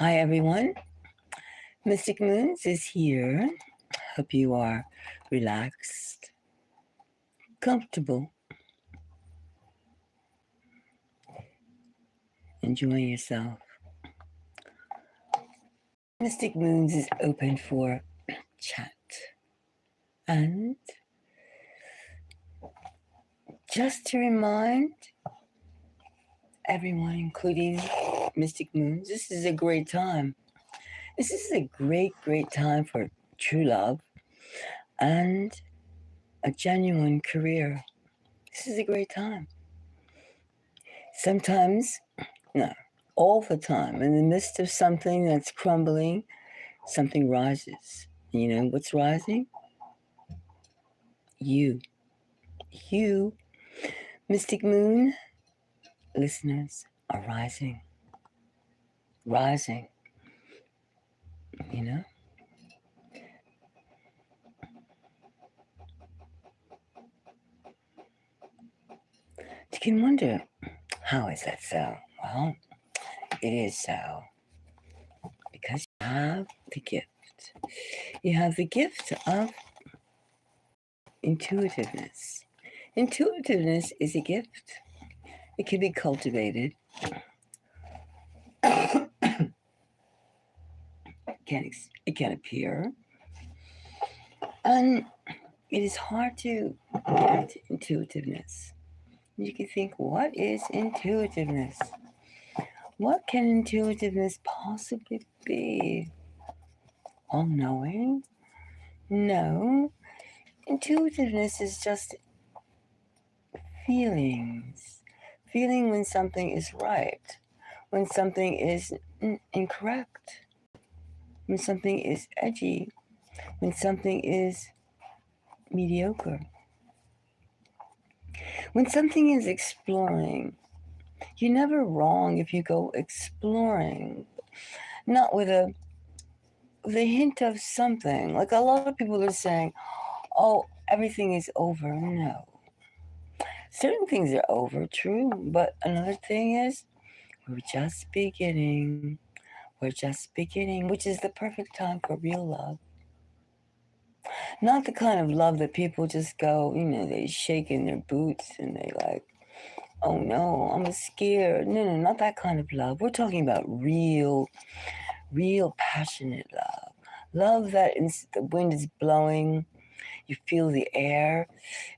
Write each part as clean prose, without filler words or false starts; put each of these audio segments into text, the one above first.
Hi, everyone. Mystic Moons is here. Hope you are relaxed, comfortable, enjoying yourself. Mystic Moons is open for chat. And just to remind everyone, including Mystic Moons, this is a great time. This is a great time for true love and a genuine career. This is a great time. Sometimes, no, all the time, in the midst of something that's crumbling, something rises. You know what's rising? You. You, Mystic Moon listeners, are rising. Rising. You know? You can wonder, how is that so? Well, it is so because you have the gift. You have the gift of intuitiveness. Intuitiveness is a gift. It can be cultivated. It can appear. And it is hard to get intuitiveness. You can think, what is intuitiveness? What can intuitiveness possibly be? All knowing? No. Intuitiveness is just feelings. Feeling when something is right, when something is incorrect, when something is edgy, when something is mediocre, when something is exploring. You're never wrong if you go exploring, not with a hint of something. Like a lot of people are saying, oh, everything is over. No. Certain things are over, true. But another thing is, we're just beginning. We're just beginning, which is the perfect time for real love. Not the kind of love that people just go, they shake in their boots and they like, oh no, I'm scared. No, not that kind of love. We're talking about real passionate love. Love that the wind is blowing, you feel the air,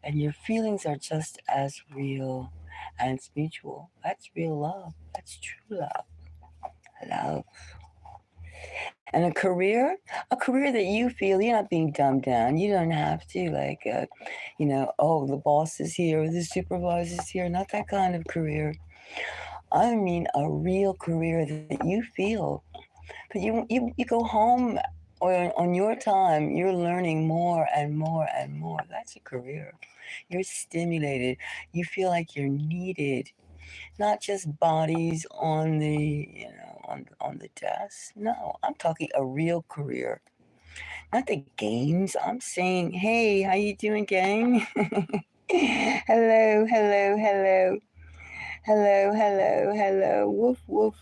and your feelings are just as real, and it's mutual. That's real love. That's true love. Love. And a career that you feel you're not being dumbed down. You don't have to, oh, the boss is here, the supervisor is here. Not that kind of career. I mean a real career that you feel. But you go home on your time, you're learning more and more and more. That's a career. You're stimulated. You feel like you're needed. Not just bodies on the on the desk. No, I'm talking a real career. Not the games. I'm saying, hey, how you doing, gang? Hello, hello, hello. Hello, hello, hello. Woof, woof.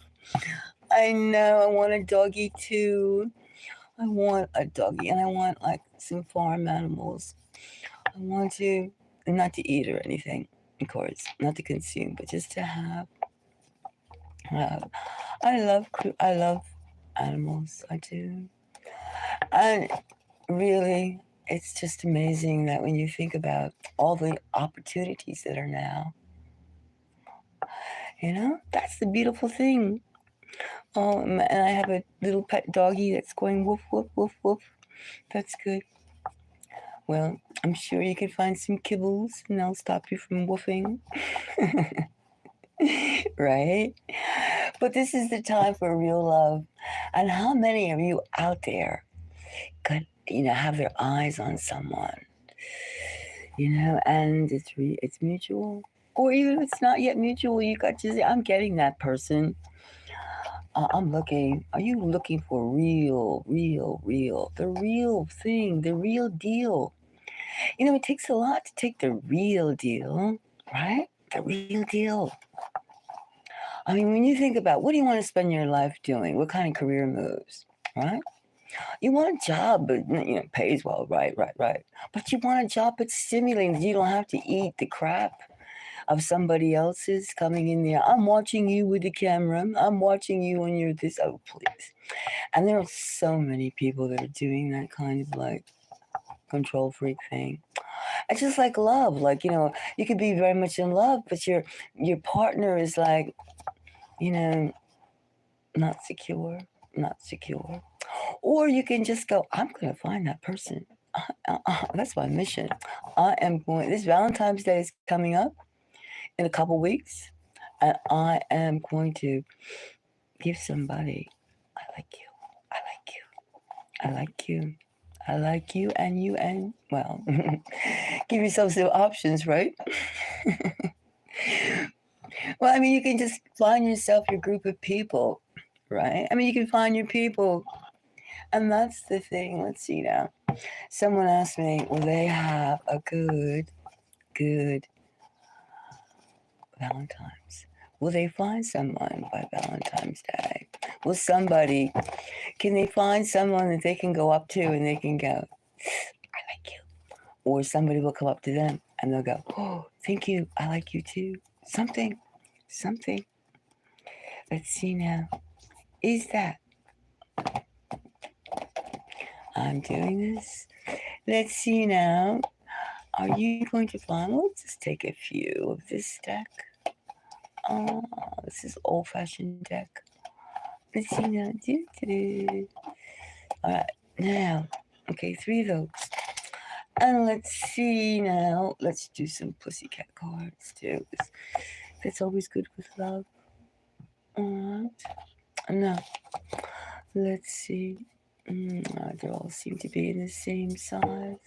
I know I want a doggy too. I want a doggy and I want like some farm animals. I want to, not to eat or anything, of course, not to consume, but just to have. I love animals. I do. And really, it's just amazing that when you think about all the opportunities that are now, that's the beautiful thing. And I have a little pet doggy that's going woof, woof, woof, woof. That's good. Well, I'm sure you can find some kibbles and they'll stop you from woofing. Right? But this is the time for real love. And how many of you out there could, have their eyes on someone? And it's mutual. Or even if it's not yet mutual, you got to say, I'm getting that person. I'm looking. Are you looking for real, the real thing, the real deal? It takes a lot to take the real deal, right? The real deal. I mean, when you think about what do you want to spend your life doing? What kind of career moves, right? You want a job, but pays well, right, right, right. But you want a job that's stimulating. You don't have to eat the crap of somebody else's coming in there. I'm watching you with the camera. I'm watching you when you're this. Oh, please. And there are so many people that are doing that kind of like control freak thing. It's just like love. Like, you could be very much in love, but your partner is like, not secure, not secure. Or you can just go, I'm going to find that person. That's my mission. I am going, this Valentine's Day is coming up in a couple weeks, and I am going to give somebody, I like you, I like you, I like you, I like you, and, well, give yourself some options, right? Well, I mean, you can just find yourself your group of people, right? I mean, you can find your people. And that's the thing. Let's see now. Someone asked me, will they have a good Valentine's? Will they find someone by Valentine's Day? Can they find someone that they can go up to and they can go, I like you? Or somebody will come up to them and they'll go, oh, thank you. I like you too. Something. Let's see now. Is that? I'm doing this. Let's see now. Are you going to find? Let's just take a few of this deck. Oh, this is old-fashioned deck. Let's see now. All right, now. Okay, 3 of those. And let's see now. Let's do some pussycat cards too. That's always good with love. All right. Now, let's see. They all seem to be in the same size.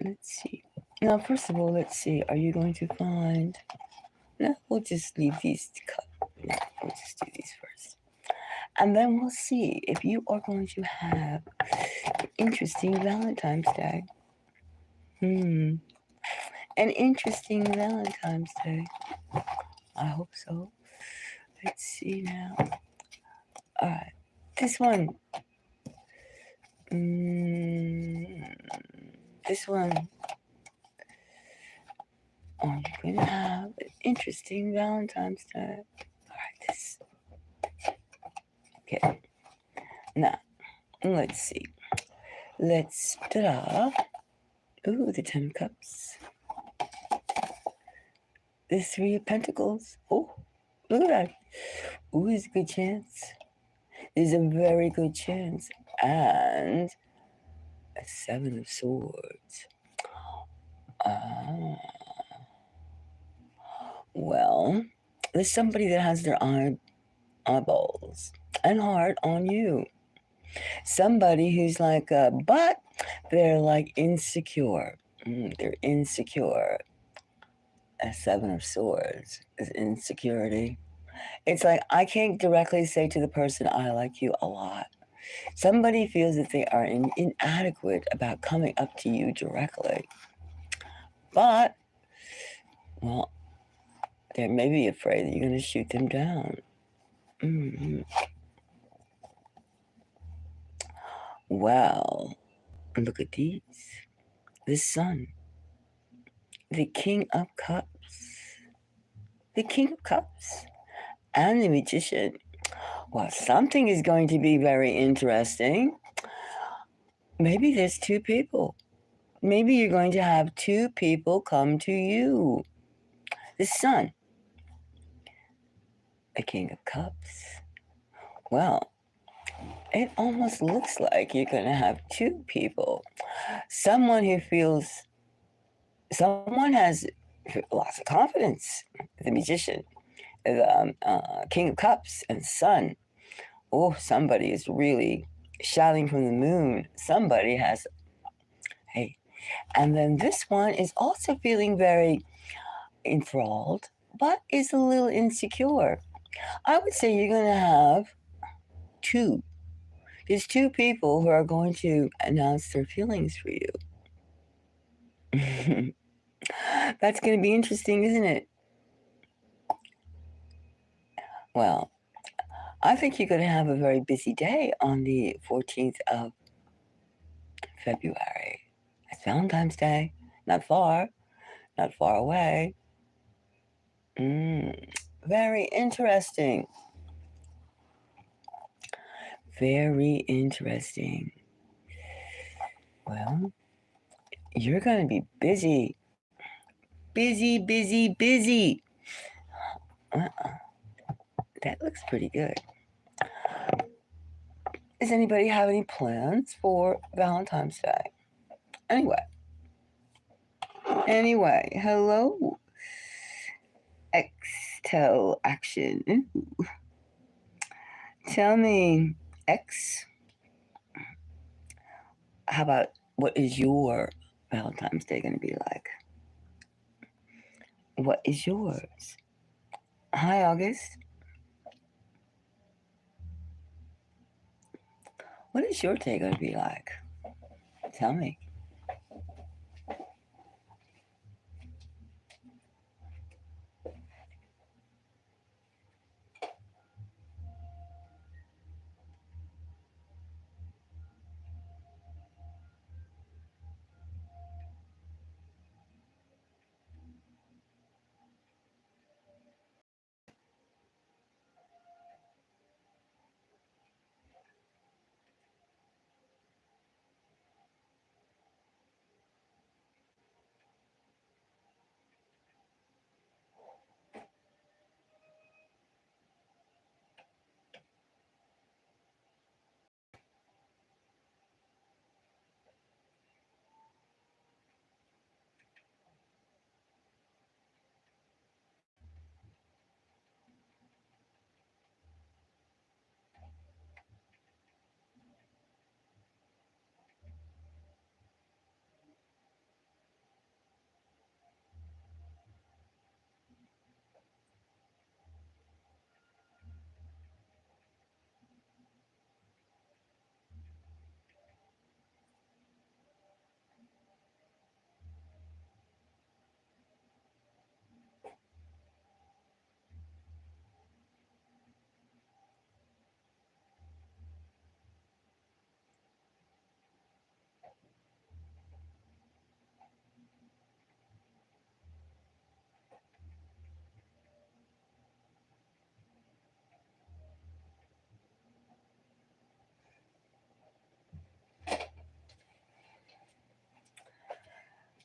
Let's see. Now, first of all, let's see. Are you going to find? No, we'll just leave these to cut. No, we'll just do these first. And then we'll see if you are going to have an interesting Valentine's Day. An interesting Valentine's Day. I hope so. Let's see now. All right. This one. This one. Are you going to have an interesting Valentine's Day? All right. This. Okay. Now, let's see. Let's draw. Ooh, the 10 of Cups. The 3 of Pentacles. Oh, look at that. Ooh, there's a good chance. There's a very good chance. And a 7 of Swords. Well, there's somebody that has their eyeballs and heart on you. Somebody who's like, but they're like insecure. They're insecure. A 7 of Swords is insecurity. It's like, I can't directly say to the person, I like you a lot. Somebody feels that they are inadequate about coming up to you directly. But, well, they may be afraid that you're going to shoot them down. Well, look at these. The Sun. The King of Cups. The King of Cups. And the Magician. Well, something is going to be very interesting. Maybe there's 2 people. Maybe you're going to have 2 people come to you. The Sun. The King of Cups. Well, it almost looks like you're going to have 2 people. Someone has lots of confidence. The Magician, the King of Cups, and Sun. Oh, somebody is really shouting from the moon. Somebody has, hey. And then this one is also feeling very enthralled, but is a little insecure. I would say you're going to have 2. There's 2 people who are going to announce their feelings for you. That's going to be interesting, isn't it? Well, I think you're going to have a very busy day on the 14th of February. It's Valentine's Day. Not far away. Very interesting. Very interesting. Well, you're going to be busy. Busy, busy, busy. That looks pretty good. Does anybody have any plans for Valentine's Day? Anyway, hello. Xtel action. Ooh. Tell me, X, how about what is your Valentine's Day going to be like? What is yours? Hi, August. What is your day going to be like? Tell me.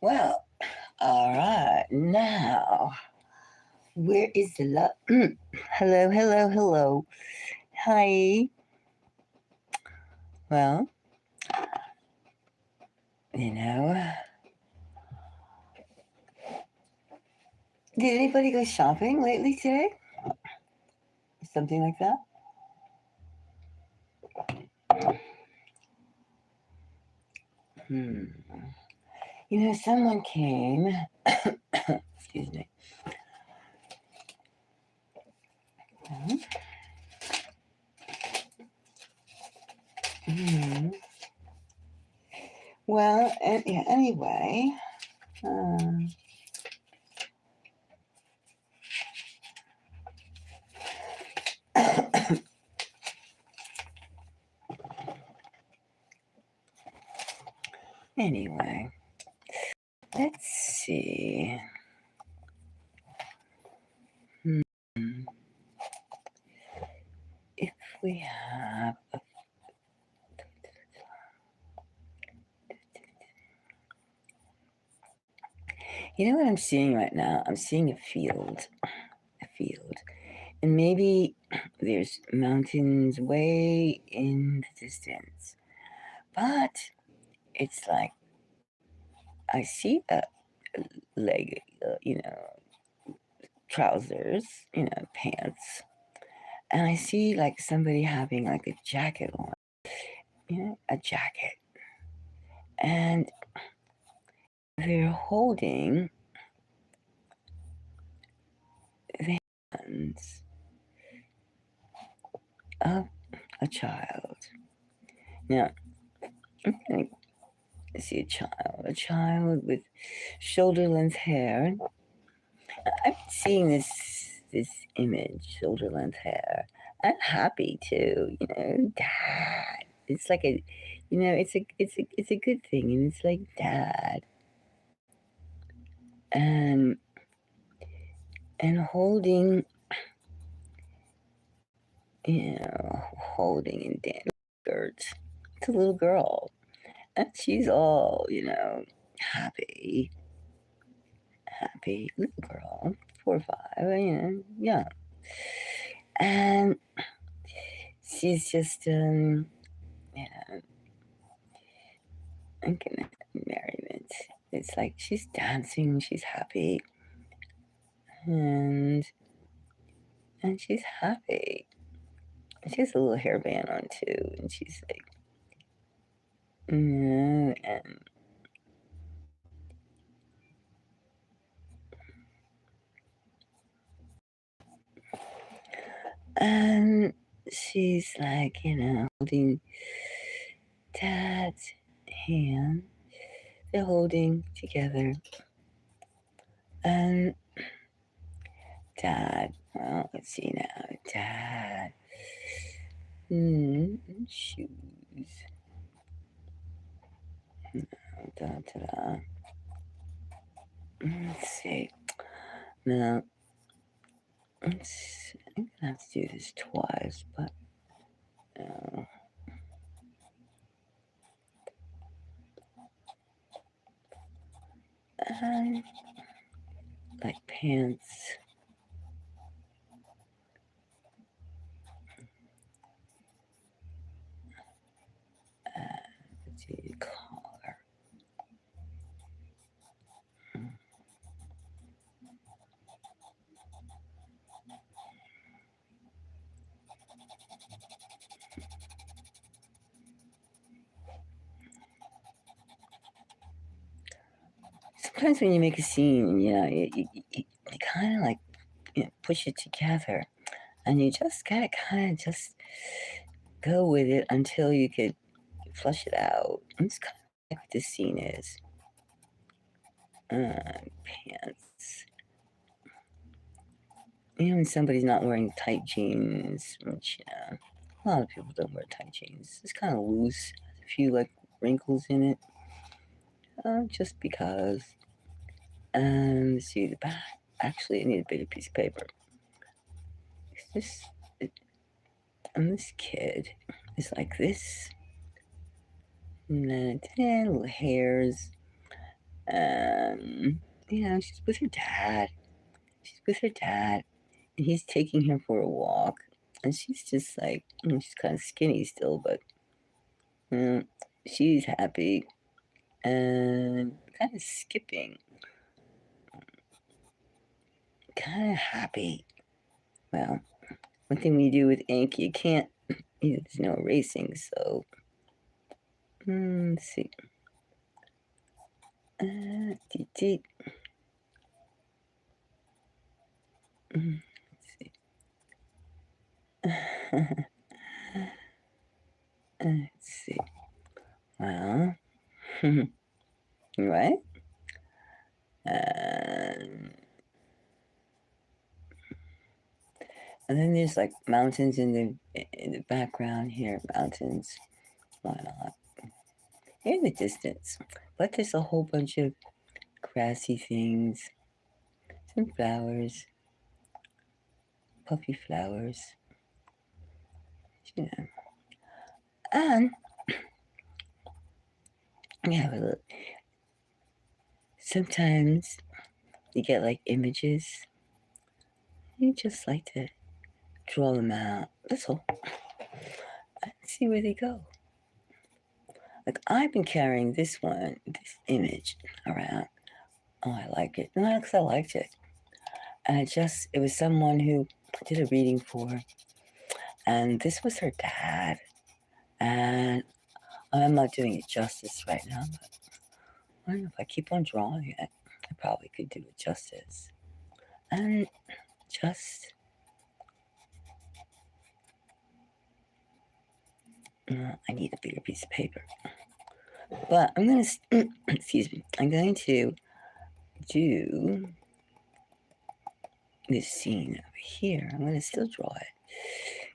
Well, all right. Now, where is the love? Hello, hello, hello. Hi. Well, you know, did anybody go shopping lately today? Something like that? Someone came. Excuse me. Hmm. Well, yeah, anyway. Anyway, let's see. If we have you know what I'm seeing right now? I'm seeing a field. And maybe there's mountains way in the distance. But it's like I see a leg, trousers, pants. And I see like somebody having like a jacket on, a jacket. And they're holding the hands of a child. Now, I'm going to see a child with shoulder length hair. I'm seeing this this image, shoulder length hair. I'm happy too, dad. It's like it's a good thing, and it's like dad, and holding, holding in Dan's skirts. It's a little girl, and she's all, happy, little girl, 4 or 5, yeah, and she's just, thinking merriment. It's like she's dancing, she's happy, and she's happy. She has a little hairband on too, and she's like, and she's like, holding Dad's hand. They're holding together, and Dad. Well, let's see now, Dad. Shoes. Da. Let's see. Now, I'm gonna have to do this twice, but like pants. Let's see, collar. Sometimes when you make a scene, you kind of like push it together, and you just gotta kind of just go with it until you could flush it out. It's kind of like what this scene is. Pants. When somebody's not wearing tight jeans, which, a lot of people don't wear tight jeans. It's kind of loose, has a few like wrinkles in it, just because. Let's see the back. Actually, I need a bigger piece of paper. This kid is like this. And then little hairs. She's with her dad. And he's taking her for a walk. And she's just like, she's kind of skinny still, but she's happy and kind of skipping. Kind of happy. Well, one thing we do with ink, you can't, there's no erasing, so let's see. Let's see. Let's see. Well, right? And then there's like mountains in the background here. Mountains. Why not? In the distance. But there's a whole bunch of grassy things. Some flowers. Puffy flowers. And have a look. Sometimes you get like images. You just like to draw them out. That's all. And see where they go. Like I've been carrying this image around. Oh, I like it. Not because I liked it. And it was someone who I did a reading for. And this was her dad. And I'm not doing it justice right now, but I don't know, if I keep on drawing it, I probably could do it justice. And just, I need a bigger piece of paper. But I'm going to, excuse me, I'm going to do this scene over here. I'm going to still draw it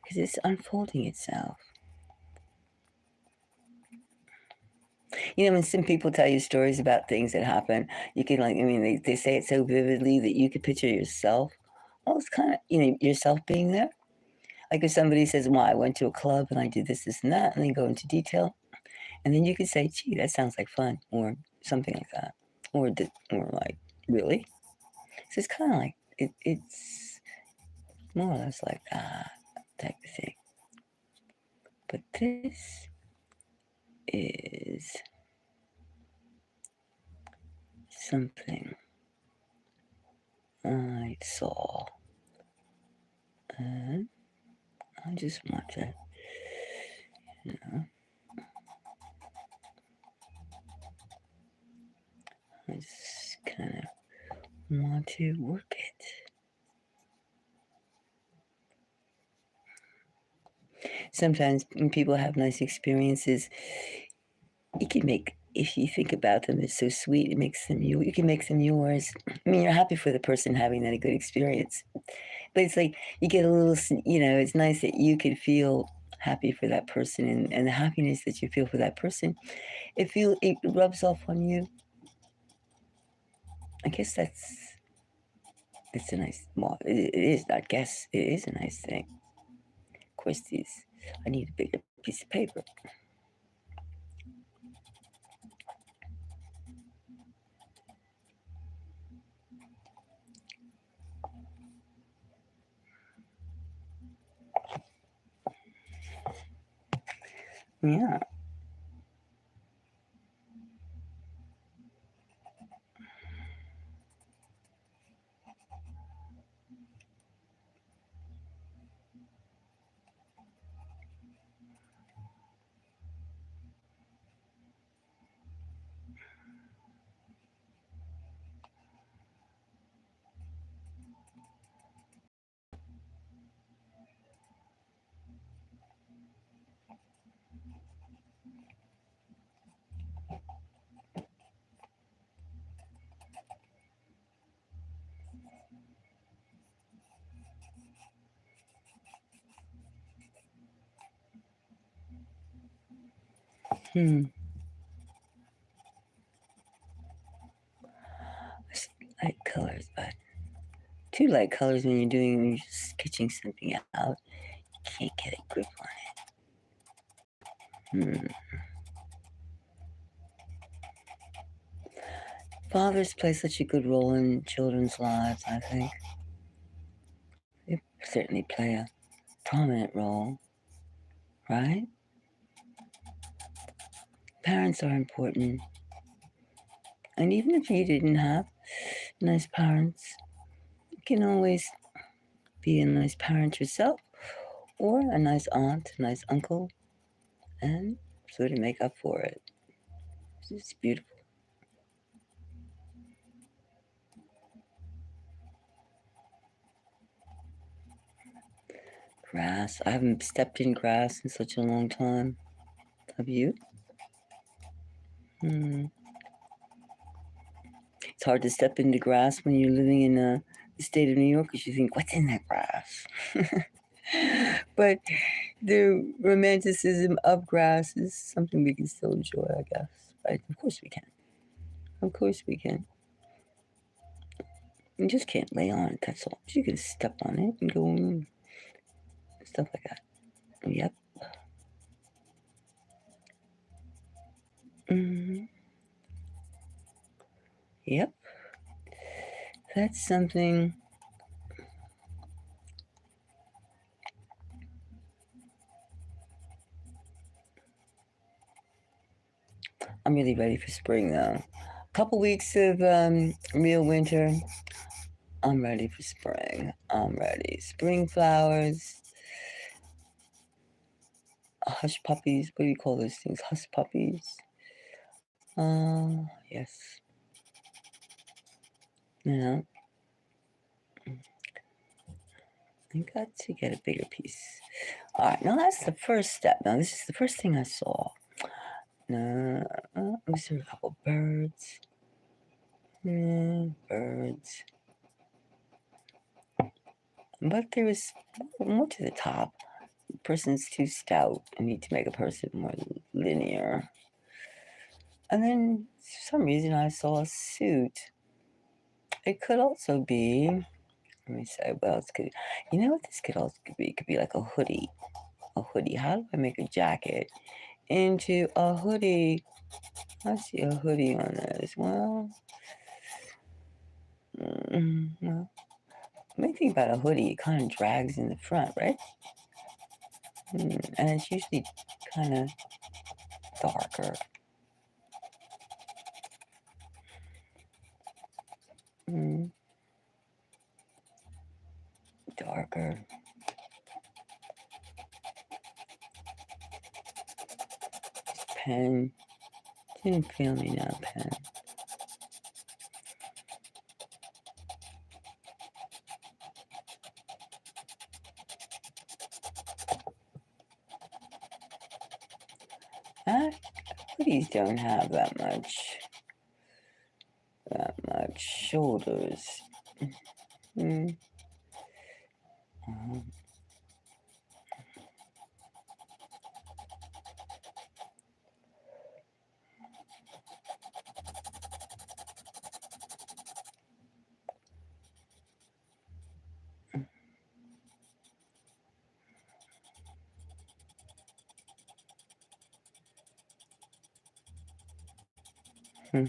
because it's unfolding itself. You know, when some people tell you stories about things that happen, you can they say it so vividly that you could picture yourself. Well, it's kind of, yourself being there. Like if somebody says, well, I went to a club and I did this, and that, and they go into detail. And then you could say, gee, that sounds like fun, or something like that. Or like, really? So it's kind of like, it's more or less like that type of thing. But this is something I saw. And I just want to, I just kind of want to work it. Sometimes when people have nice experiences, you can make, if you think about them, it's so sweet, it makes them you can make them yours. I mean, you're happy for the person having that good experience, but it's like you get a little, it's nice that you can feel happy for that person, and the happiness that you feel for that person, it rubs off on you. I guess it's a nice, well, it is, I guess it is a nice thing. Of course, I need a bigger piece of paper. Yeah. Light colors, but too light colors when you're just sketching something out. You can't get a grip on it. Fathers play such a good role in children's lives, I think. They certainly play a prominent role, right? Parents are important. And even if you didn't have nice parents, you can always be a nice parent yourself, or a nice aunt, a nice uncle, and sort of make up for it. It's beautiful. Grass. I haven't stepped in grass in such a long time. Have you? It's hard to step into grass when you're living in the state of New York because you think, what's in that grass? But the romanticism of grass is something we can still enjoy, I guess. Right? Of course we can. Of course we can. You just can't lay on it, that's all. You can step on it and go and stuff like that. Yep. Yep. That's something. I'm really ready for spring though. A couple weeks of real winter. I'm ready for spring. I'm ready. Spring flowers, hush puppies. What do you call those things? Hush puppies. Yes. Yeah. I got to get a bigger piece. All right. Now that's the first step. Now this is the first thing I saw. We see a couple birds. Birds. But there is more to the top. The person's too stout. I need to make a person more linear. And then for some reason I saw a suit. It could also be, let me say, what else could, you know what this could also could be? It could be like a hoodie. A hoodie. How do I make a jacket into a hoodie? I see a hoodie on this. Well, well, when you think about a hoodie, it kind of drags in the front, right? And it's usually kind of darker. Darker. Pen. Didn't feel me now, pen. Hoodies don't have that much shoulders. Mm. Hmm.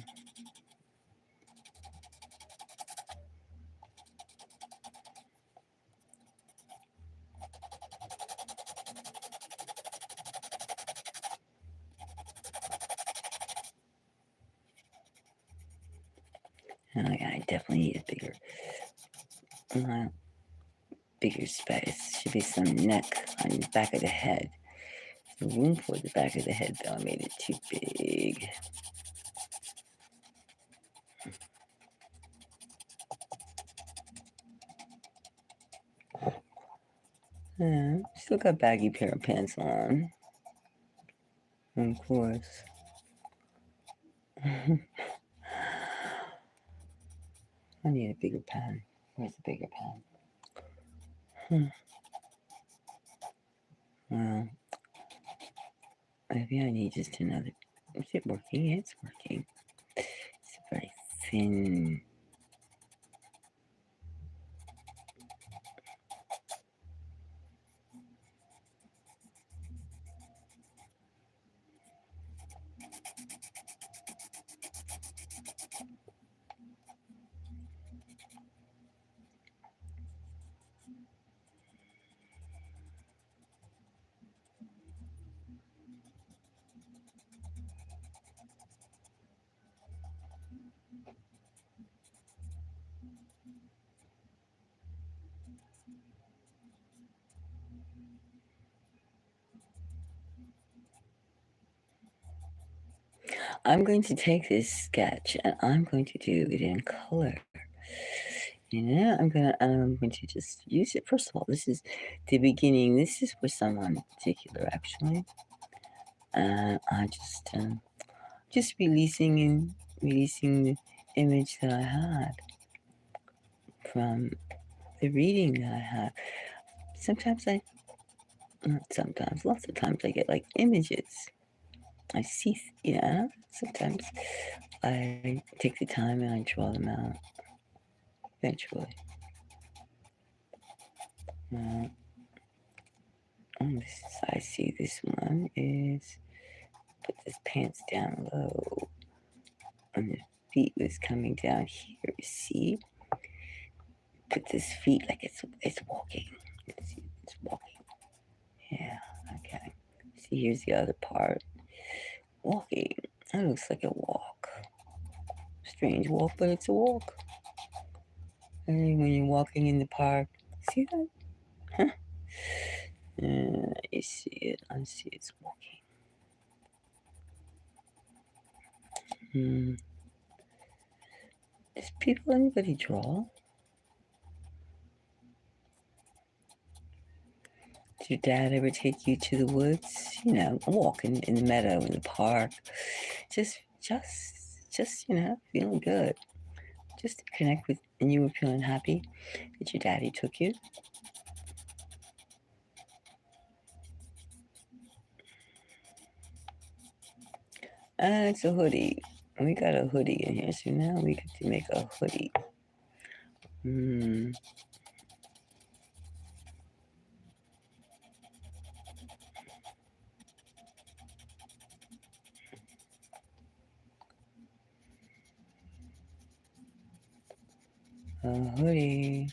Oh yeah, I definitely need a bigger space. Should be some neck on the back of the head. The room for the back of the head, though, I made it too big. Yeah, still got baggy pair of pants on. Of course. I need a bigger pen. Where's the bigger pen? Well, maybe I need just another. Is it working? It's working. It's very thin. I'm going to take this sketch and I'm going to do it in color. I'm going to just use it. First of all, this is the beginning. This is for someone in particular, actually. And I just releasing the image that I had from the reading that I had. Lots of times I get like images. I see, sometimes I take the time and I draw them out eventually. I see this one is put this pants down low. And the feet was coming down here, you see? Put this feet like it's walking. It's walking. Yeah, okay. See, here's the other part. Walking. That looks like a walk. Strange walk, but it's a walk. And when you're walking in the park, see that? Huh? You see it. I see it's walking. Does anybody draw? Did your dad ever take you to the woods? Walking in the meadow, in the park. Just feeling good. just to connect with, and you were feeling happy that your daddy took you. It's a hoodie. We got a hoodie in here, so now we get to make a hoodie. Hmm. A hoodie.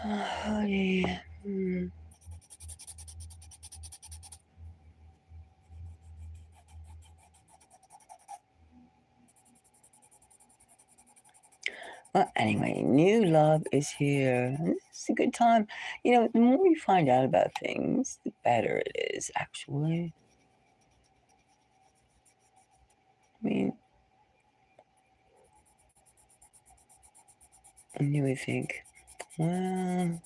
A hoodie. Hmm. Well, anyway, new love is here. It's a good time. You know, the more you find out about things, the better it is, actually. I mean, and you would think, well,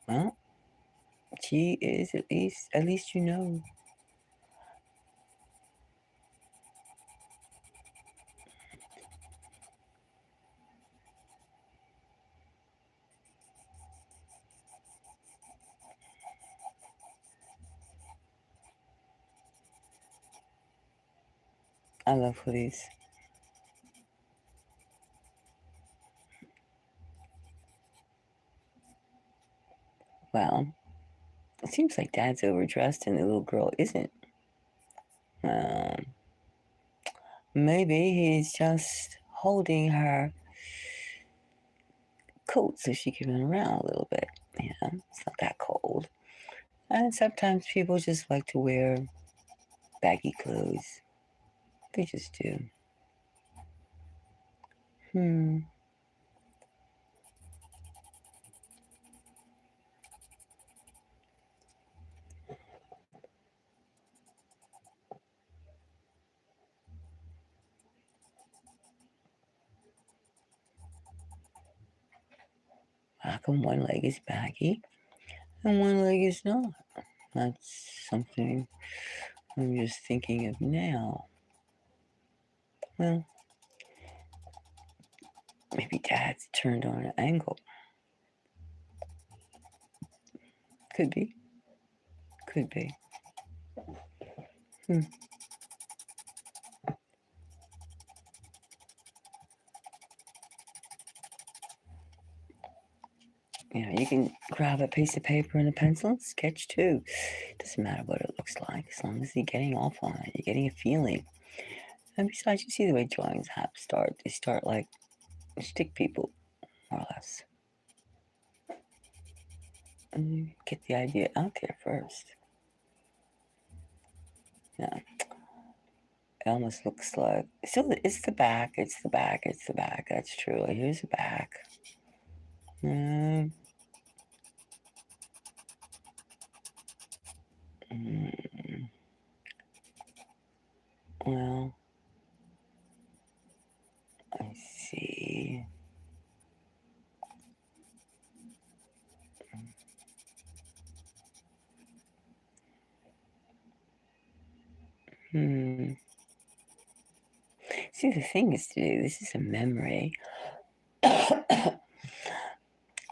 well, she is at least you know. I love hoodies. Well, it seems like dad's overdressed and the little girl isn't. Um, Maybe he's just holding her coat so she can run around a little bit. You know, it's not that cold. And sometimes people just like to wear baggy clothes. They just do. Hmm. How come one leg is baggy and one leg is not? That's something I'm just thinking of now. Well, maybe dad's turned on an angle. Could be. Could be. Hmm. You know, you can grab a piece of paper and a pencil and sketch too. Doesn't matter what it looks like, as long as you're getting off on it, you're getting a feeling. And besides, you see the way drawings have start. They start like stick people, more or less. And you get the idea out there first. Yeah. It almost looks like so. It's the back. It's the back. It's the back. That's true. Here's the back. Mm, mm, well, I see. Hmm. See, the thing is, this is a memory.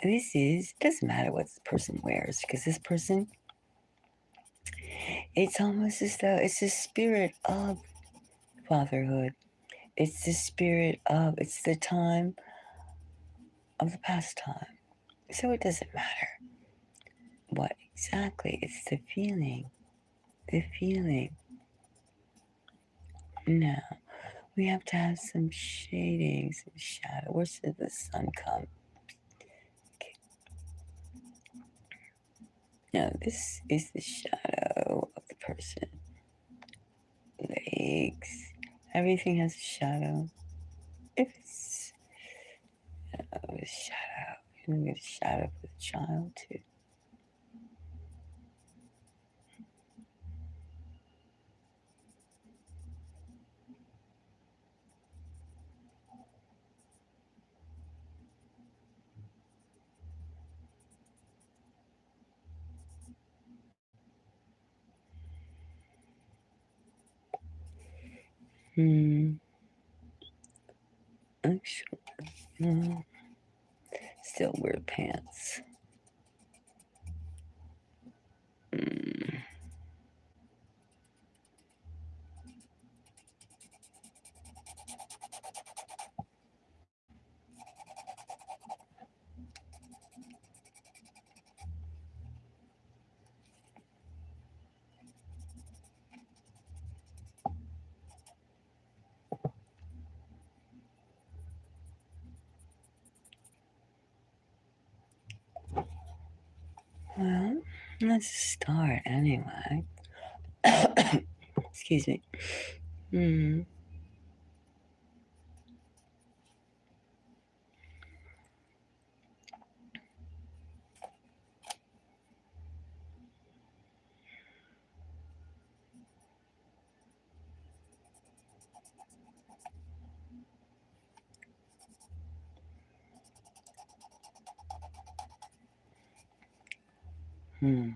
It doesn't matter what the person wears because this person, it's almost as though it's the spirit of fatherhood. It's the spirit of, it's the time of the past time. So it doesn't matter what exactly, it's the feeling. The feeling. Now, we have to have some shading, some shadow. Where should the sun come? Okay. Now, this is the shadow of the person. Legs. Everything has a shadow. If it's a shadow, You can get a shower for the child too. Actually, no. Still wear pants. Well, let's start anyway. Excuse me. Hmm. Hmm.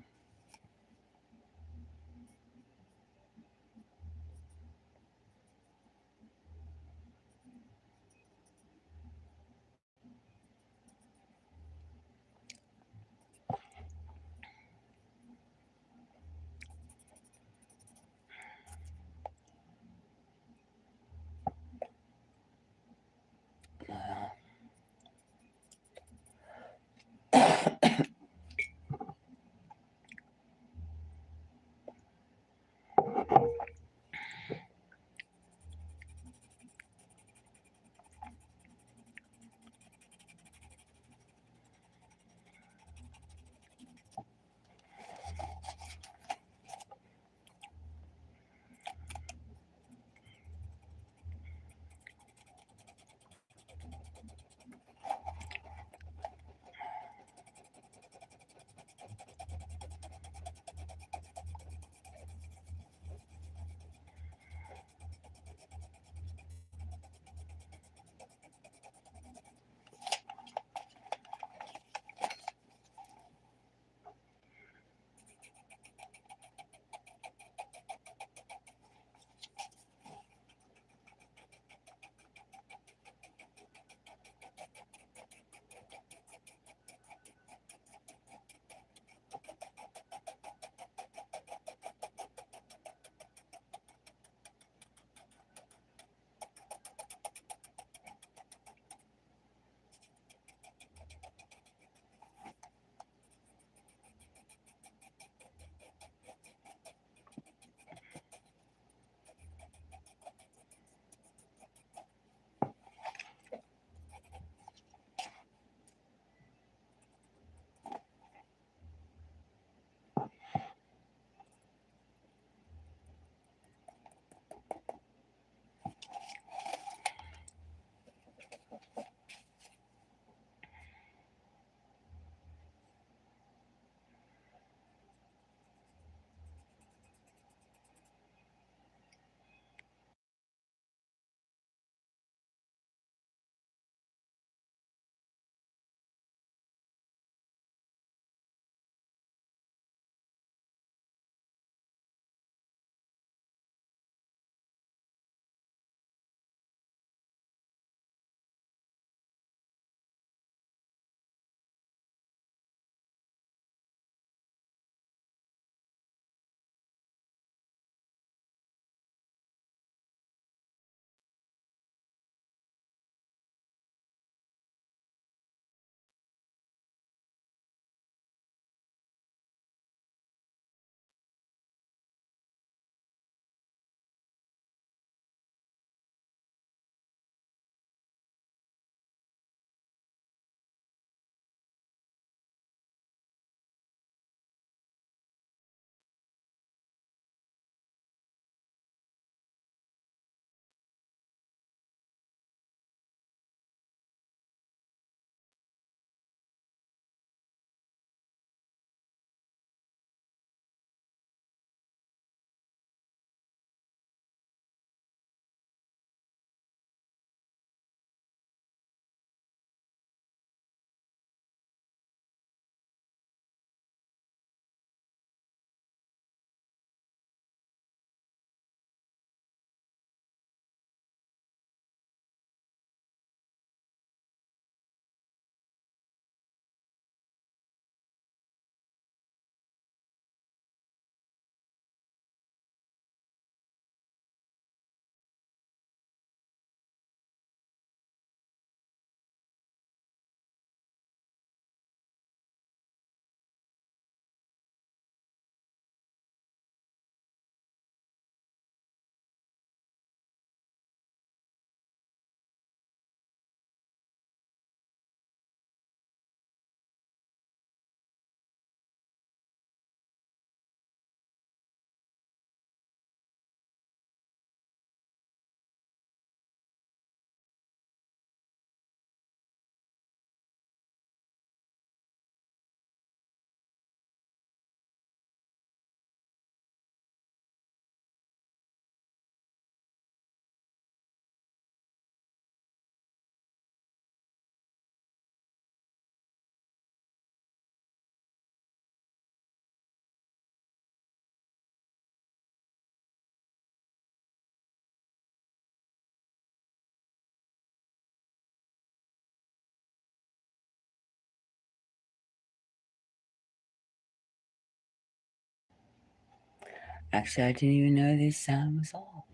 Actually, I didn't even know this sound was off.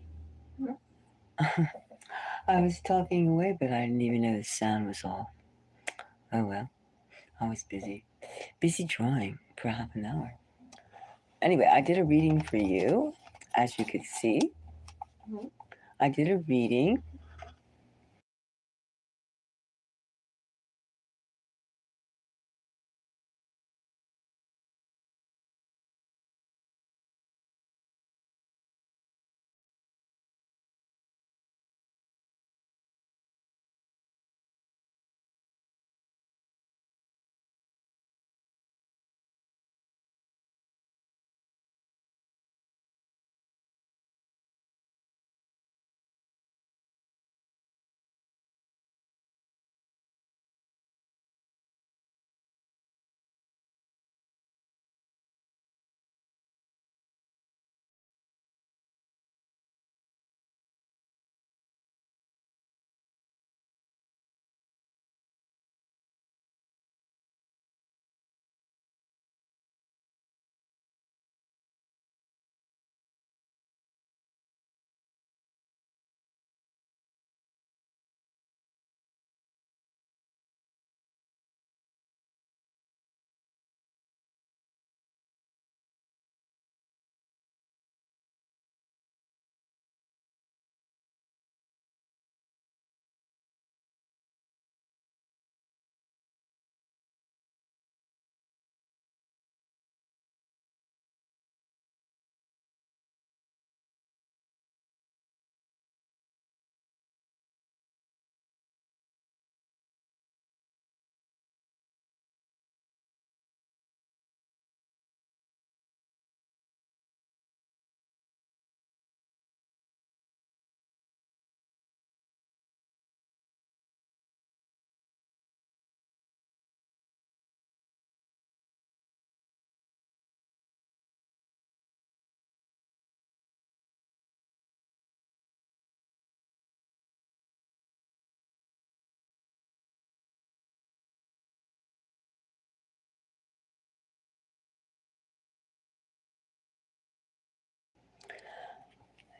I was talking away, but I didn't even know the sound was off. Oh well, I was busy drawing for half an hour. Anyway, I did a reading for you, as you could see. I did a reading.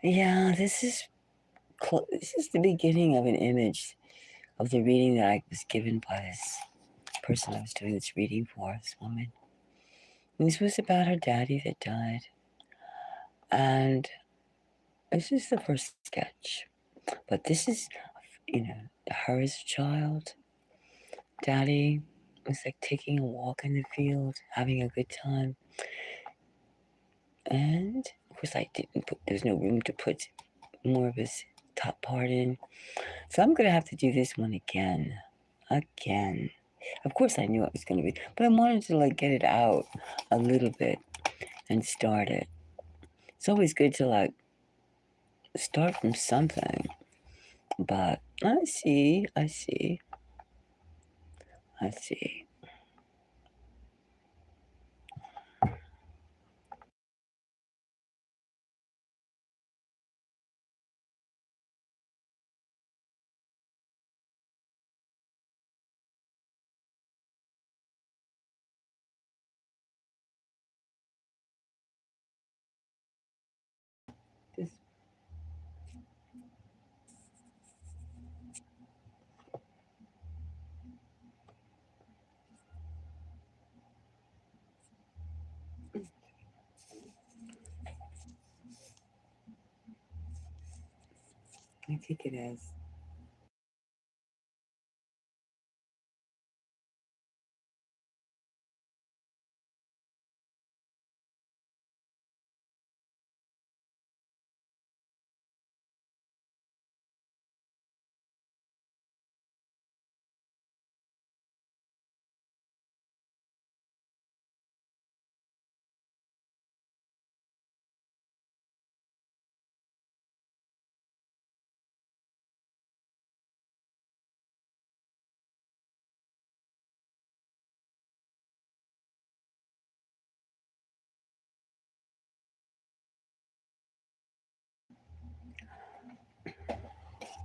Yeah, this is the beginning of an image of the reading that I was given by this person I was doing this reading for, this woman. And this was about her daddy that died. And this is the first sketch. But this is, her as a child. Daddy was like taking a walk in the field, having a good time. And of course, there's no room to put more of his top part in. So I'm going to have to do this one again. Again. Of course, I knew it was going to be, but I wanted to like get it out a little bit and start it. It's always good to like start from something. But I see. This, I take it as.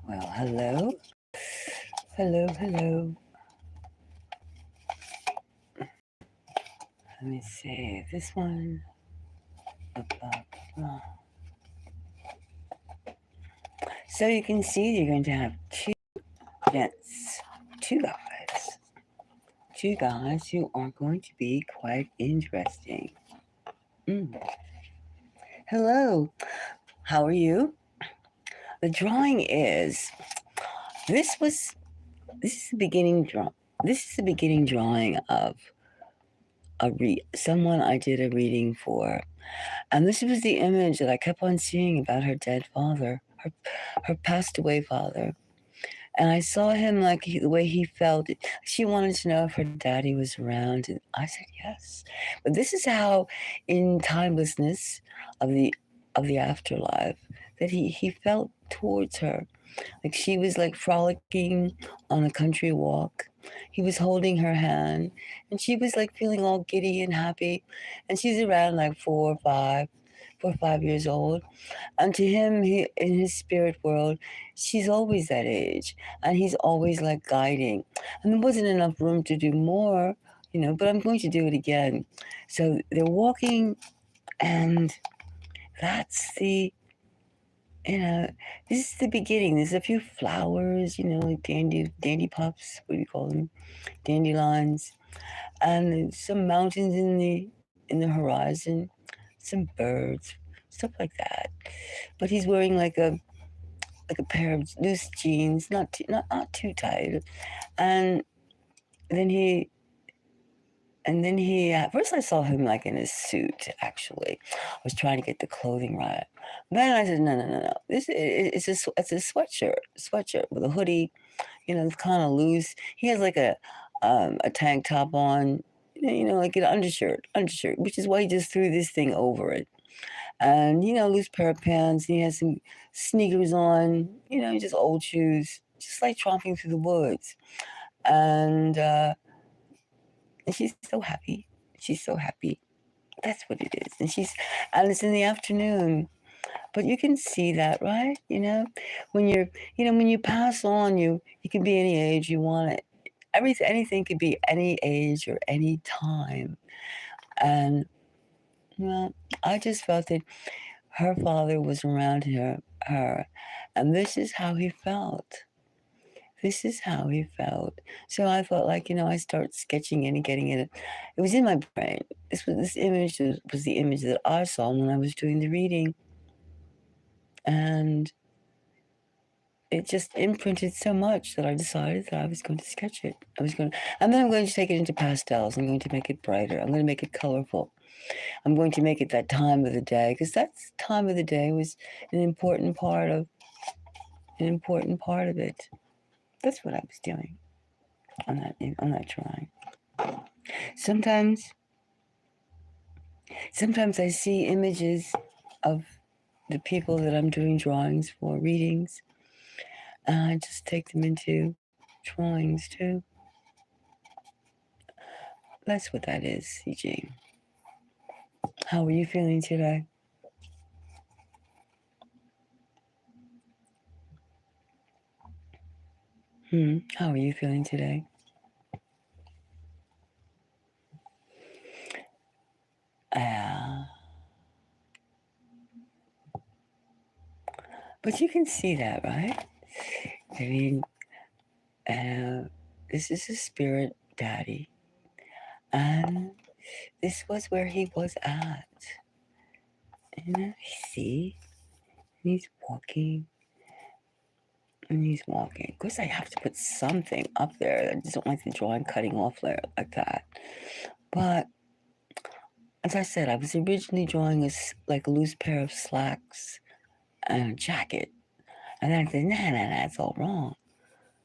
Well, hello. Hello. Let me see. This one. Up. Oh. So you can see you're going to have two gents, two guys, who are going to be quite interesting. Mm. Hello, how are you? The drawing is this was this is the beginning draw. This is the beginning drawing of someone I did a reading for, and this was the image that I kept on seeing about her dead father, her passed away father. And I saw him like the way he felt. She wanted to know if her daddy was around, and I said yes. But this is how, in timelessness of the afterlife, that he felt towards her. Like she was like frolicking on a country walk. He was holding her hand, and she was like feeling all giddy and happy. And she's around like 4 or 5 years old. And to him, he in his spirit world, she's always that age, and he's always like guiding. And there wasn't enough room to do more, but I'm going to do it again. So they're walking, and that's this is the beginning. There's a few flowers, like dandy puffs. What do you call them? Dandelions, and there's some mountains in the horizon, some birds, stuff like that. But he's wearing like a pair of loose jeans, not too tight. And then he at first I saw him like in a suit. Actually, I was trying to get the clothing right. Then I said, no, no, no, no. It's a sweatshirt with a hoodie. It's kind of loose. He has like a tank top on. Like an undershirt, which is why he just threw this thing over it. And loose pair of pants. He has some sneakers on, just old shoes, just like tromping through the woods. And she's so happy. She's so happy. That's what it is. And it's in the afternoon. But you can see that, right? When when you pass on, you can be any age you want it. Anything could be any age or any time. And I just felt that her father was around her, and this is how he felt. This is how he felt. So I felt like, I start sketching it and getting it. It was in my brain. This image was the image that I saw when I was doing the reading. And it just imprinted so much that I decided that I was going to sketch it. And then I'm going to take it into pastels. I'm going to make it brighter. I'm going to make it colorful. I'm going to make it that time of the day, because that time of the day was an important part of it. That's what I was doing on that drawing. Sometimes I see images of the people that I'm doing drawings for, readings, and I just take them into drawings too. That's what that is, CJ. How are you feeling today? How are you feeling today? But you can see that, right? I mean, this is a spirit daddy, and this was where he was at. See, he's walking. And he's walking. Of course, I have to put something up there. I just don't like the drawing cutting off there like that. But as I said, I was originally drawing a loose pair of slacks and a jacket. And then I said, nah, that's all wrong.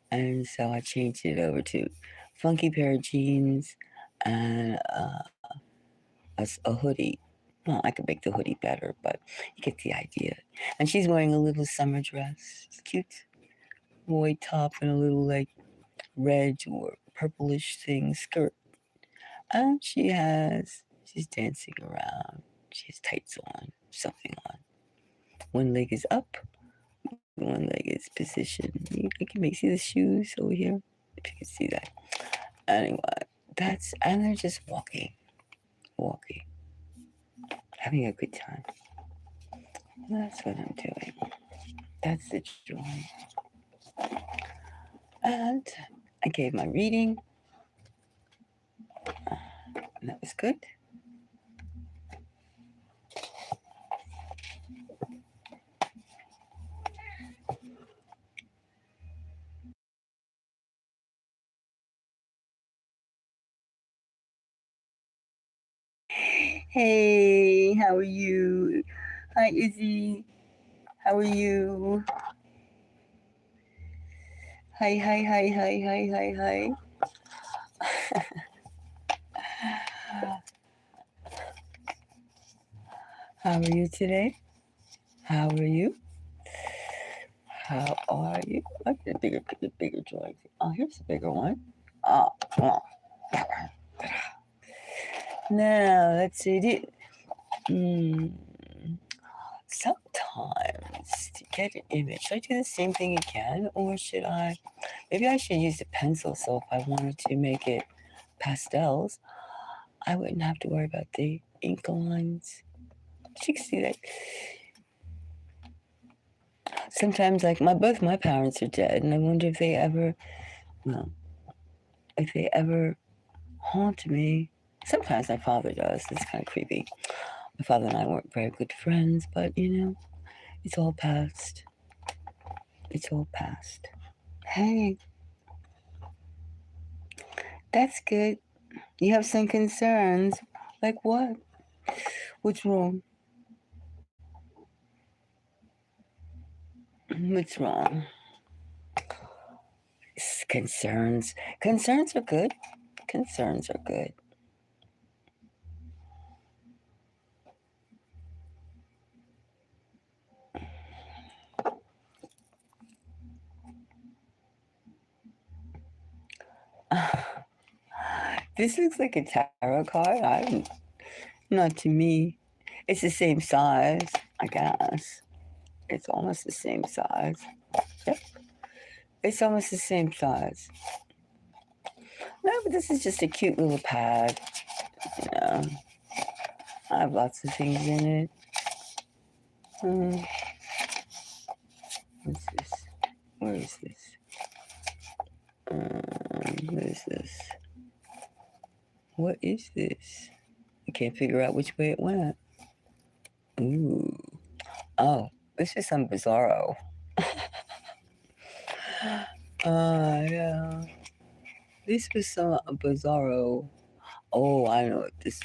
And so I changed it over to funky pair of jeans and a hoodie. Well, I could make the hoodie better, but you get the idea. And she's wearing a little summer dress. It's cute. White top and a little like red or purplish thing skirt. And she's dancing around. She has tights on, something on. One leg is up, one leg is positioned. You can see the shoes over here, if you can see that. Anyway, and they're just walking, having a good time. That's what I'm doing. That's the joy. And I gave my reading. And that was good. Hey, how are you? Hi, Izzy. How are you? Hi, hi, hi, hi, hi, hi, hi. How are you today? How are you? How are you? I get a bigger drawing. Oh, here's a bigger one. Oh. Now, let's see. Mm, sometimes to get an image, should I do the same thing again? Or should I? Maybe I should use a pencil, so if I wanted to make it pastels, I wouldn't have to worry about the ink lines. You can see that. Sometimes, like both my parents are dead, and I wonder if they ever, well, if they ever haunt me. Sometimes my father does. It's kind of creepy. My father and I weren't very good friends, but it's all past. It's all past. Hey, that's good. You have some concerns. Like what? What's wrong? What's wrong? Concerns. Concerns are good. Concerns are good. This looks like a tarot card. Not to me. It's the same size, I guess. It's almost the same size. Yep. It's almost the same size. No, but this is just a cute little pad. You know, I have lots of things in it. What's this? Where is this? What is this? What is this? I can't figure out which way it went. Ooh. Oh, this is some bizarro. Yeah. This was some bizarro. Oh, I know what this.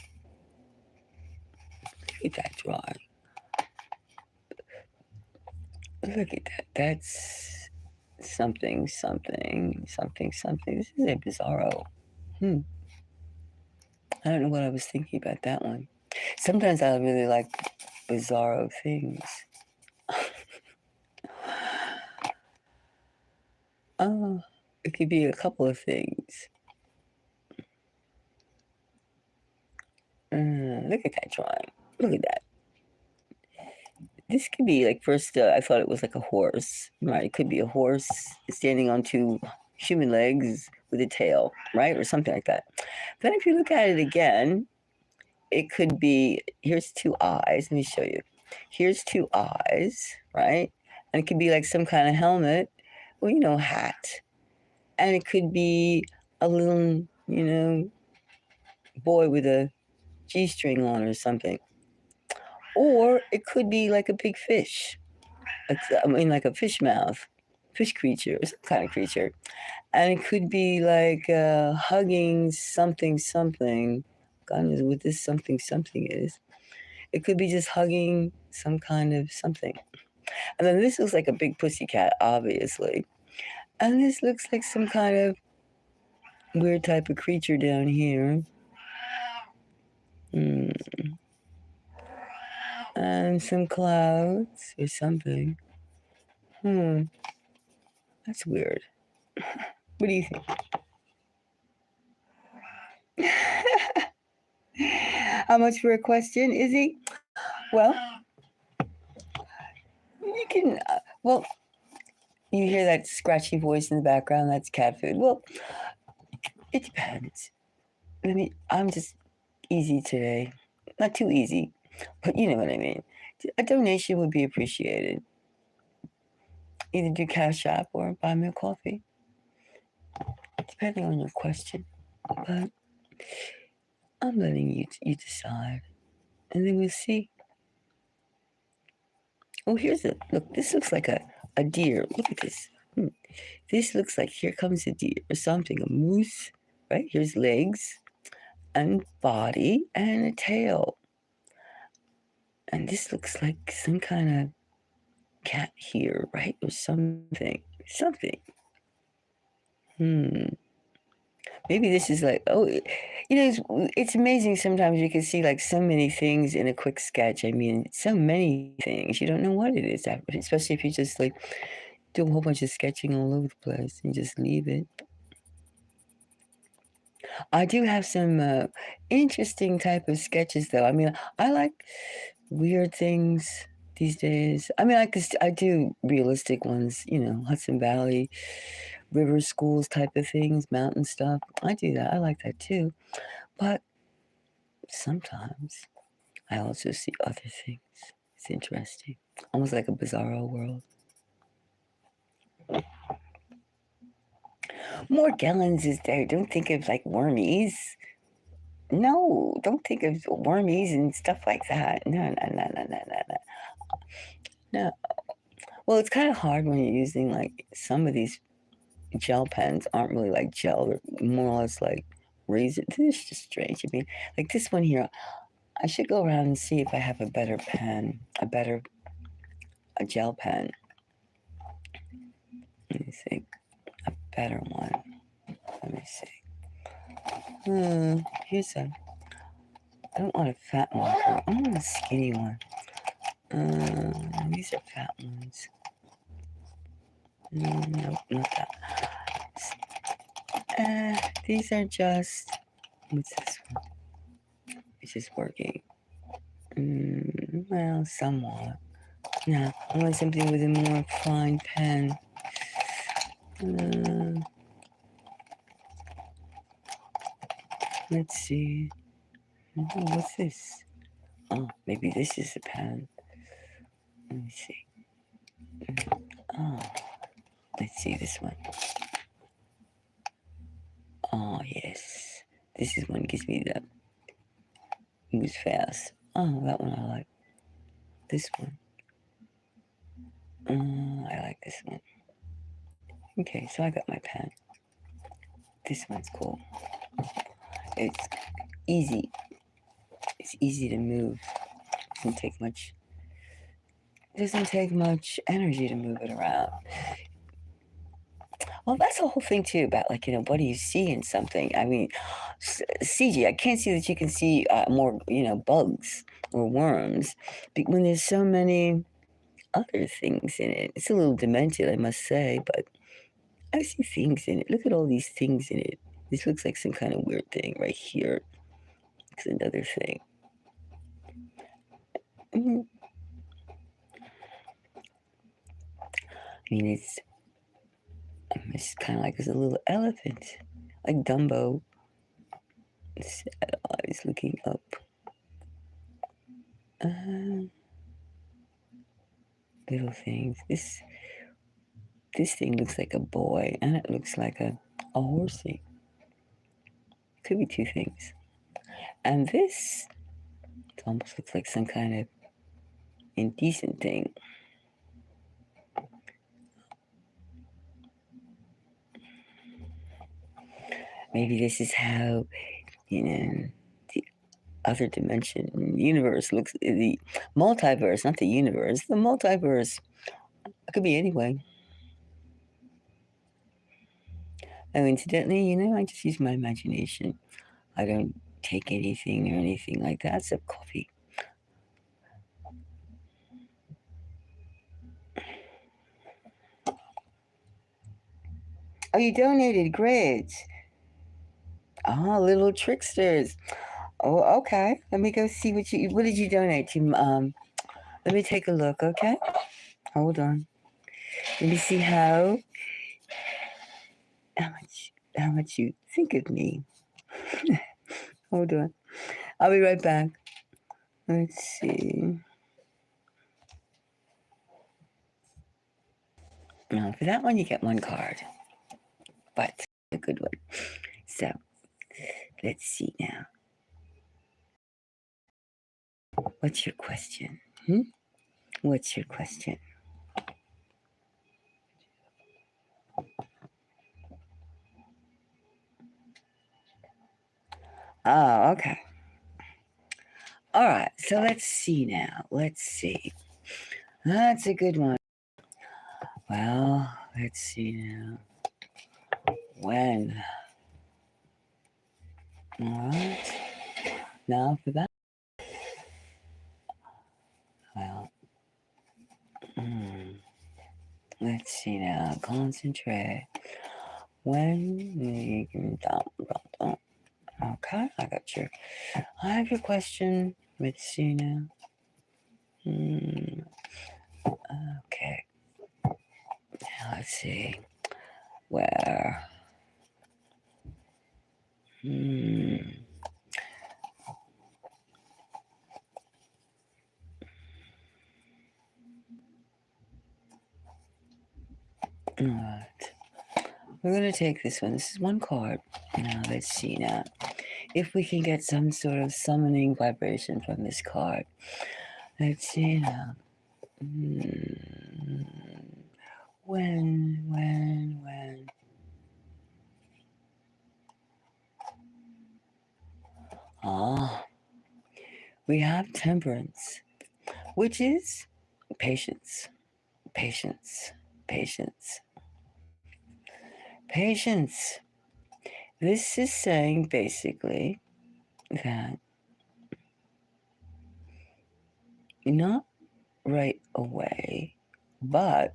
Look at that drawing. Look at that. That's something. This is a bizarro. Hmm. I don't know what I was thinking about that one. Sometimes I really like bizarro things. Oh, it could be a couple of things. Look at that drawing. Look at that. This could be like first. I thought it was like a horse, right? It could be a horse standing on two human legs with a tail, right, or something like that. Then if you look at it again, it could be here's two eyes. Let me show you. Here's two eyes, right? And it could be like some kind of helmet, or hat, and it could be a little, boy with a G-string on or something, or it could be like a big fish. Like a fish mouth, fish creature, or some kind of creature, and it could be like hugging something. God knows what this something is. It could be just hugging some kind of something. And then this looks like a big pussycat, obviously. And this looks like some kind of weird type of creature down here. Hmm. And some clouds or something. That's weird. What do you think? How much for a question, Izzy? Well, you can. Well, you hear that scratchy voice in the background. That's cat food. Well, it depends. I'm just easy today. Not too easy, but you know what I mean. A donation would be appreciated. Either do Cash App or buy me a coffee, depending on your question. But I'm letting you decide, and then we'll see. Oh, here's a look. This looks like a deer. Look at this. This looks like here comes a deer or something. A moose, right? Here's legs and body and a tail. And this looks like some kind of cat here, right? Or something. Something. Maybe this is like, oh, it's amazing sometimes you can see like so many things in a quick sketch. I mean, so many things. You don't know what it is, especially if you just like do a whole bunch of sketching all over the place and just leave it. I do have some interesting type of sketches, though. I mean, I like weird things these days. I mean, I do realistic ones, Hudson Valley, river schools type of things, mountain stuff. I do that. I like that too. But sometimes I also see other things. It's interesting, almost like a bizarro world. Morgellons is there. Don't think of like wormies. No, don't think of wormies and stuff like that. No, no, no, no, no, no, no. No. Well, it's kind of hard when you're using like some of these gel pens aren't really like gel, they're more or less like razor. This is just strange. I mean, like this one here, I should go around and see if I have a better pen, a gel pen. Let me see, a better one. Let me see. Here's a. I don't want a fat marker. I want a skinny one. These are fat ones. Nope, not that. These are just. What's this one? It's just working. Well, somewhat. No, I want something with a more fine pen. Let's see. What's this? Oh, maybe this is a pen. Let me see. Oh, let's see this one. Oh, yes. This is one gives me the moves fast. Oh, that one I like. This one. I like this one. Okay, so I got my pen. This one's cool. It's easy. It's easy to move. Doesn't take much. It doesn't take much energy to move it around. Well, that's the whole thing too about like what do you see in something? I mean, CG. I can't see that you can see more bugs or worms, but when there's so many other things in it, it's a little demented, I must say. But I see things in it. Look at all these things in it. This looks like some kind of weird thing right here. It's another thing. Mm-hmm. I mean, it's kind of like there's a little elephant, like Dumbo. Sad eyes looking up. Little things. This thing looks like a boy, and it looks like a horsey. Could be two things. And this, it almost looks like some kind of indecent thing. Maybe this is how, the other dimension, universe looks, the multiverse, not the universe, the multiverse. It could be anyway. Oh, incidentally, I just use my imagination. I don't take anything or anything like that except coffee. Oh, you donated grids. Oh, little tricksters. Oh, okay. Let me go see what did you donate to? Let me take a look, okay? Hold on. Let me see how much you think of me. Hold on. I'll be right back. Let's see. Now, for that one, you get one card, but a good one. So, let's see now. What's your question? What's your question? Oh, okay. All right. So let's see now. Let's see. That's a good one. Well, let's see now. When? All right. Now for that. Well, let's see now. Concentrate. When? Okay, I got your. I have your question. Let's see now. Okay. Now let's see. Where? All right. We're going to take this one. This is one card. Now, let's see now. If we can get some sort of summoning vibration from this card. Let's see now. When? We have temperance, which is patience, patience, patience, patience. This is saying basically that not right away, but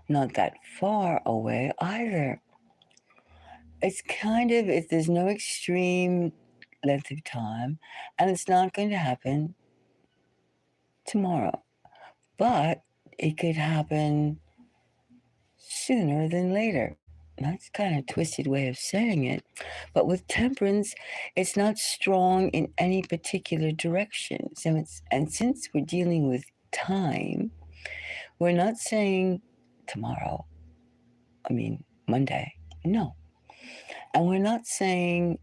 not that far away either. It's kind of, if there's no extreme length of time, and it's not going to happen tomorrow, but it could happen sooner than later. That's kind of a twisted way of saying it. But with temperance, it's not strong in any particular direction. And since we're dealing with time, we're not saying tomorrow. I mean, Monday. No. And we're not saying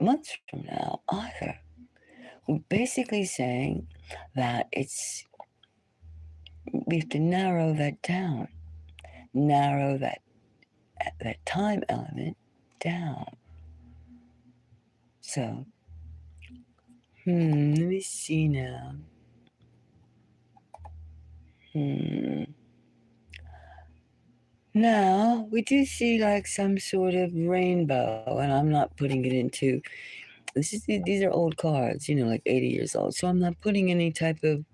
months from now either. We're basically saying that we have to narrow that down, narrow that time element down. So, let me see now. Now, we do see like some sort of rainbow, and I'm not putting it into these are old cards, like 80 years old. So I'm not putting any type of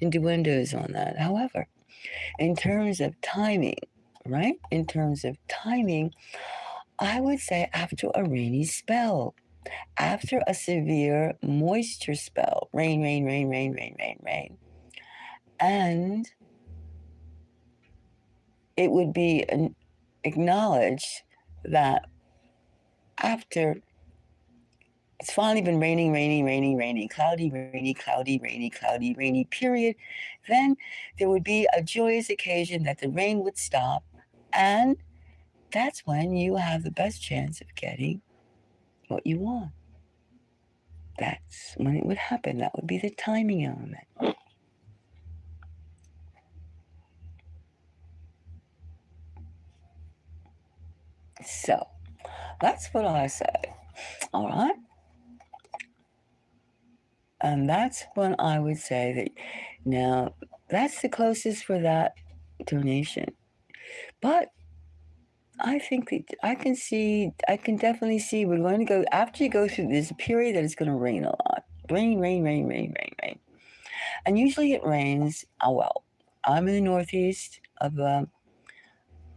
innuendos on that. However, in terms of timing, right? In terms of timing, I would say after a rainy spell, after a severe moisture spell, rain, and it would be acknowledged that after it's finally been raining, cloudy, rainy, period, then there would be a joyous occasion that the rain would stop, and that's when you have the best chance of getting what you want. That's when it would happen. That would be the timing element. So that's what I say. All right. And that's when I would say that now that's the closest for that donation. But I think that I can definitely see we're going to go, after you go through this period that it's going to rain a lot. Rain. And usually it rains, well, I'm in the northeast of,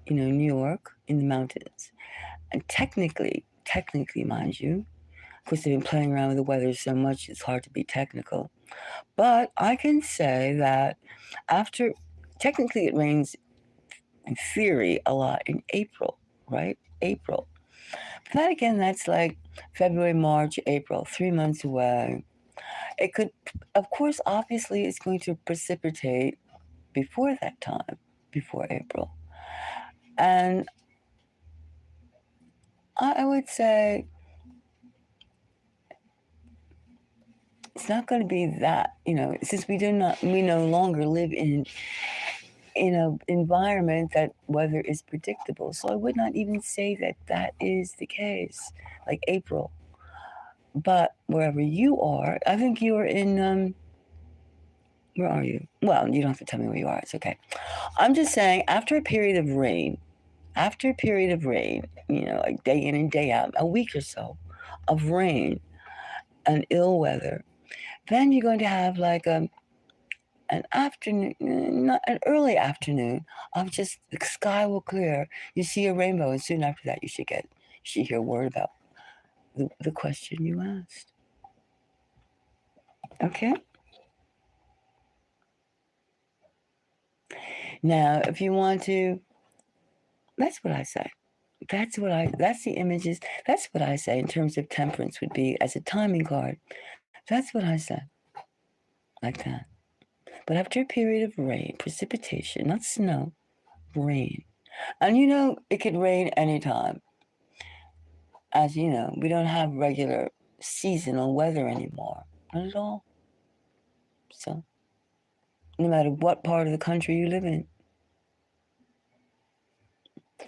New York in the mountains. And technically, mind you, of course, they've been playing around with the weather so much, it's hard to be technical. But I can say that technically it rains in theory a lot in April, right? April. But then again, that's like February, March, April, 3 months away. It could, of course, obviously, it's going to precipitate before that time. before April. And I would say it's not going to be that, since we no longer live in an environment that weather is predictable. So I would not even say that that is the case, like April. But wherever you are, I think you are in, where are you? Well, you don't have to tell me where you are. It's okay. I'm just saying, after a period of rain, like day in and day out, a week or so of rain and ill weather, then you're going to have like an afternoon, not an early afternoon of just the sky will clear. You see a rainbow, and soon after that, you should hear word about the question you asked. Okay. Now, if you want to, that's what I say. That's the images. That's what I say in terms of temperance would be as a timing card. That's what I say. Like that. But after a period of rain, precipitation, not snow, rain. And it could rain anytime. As you know, we don't have regular seasonal weather anymore. Not at all. So, no matter what part of the country you live in,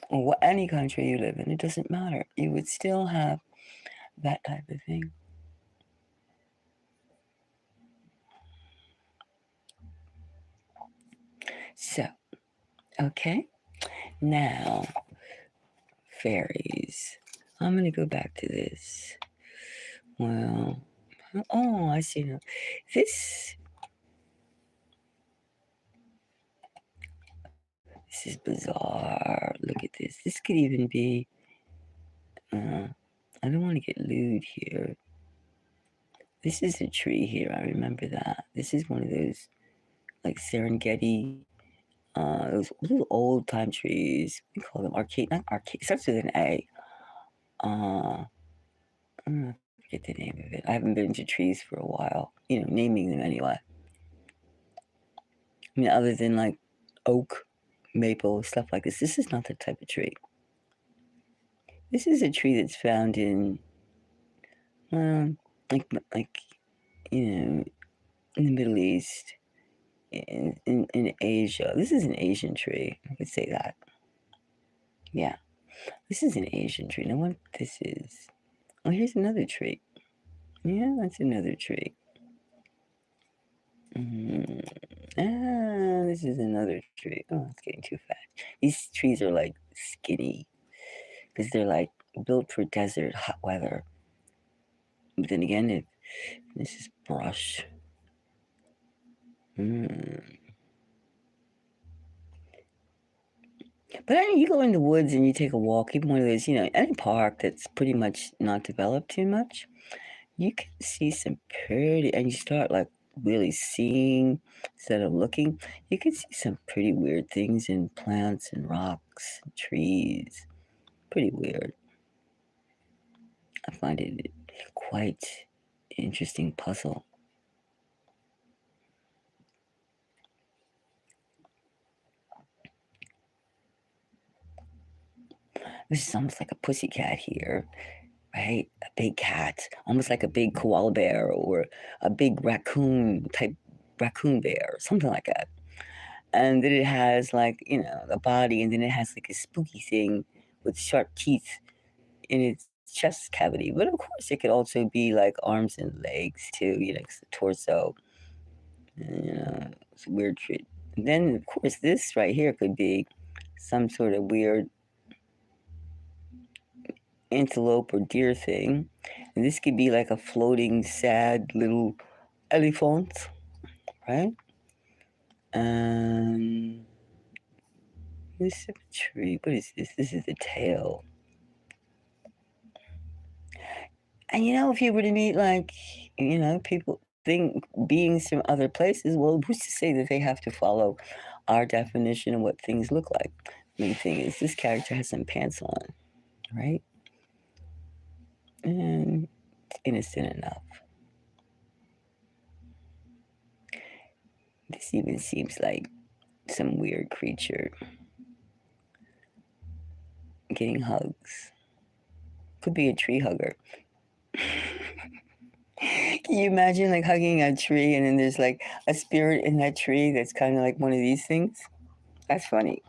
or any country you live in, it doesn't matter. You would still have that type of thing. So, okay. Now, fairies. I'm going to go back to this. Well, oh, I see now. This is bizarre. Look at this. This could even be. I don't want to get lewd here. This is a tree here. I remember that. This is one of those like Serengeti, those little old time trees. We call them arcade. Not arcade. It starts with an A. I forget the name of it. I haven't been to trees for a while. Naming them anyway. I mean, other than like oak, maple, stuff like this. This is not the type of tree. This is a tree that's found in, like in the Middle East, in Asia. This is an Asian tree. I could say that. Yeah, this is an Asian tree. Now what this is? Oh, here's another tree. Yeah, that's another tree. This is another tree. Oh, it's getting too fast. These trees are like skinny because they're like built for desert hot weather. But then again, this is brush. But you go in the woods and you take a walk, even one of those, any park that's pretty much not developed too much, you can see some pretty, and you start like really seeing instead of looking, you can see some pretty weird things in plants and rocks and trees. Pretty weird. I find it quite interesting puzzle. This is almost like a pussy cat here, right? A big cat, almost like a big koala bear or a big raccoon bear, something like that. And then it has like, the body, and then it has like a spooky thing with sharp teeth in its chest cavity. But of course, it could also be like arms and legs too, the torso. It's a weird treat. And then, of course, this right here could be some sort of weird antelope or deer thing. And this could be like a floating, sad little elephant, right? This is a tree. What is this? This is the tail. And if you were to meet like, people beings from other places, well, who's to say that they have to follow our definition of what things look like? Main thing is this character has some pants on, right? And it's innocent enough. This even seems like some weird creature getting hugs. Could be a tree hugger. Can you imagine like hugging a tree and then there's like a spirit in that tree that's kind of like one of these things? That's funny.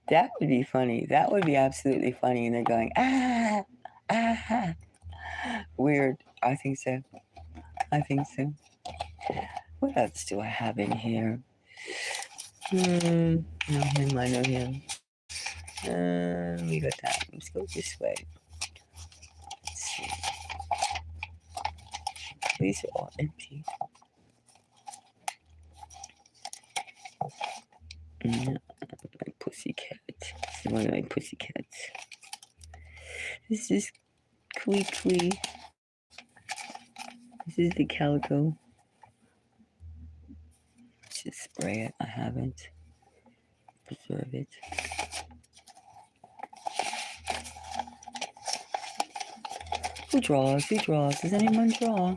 That would be funny. That would be absolutely funny. And they're going, ah, ah. Weird. I think so. I think so. What else do I have in here? No him, I know him. We got that. Let's go this way. Let's see. These are all empty. My pussycat. This is one of my pussycats. This is Kwee. This is the calico. Let's just spray it. I haven't. Preserve it. Who draws? Who draws? Does anyone draw?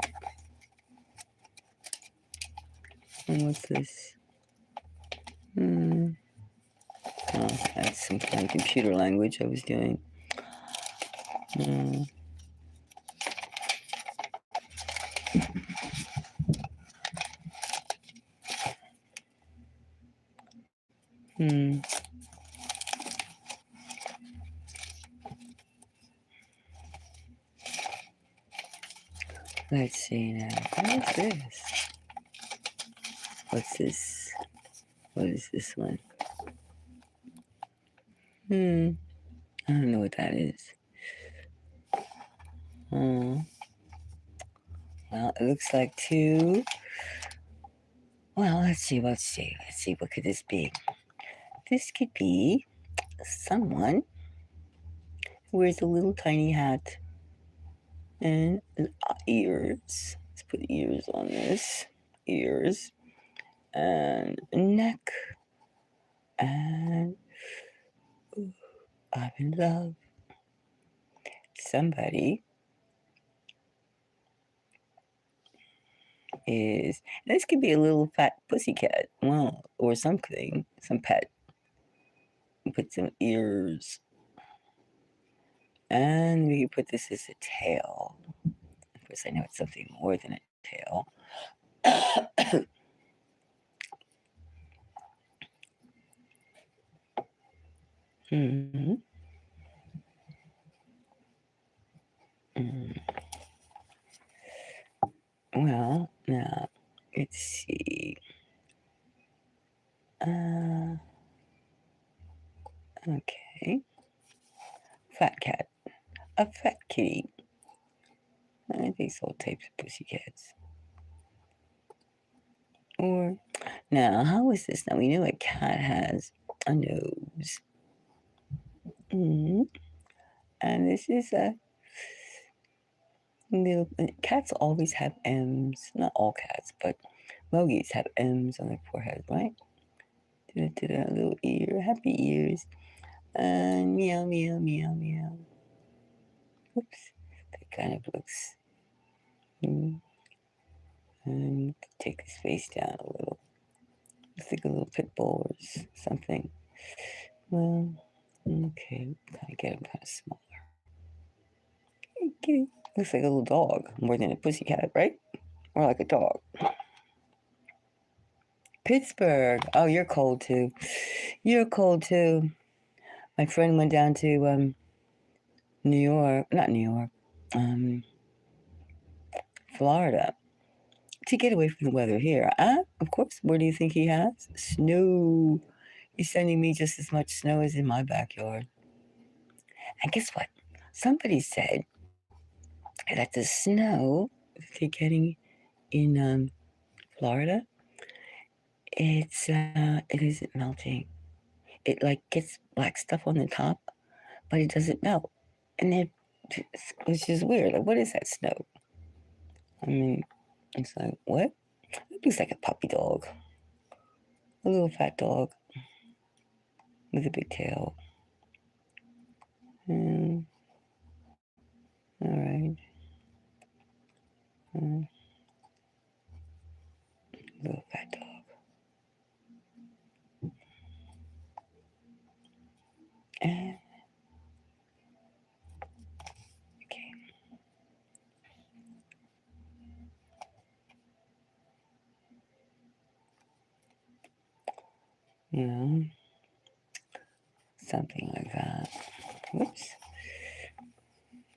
And what's this? Oh, that's some kind of computer language I was doing. Let's see now. What is this? What's this? What is this one? I don't know what that is. Well, it looks like two. Well, let's see. What could this be? This could be someone who wears a little tiny hat and ears. Let's put ears on this. Ears and neck. And I'm in love. Somebody is, this could be a little fat pussycat, well, or something, some pet. Put some ears. And we can put this as a tail. Of course, I know it's something more than a tail. Well, now, let's see. Okay. Fat cat. A fat kitty. I think all types of pussycats. Or, now, how is this? Now, we know a cat has a nose. And this is a little. Cats always have M's. Not all cats, but Mogies have M's on their forehead, right? A little ear, happy ears. And meow, meow, meow, meow. Oops, that kind of looks. And take his face down a little. Looks like a little pit bull or something. Well, okay, kind of get him kind of smaller. Okay. Looks like a little dog more than a pussycat, right? Or like a dog. Pittsburgh. Oh, you're cold too. You're cold too. My friend went down to New York, not New York, Florida to get away from the weather here. Of course, where do you think he has? Snow. He's sending me just as much snow as in my backyard. And guess what? Somebody said that the snow that they're getting in Florida, it isn't melting. It like gets black stuff on the top, but it doesn't melt. And it's just weird. Like, what is that snow? I mean, it's like, what? It looks like a puppy dog. A little fat dog with a big tail. All right. Little fat dog. you know, something like that. Whoops.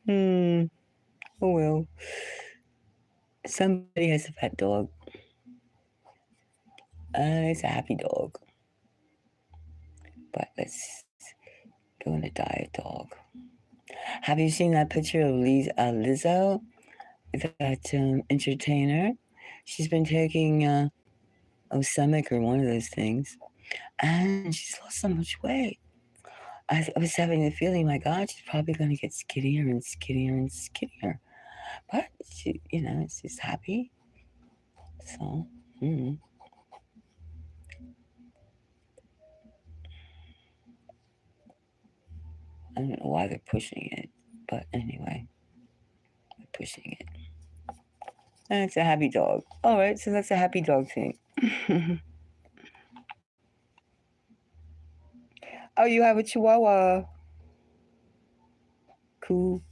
Oh well. Somebody has a pet dog. It's a happy dog. But let's go into diet dog. Have you seen that picture of Lizzo, that entertainer? She's been taking Ozempic or one of those things, and she's lost so much weight. I was having the feeling, my God, she's probably going to get skinnier and skinnier and skinnier. But she, she's happy. So, I don't know why they're pushing it, but anyway, they're pushing it. And it's a happy dog. All right, so that's a happy dog thing. Oh, you have a Chihuahua. Cool.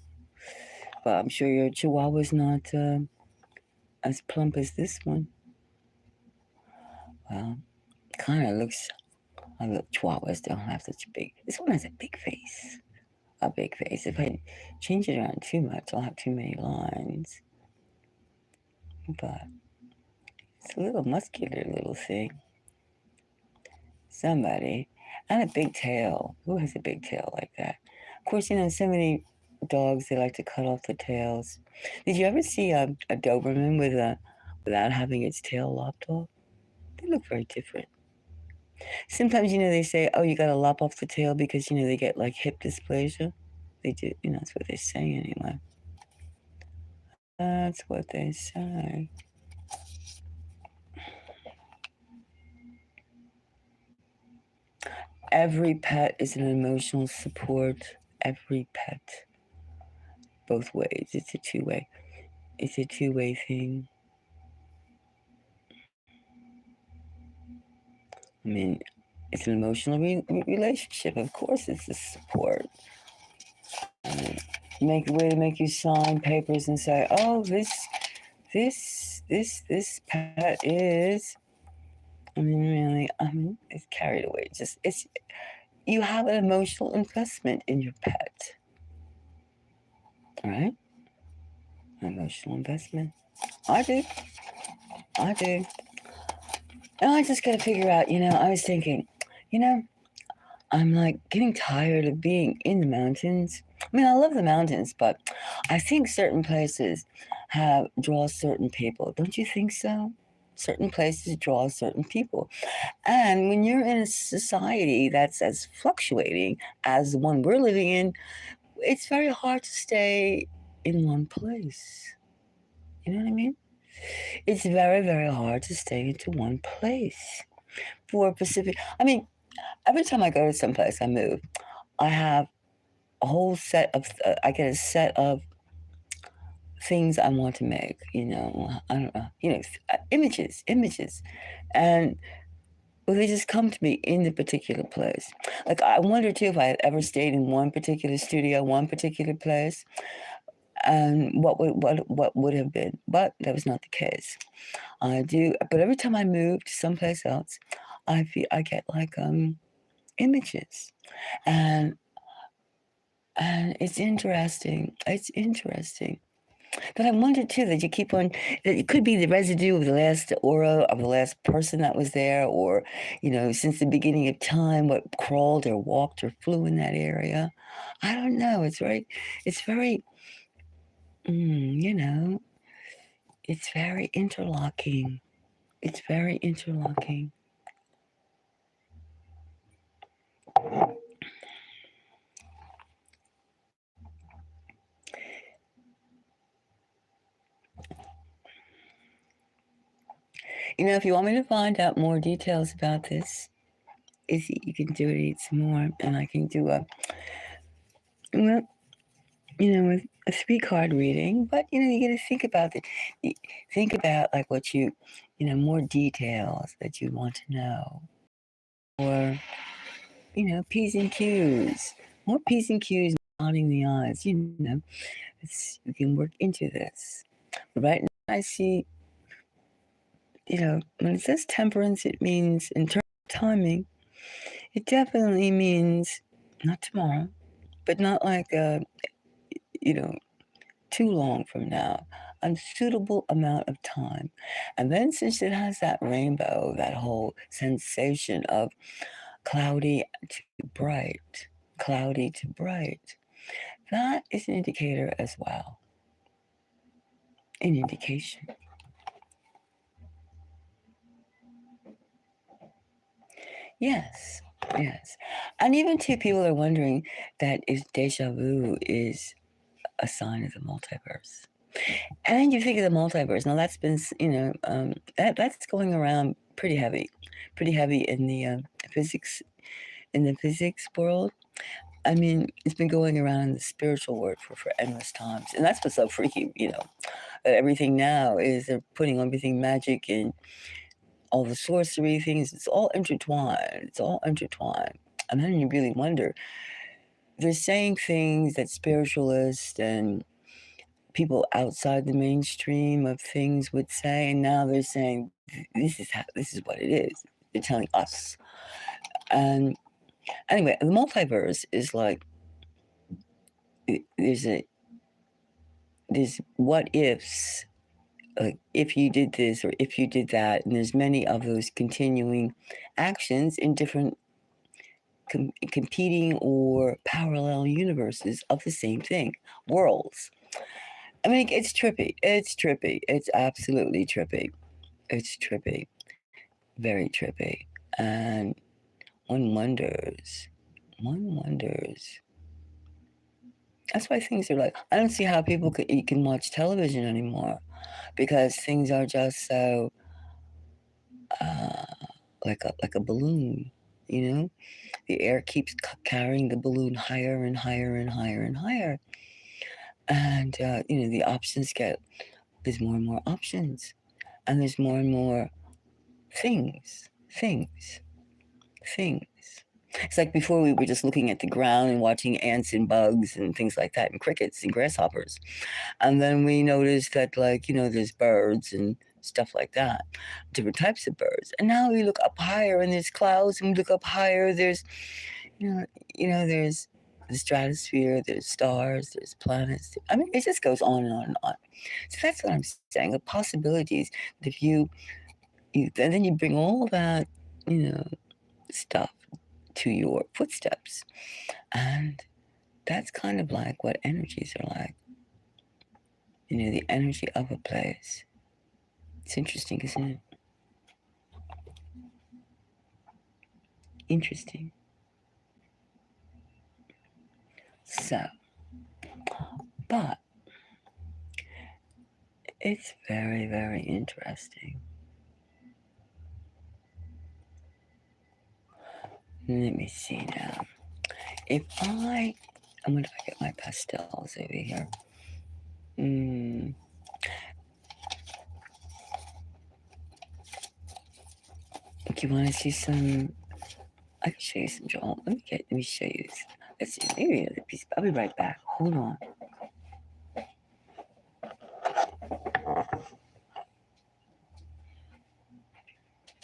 But I'm sure your Chihuahua's not as plump as this one. Well, kind of looks. Look, Chihuahuas don't have such a big. This one has a big face. A big face. If I change it around too much, I'll have too many lines. But it's a little muscular little thing. Somebody. And a big tail. Who has a big tail like that? Of course, so many dogs, they like to cut off the tails. Did you ever see a Doberman without having its tail lopped off? They look very different. Sometimes, they say, oh, you got to lop off the tail because, they get like hip dysplasia. They do, that's what they say anyway. That's what they say. Every pet is an emotional support. Every pet. Both ways. It's a two-way. It's a two-way thing. I mean, it's an emotional relationship. Of course, it's a support. Make a way to make you sign papers and say, "Oh, this pet is." I mean, really, it's carried away. It's you have an emotional investment in your pet, all right? Emotional investment. I do. And I just got to figure out. I was thinking, I'm like getting tired of being in the mountains. I mean, I love the mountains, but I think certain places draw certain people. Don't you think so? Certain places draw certain people. And when you're in a society that's as fluctuating as the one we're living in, it's very hard to stay in one place. You know what I mean? It's very, very hard to stay into one place. For Pacific, I mean, every time I go to someplace, I move. I have a whole set of, I get a set of things I want to make, I don't know, images. And well, they just come to me in the particular place. Like, I wonder too if I had ever stayed in one particular studio, one particular place, and what would have been. But that was not the case. But every time I move to someplace else, I get like images, and it's interesting. It's interesting. But I wonder too that you keep on, that it could be the residue of the last aura of the last person that was there, or, since the beginning of time, what crawled or walked or flew in that area. I don't know. It's very, it's very interlocking. It's very interlocking. If you want me to find out more details about this, you can do it some more, and I can do with a speak card reading. But you got to think about it. Think about like what more details that you want to know, or P's and Q's, more P's and Q's, nodding the eyes. You can work into this. But right now, I see. When it says temperance, it means in terms of timing, It definitely means not tomorrow, but not like you know, too long from now, a suitable amount of time. And then since it has that rainbow, that whole sensation of cloudy to bright, cloudy to bright, that is an indicator as well. An indication. Yes, yes. And even two people are wondering that if deja vu is a sign of the multiverse. And then you think of the multiverse. Now that's been, that's going around pretty heavy in the physics in the physics world. I mean, it's been going around in the spiritual world for endless times, and that's what's so freaky. That everything now is they're putting everything magic and all the sorcery things. It's all intertwined. It's all intertwined. And then you really wonder. They're saying things that spiritualists and people outside the mainstream of things would say, and now they're saying this is what it is. They're telling us. And anyway, the multiverse is like there's what ifs, like if you did this or if you did that, and there's many of those continuing actions in different competing or parallel universes of the same thing, worlds. I mean, it's trippy. It's trippy. It's absolutely trippy. It's trippy. Very trippy. And one wonders. One wonders. That's why things are like, I don't see how people can watch television anymore because things are just so uh, like a balloon, you know? The air keeps carrying the balloon higher and higher and higher and higher. And, the options there's more and more options. And there's more and more things, things, things. It's like before we were just looking at the ground and watching ants and bugs and things like that and crickets and grasshoppers. And then we noticed that, like, there's birds and stuff like that, different types of birds. And now we look up higher and there's clouds, and we look up higher, there's, there's the stratosphere, there's stars, there's planets. I mean, it just goes on and on and on. So that's what I'm saying. The possibilities. If and then you bring all that, stuff to your footsteps, and that's kind of like what energies are like. The energy of a place. It's interesting, isn't it? Interesting. So, but it's very, very interesting. Let me see now. I'm going to get my pastels over here. Do you want to see some? I can show you some Joel. Let me show you. Let's see. Maybe another piece. I'll be right back. Hold on.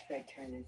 Should I turn this?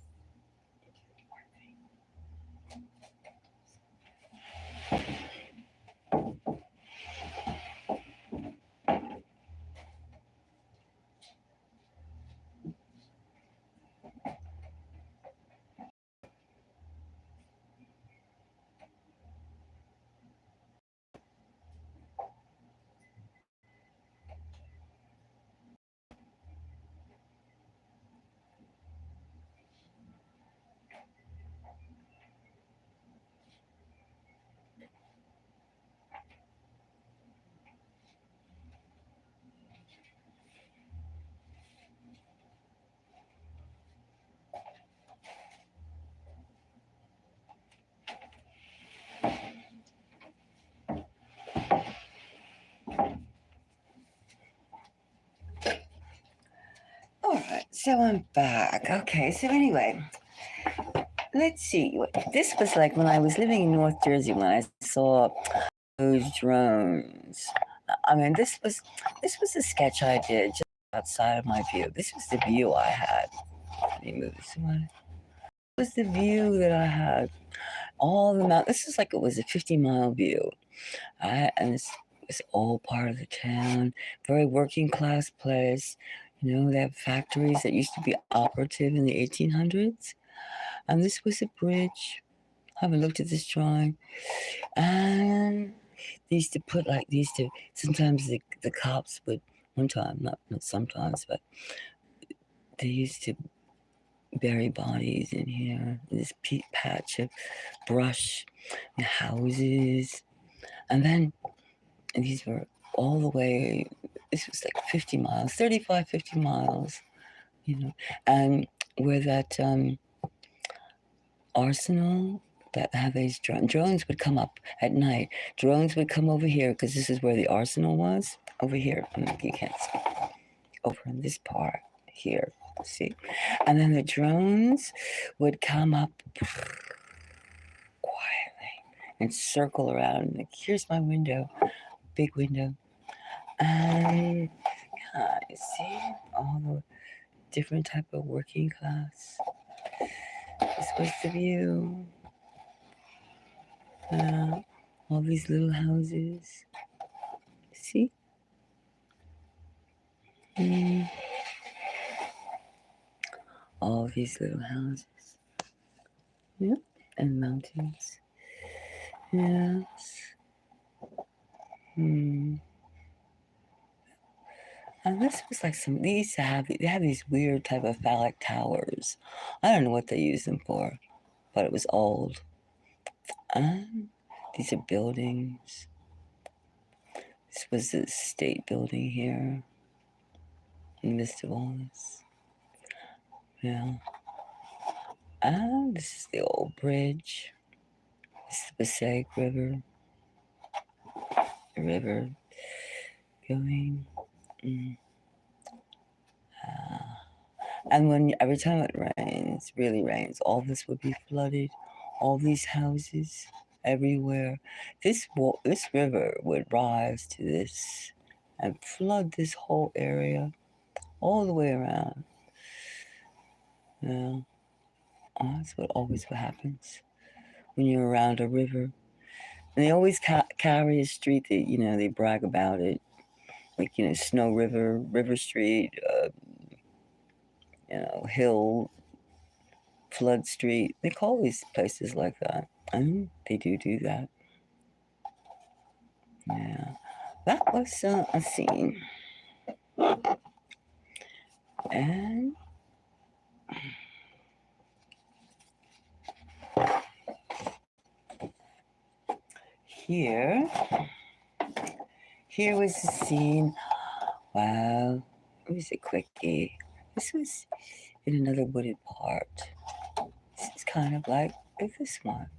All right, so I'm back. Okay, so anyway, let's see. This was like when I was living in North Jersey when I saw those drones. I mean, this was a sketch I did just outside of my view. This was the view I had. Let me move this one. was the view that I had. All the mountains. This is like it was a 50-mile view. And it's all part of the town. Very working class place. You know, they have factories that used to be operative in the 1800s. And this was a bridge. I haven't looked at this drawing. And they used to put like sometimes the cops would, one time, not sometimes, but they used to bury bodies in here, this patch of brush and houses. And then these were all the way, this was like 50 miles, 35, 50 miles, you know, and where that arsenal that have these drones would come up at night. Drones would come over here because this is where the arsenal was. Over here, you can't see. Over in this part here, see? And then the drones would come up quietly and circle around. Like, here's my window, big window. And yeah, you see all the different type of working class. This was the view. All these little houses. See? All these little houses. Yep. And mountains. Yes. And this was like they have these weird type of phallic towers. I don't know what they use them for, but it was old. And these are buildings. This was the state building here in the midst of all this. Yeah. And this is the old bridge. This is the Passaic River. The river going. And every time it rains, really rains, all this would be flooded. All these houses everywhere. This river would rise to this and flood this whole area all the way around. Yeah, that's what happens when you're around a river. And they always carry a street that they brag about it, like Snow River, River Street, Hill, Flood Street. They call these places like that. And they do that. Yeah, that was a scene. And here was the scene. Wow, it was a quickie. This was in another wooded part. This is kind of like this one.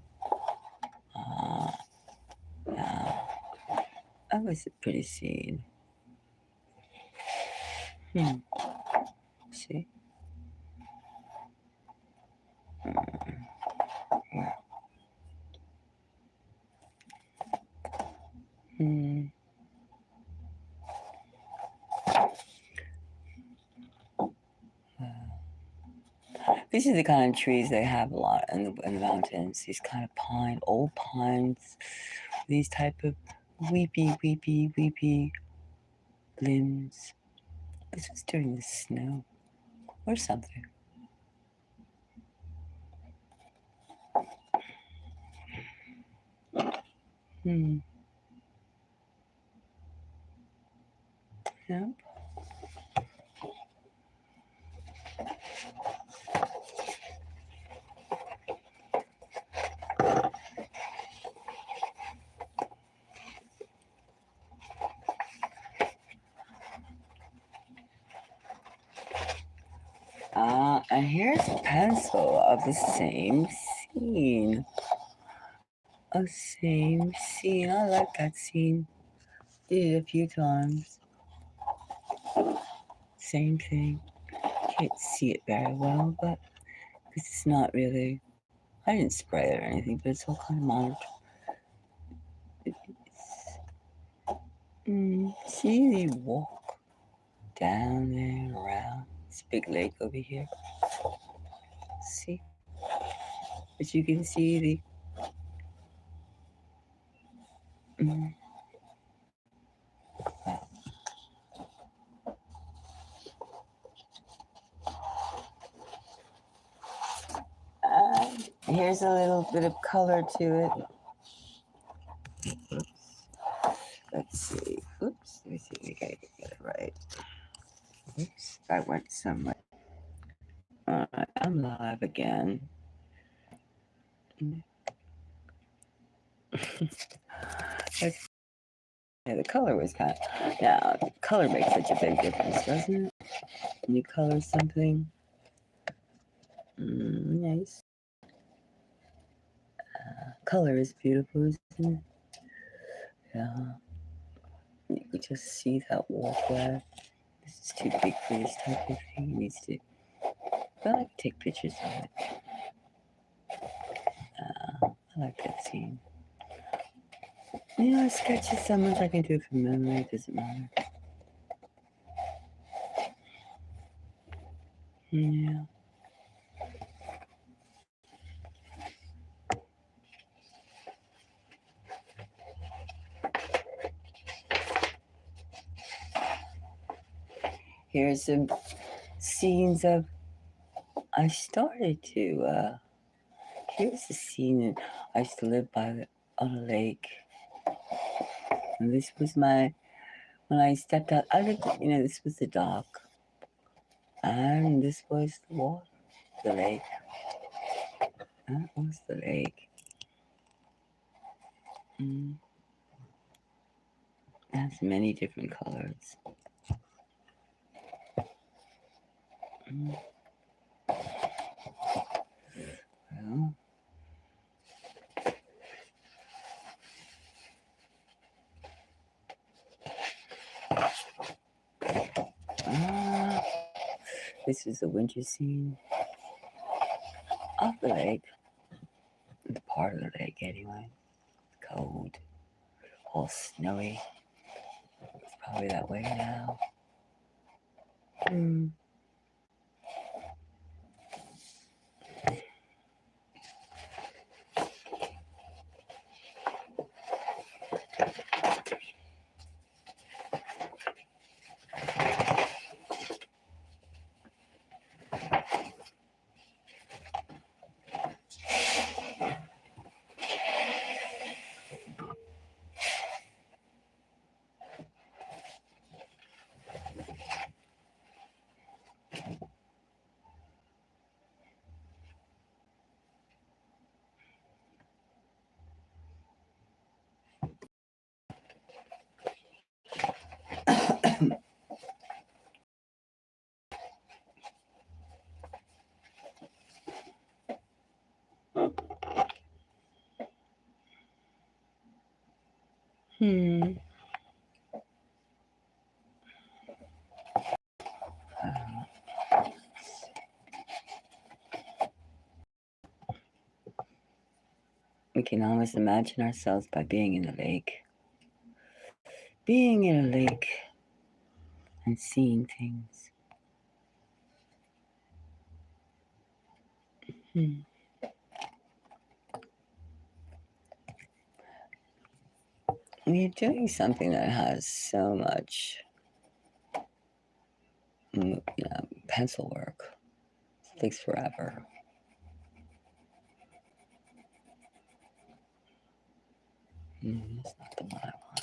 Yeah, that was a pretty scene. See? These are the kind of trees they have a lot in the mountains. These kind of old pines. These type of weepy limbs. This was during the snow or something. Yep. And here's a pencil of the same scene. A same scene. I like that scene. Did it a few times. Same thing. Can't see it very well, but because it's not really. I didn't spray it or anything, but it's all kind of monitored. See, they walk down there and around this big lake over here. See? But you can see the here's a little bit of color to it. Oops. Let's see. Oops. Let me see if we can get it right. Oops. I went somewhere. All right, I'm live again. Yeah, the color was kind of. Yeah, color makes such a big difference, doesn't it? When you color something. Nice. Color is beautiful, isn't it? Yeah. You can just see that wall there. This is too big for this type of thing. It needs to. But I can take pictures of it. I like that scene. Sketches so much I can do from memory. It doesn't matter. Yeah. Here's some scenes of. I started to. Here's a scene. I used to live on a lake, and this was my. When I stepped out, I lived. This was the dock, and this was the water, the lake. That was the lake. It has many different colors. Well, this is a winter scene of the lake. The part of the lake, anyway. Cold, all snowy. It's probably that way now. We can almost imagine ourselves by being in the lake. Being in a lake and seeing things. When you're doing something that has so much pencil work, it takes forever. That's not the one I want.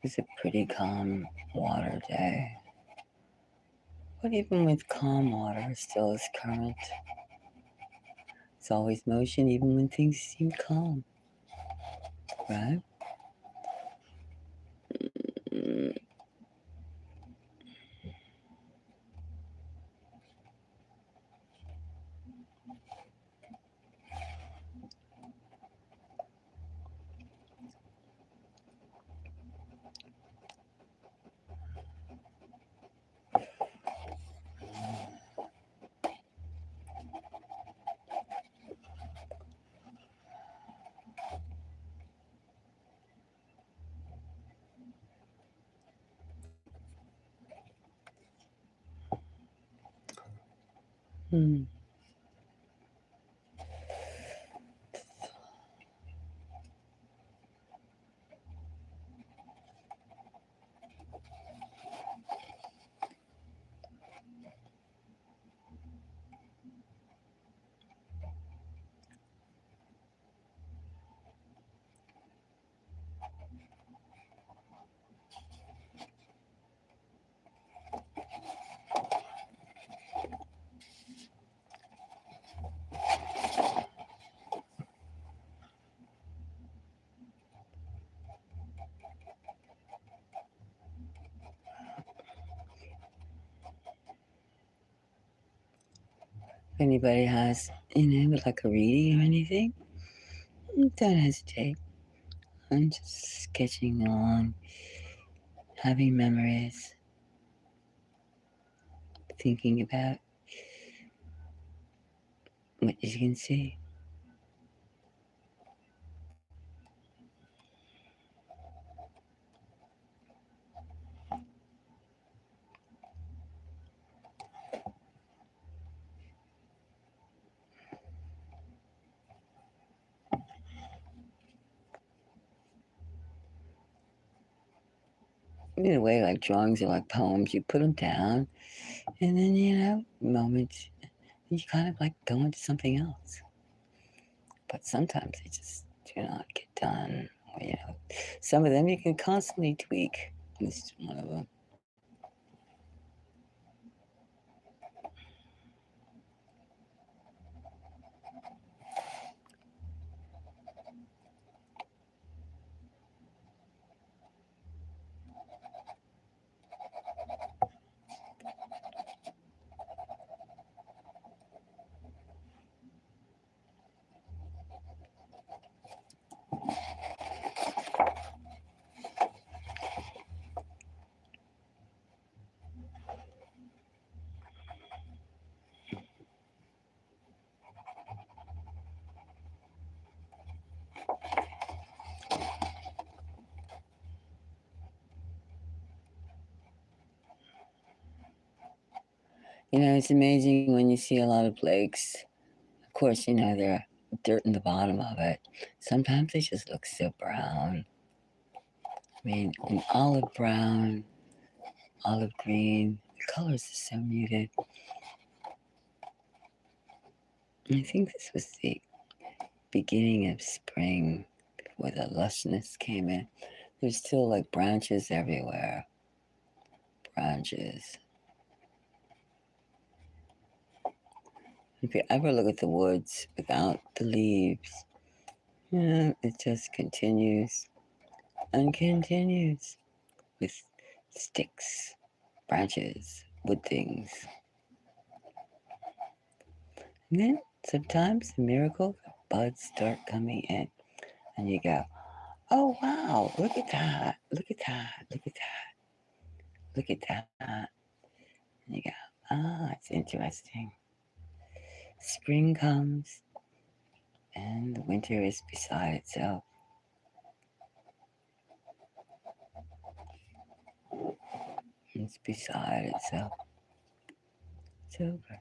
It's a pretty calm water day. But even with calm water, still is current. It's always motion, even when things seem calm. Right? Hmm. If anybody has, like a reading or anything, don't hesitate. I'm just sketching along, having memories, thinking about what you can see. In a way, like drawings are like poems. You put them down, and then, moments, you kind of like go into something else. But sometimes they just do not get done. Some of them you can constantly tweak. This is one of them. It's amazing when you see a lot of lakes. Of course, there are dirt in the bottom of it. Sometimes they just look so brown. An olive brown, olive green. The colors are so muted. I think this was the beginning of spring before the lushness came in. There's still like branches everywhere. Branches. If you ever look at the woods without the leaves, it just continues and continues with sticks, branches, wood things. And then sometimes the miracle, the buds start coming in, and you go, oh wow, look at that, look at that, look at that, look at that. And you go, it's interesting. Spring comes, and the winter is beside itself. It's beside itself. It's over.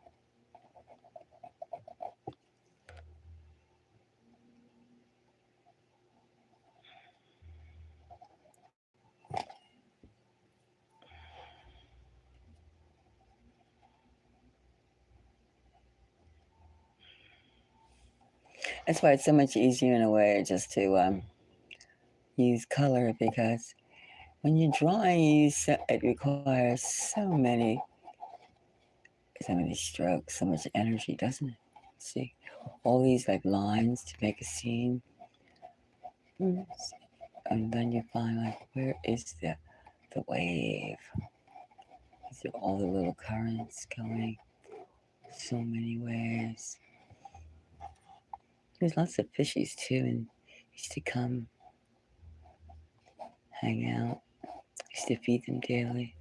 That's why it's so much easier in a way just to use color, because when you're drawing, it requires so many strokes, so much energy, doesn't it? See, all these like lines to make a scene, and then you find like, where is the wave? These are all the little currents going so many ways. There's lots of fishies too, and used to come hang out. Used to feed them daily.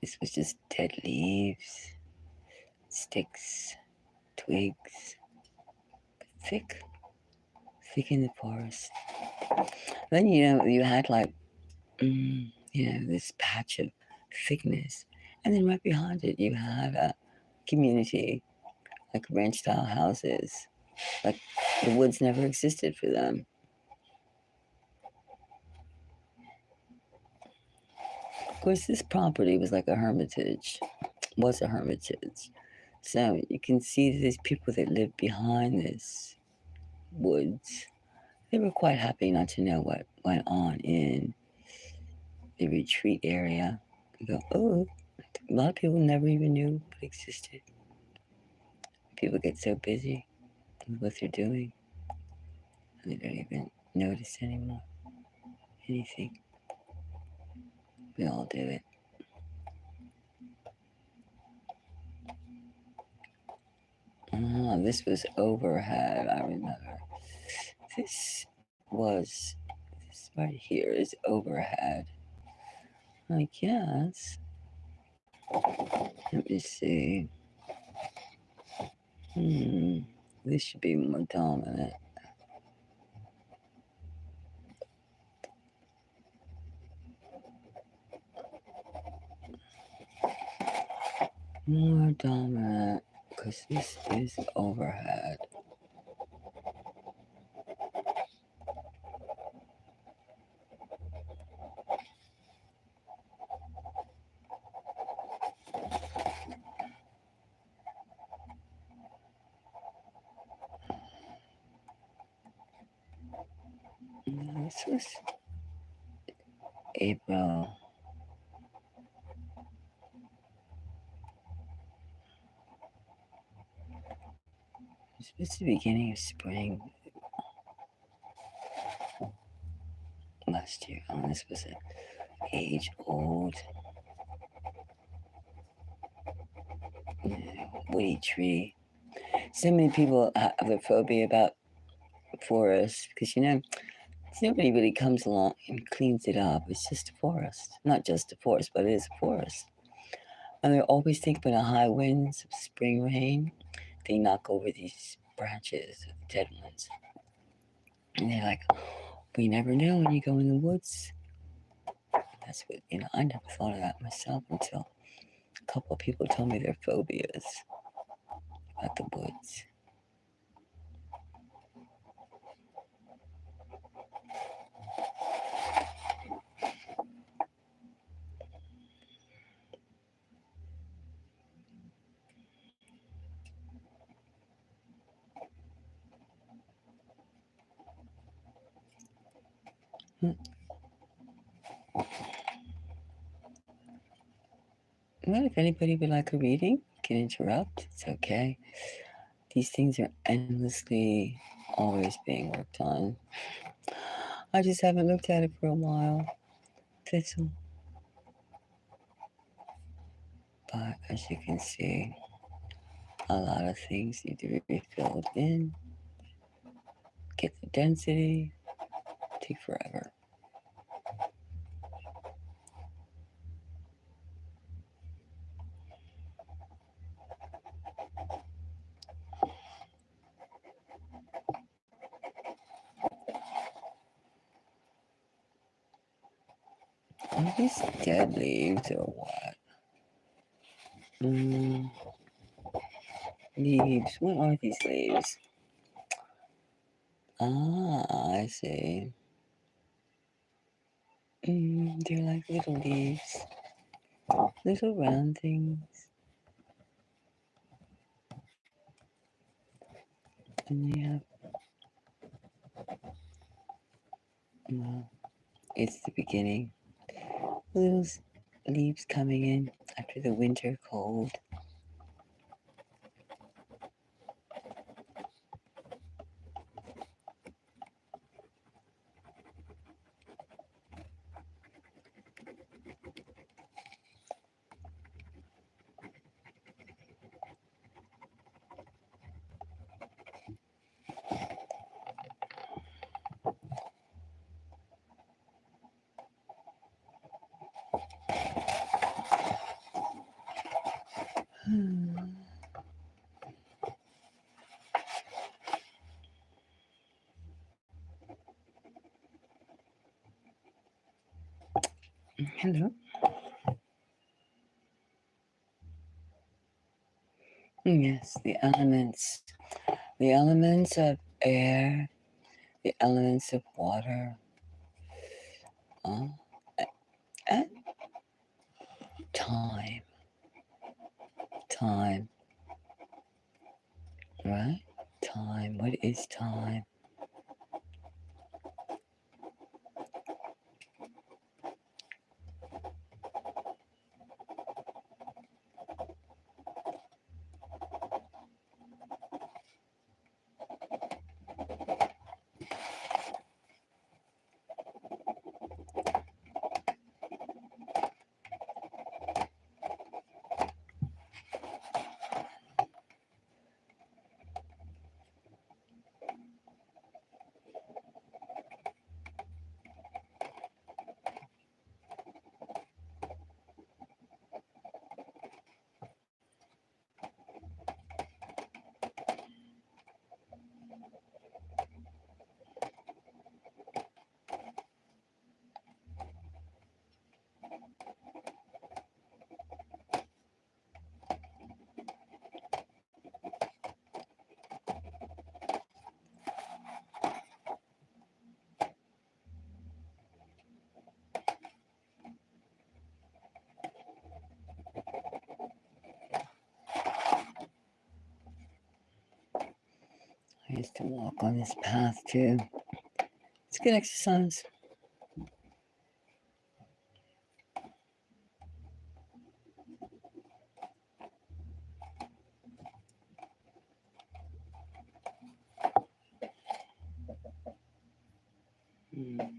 This was just dead leaves, sticks, twigs, thick, thick in the forest. Then you had like this patch of thickness, and then right behind it you had a community, like ranch-style houses, like the woods never existed for them. Of course, this property was like a hermitage, was a hermitage. So you can see these people that lived behind this woods. They were quite happy not to know what went on in the retreat area. You go, oh, a lot of people never even knew what existed. People get so busy with what they're doing, and they don't even notice anymore. Anything. We all do it. This was overhead, I remember. This this right here is overhead. I guess. Let me see. This should be more dominant. More dominant, because this is overhead. This was April. It's supposed to be the beginning of spring last year. Oh, this was an age-old woody tree. So many people have a phobia about forests because nobody really comes along and cleans it up. It's just a forest, not just a forest, but it is a forest. And they always think when a high winds of spring rain, they knock over these branches of dead ones. And they're like, we never know when you go in the woods. That's what, I never thought of that myself until a couple of people told me their phobias about the woods. Well, if anybody would like a reading, you can interrupt. It's okay. These things are endlessly always being worked on. I just haven't looked at it for a while. That's all. But as you can see, a lot of things need to be filled in. Get the density. Take forever. Are these dead leaves or what? Leaves. What are these leaves? Ah, I see. They're like little leaves. Little round things. And they have, well, it's the beginning. Little leaves coming in after the winter cold. Hello. Yes, the elements of air, the elements of water, uh, and time, time, right? Time. What is time? I used to walk on this path too. It's good exercise. Mm.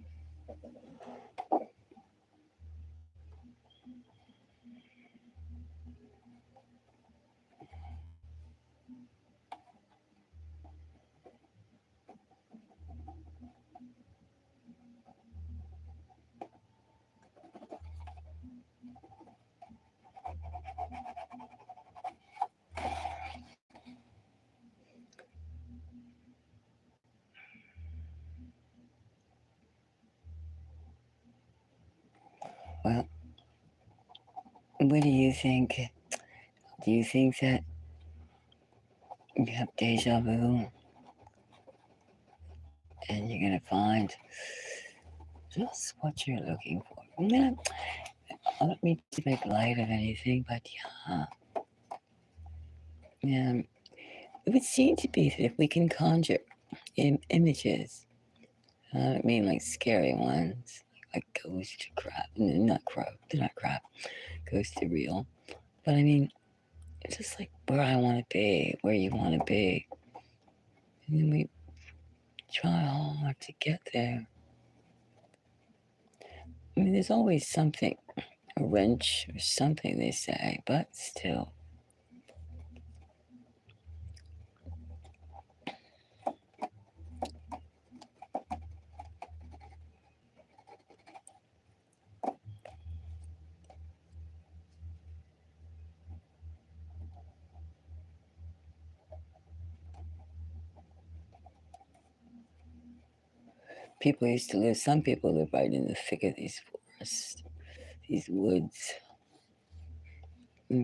Well, what do you think? Do you think that you have deja vu and you're gonna find just what you're looking for? I don't mean to make light of anything, but yeah, it would seem to be that if we can conjure images, I don't mean like scary ones, like ghost crap, not crap, they're not crap, ghosts are real, but I mean, it's just like where I want to be, where you want to be, and then we try hard to get there. I mean, there's always something, a wrench or something they say, but still. People used to live, some people live right in the thick of these forests, these woods.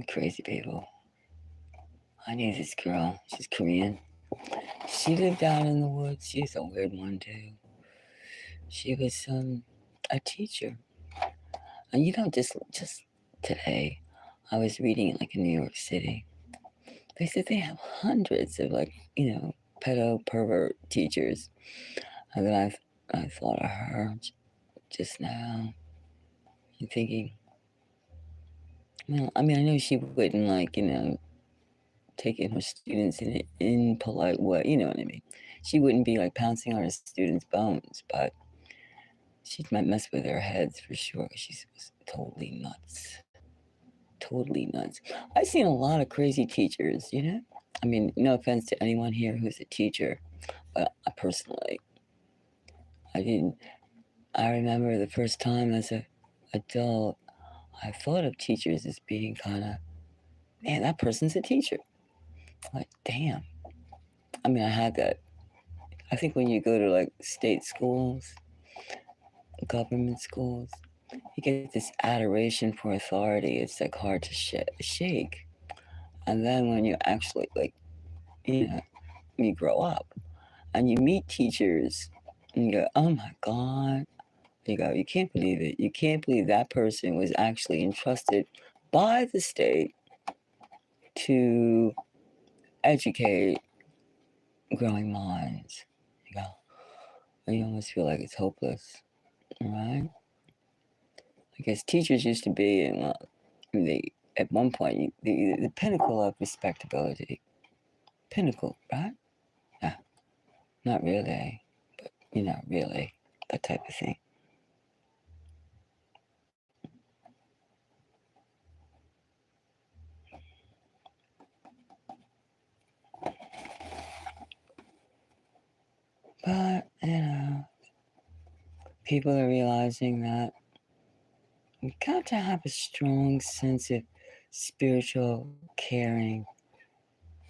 Crazy people. I knew this girl, she's Korean. She lived out in the woods. She's a weird one, too. She was a teacher. And just today, I was reading like in New York City. They said they have hundreds of like, pedo pervert teachers. And then I thought of her just now. I'm thinking, well, I mean, I know she wouldn't like, taking her students in an impolite way. You know what I mean? She wouldn't be like pouncing on her students' bones, but she might mess with their heads for sure. She's totally nuts. Totally nuts. I've seen a lot of crazy teachers. I mean, no offense to anyone here who's a teacher, but I personally, I didn't. I remember the first time as a adult, I thought of teachers as being kind of man, that person's a teacher. Like, damn. I mean, I had that. I think when you go to like state schools, government schools, you get this adoration for authority. It's like hard to shake. And then when you actually like, you know, you grow up and you meet teachers and you go, oh my God. You go, you can't believe it. You can't believe that person was actually entrusted by the state to educate growing minds. You go, you almost feel like it's hopeless, right? I guess teachers used to be, they at one point the pinnacle of respectability. Pinnacle, right? Yeah, not really, but really that type of thing. But people are realizing that you got to have a strong sense of spiritual caring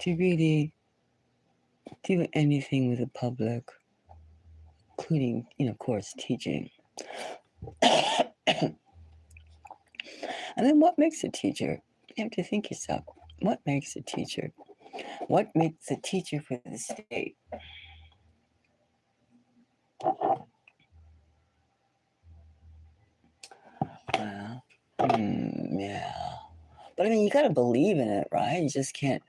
to really do anything with the public, including, of course, teaching. And then what makes a teacher? You have to think yourself, what makes a teacher? What makes a teacher for the state? Well, yeah. But I mean, you got to believe in it, right? You just can't.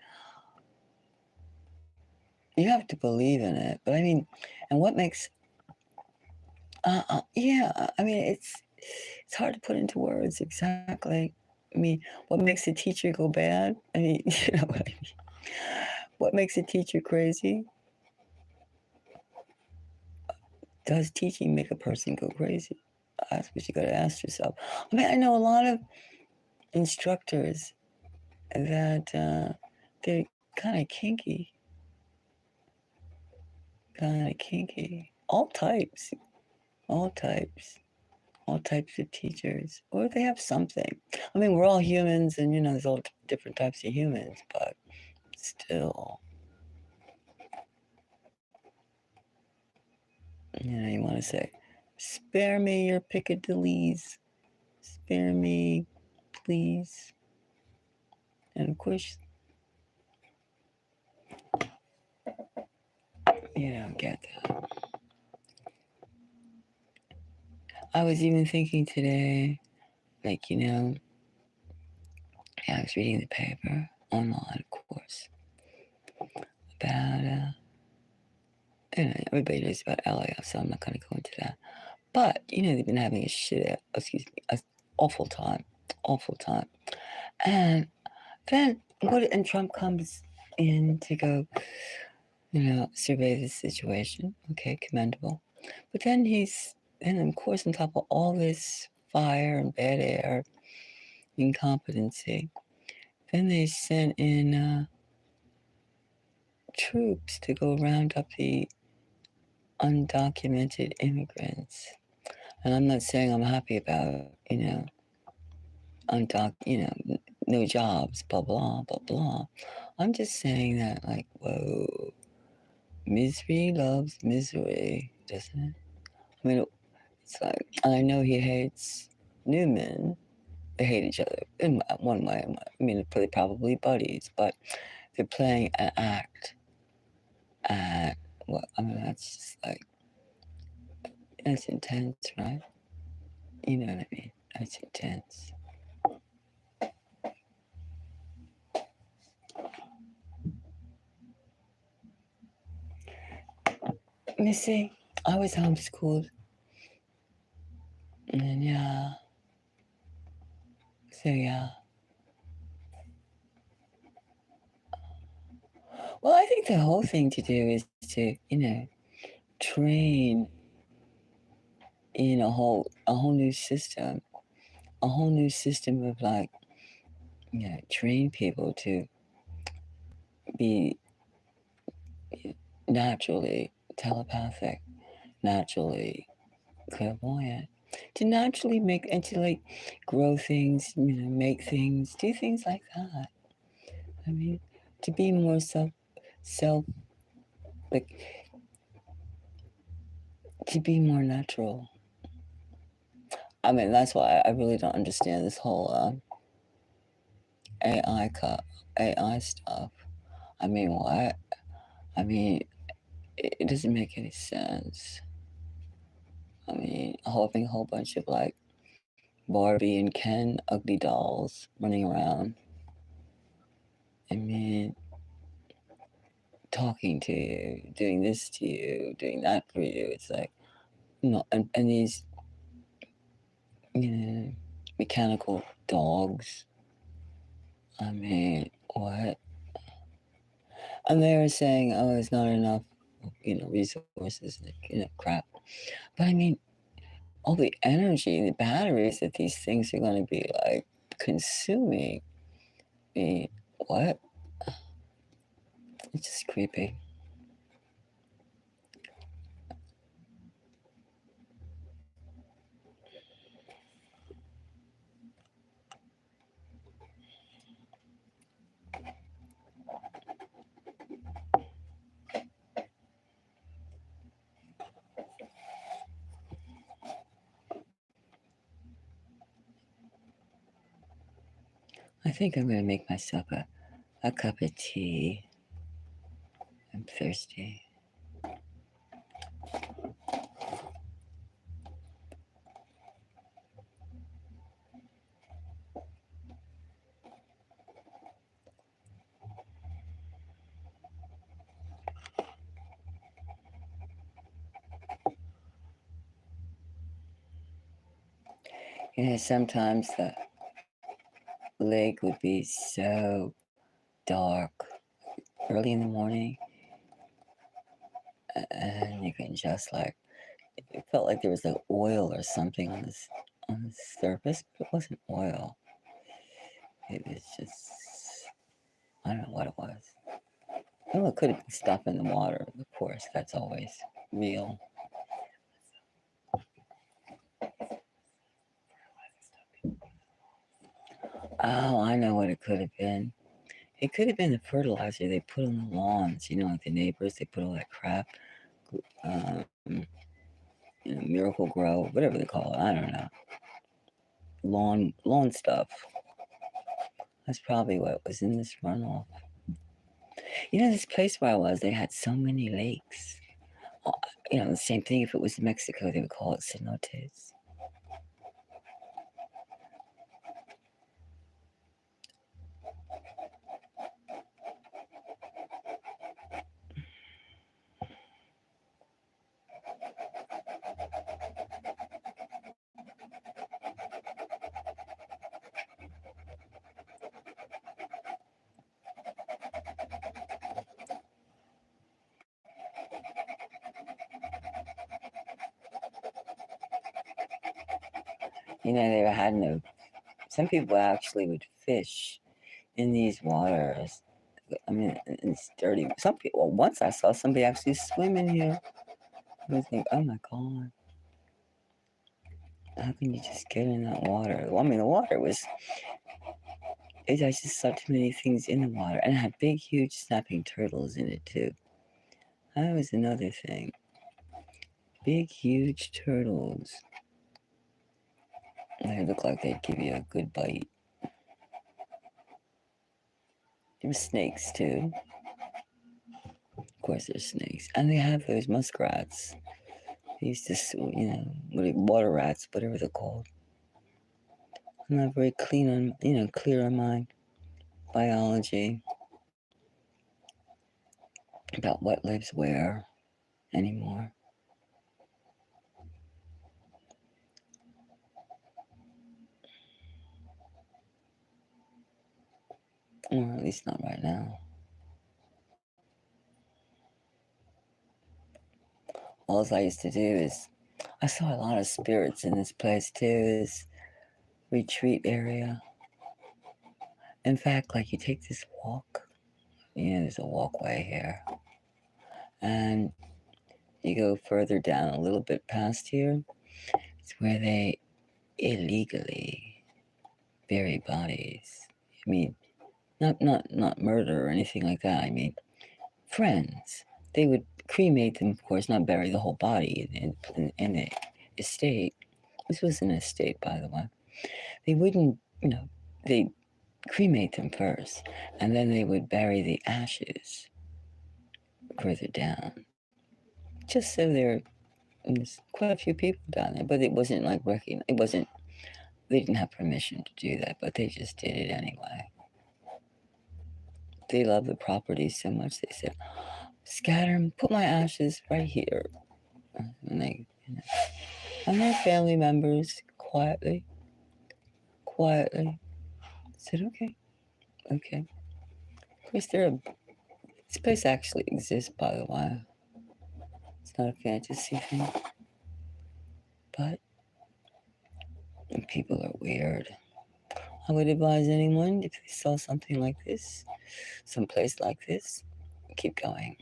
You have to believe in it. But I mean, and what makes? Yeah. I mean, it's hard to put into words exactly. I mean, what makes a teacher go bad? I mean, you know what I mean. What makes a teacher crazy? Does teaching make a person go crazy? That's what you got to ask yourself. I mean, I know a lot of instructors that they're kind of kinky, all types, all types, all types of teachers, or they have something. I mean, we're all humans, and there's all different types of humans, but still, you want to say, spare me your Piccadillys, spare me, please. And of course, you don't get that. I was even thinking today, like, I was reading the paper online, of course, about, everybody knows about LAF, so I'm not going to go into that. But, they've been having an awful time. And then, and Trump comes in to go, survey the situation. Okay, commendable. But then and of course, on top of all this fire and bad air, incompetency, then they sent in troops to go round up the undocumented immigrants. And I'm not saying I'm happy about, no jobs, blah, blah, blah, blah. I'm just saying that, like, whoa, misery loves misery, doesn't it? I mean, it's like, I know he hates Newman. They hate each other in one way. I mean, they're probably buddies, but they're playing an act. Well, I mean, that's just like, that's intense, right? You know what I mean? That's intense. Let me see. I was homeschooled. And yeah. So yeah. Well, I think the whole thing to do is to, train in a whole new system. A whole new system of like, train people to be naturally telepathic, naturally clairvoyant, to naturally make and to like grow things, make things, do things like that. I mean, to be more self, like, to be more natural. I mean, that's why I really don't understand this whole AI AI stuff. I mean, what? I mean, it doesn't make any sense. I mean, having a whole bunch of like Barbie and Ken ugly dolls running around. I mean, talking to you, doing this to you, doing that for you. It's like, and these, you know, mechanical dogs. I mean, what? And they were saying, oh, there's not enough, resources, crap. But I mean, all the energy, the batteries that these things are going to be like consuming. I mean, what? It's just creepy. I think I'm going to make myself a cup of tea. I'm thirsty. Sometimes the lake would be so dark early in the morning, and you can just like, it felt like there was like oil or something on the surface, but it wasn't oil. It was just, I don't know what it was. Well, it could have been stuff in the water, of course. That's always real. Oh, I know what it could have been. It could have been the fertilizer they put on the lawns. Like the neighbors, they put all that crap. Um, Miracle Grow, whatever they call it. I don't know. Lawn stuff. That's probably what was in this runoff. This place where I was, they had so many lakes. Uh, the same thing if it was Mexico, they would call it cenotes. They had no. Some people actually would fish in these waters. I mean, it's dirty. Some people. Well, once I saw somebody actually swim in here. I was like, oh my god, how can you just get in that water? Well, I mean, the water was. I just saw too many things in the water, and it had big, huge snapping turtles in it too. That was another thing. Big, huge turtles. They look like they'd give you a good bite. There were snakes too. Of course, there's snakes, and they have those muskrats. They used to, water rats, whatever they're called. I'm not very clear on my biology about what lives where anymore. Or at least not right now. All I used to do is, I saw a lot of spirits in this place too, this retreat area. In fact, like you take this walk, there's a walkway here, and you go further down a little bit past here, it's where they illegally bury bodies. I mean, Not murder or anything like that. I mean, friends. They would cremate them, of course, not bury the whole body in the estate. This was an estate, by the way. They wouldn't, they'd cremate them first, and then they would bury the ashes further down. Just so there's quite a few people down there, but it wasn't like working. It wasn't. They didn't have permission to do that, but they just did it anyway. They loved the property so much. They said, "Scatter them. Put my ashes right here." And and their family members quietly said, "Okay, okay." Of course, this place actually exists, by the way. It's not a fantasy thing, but people are weird. I would advise anyone, if they saw something like this, someplace like this, keep going.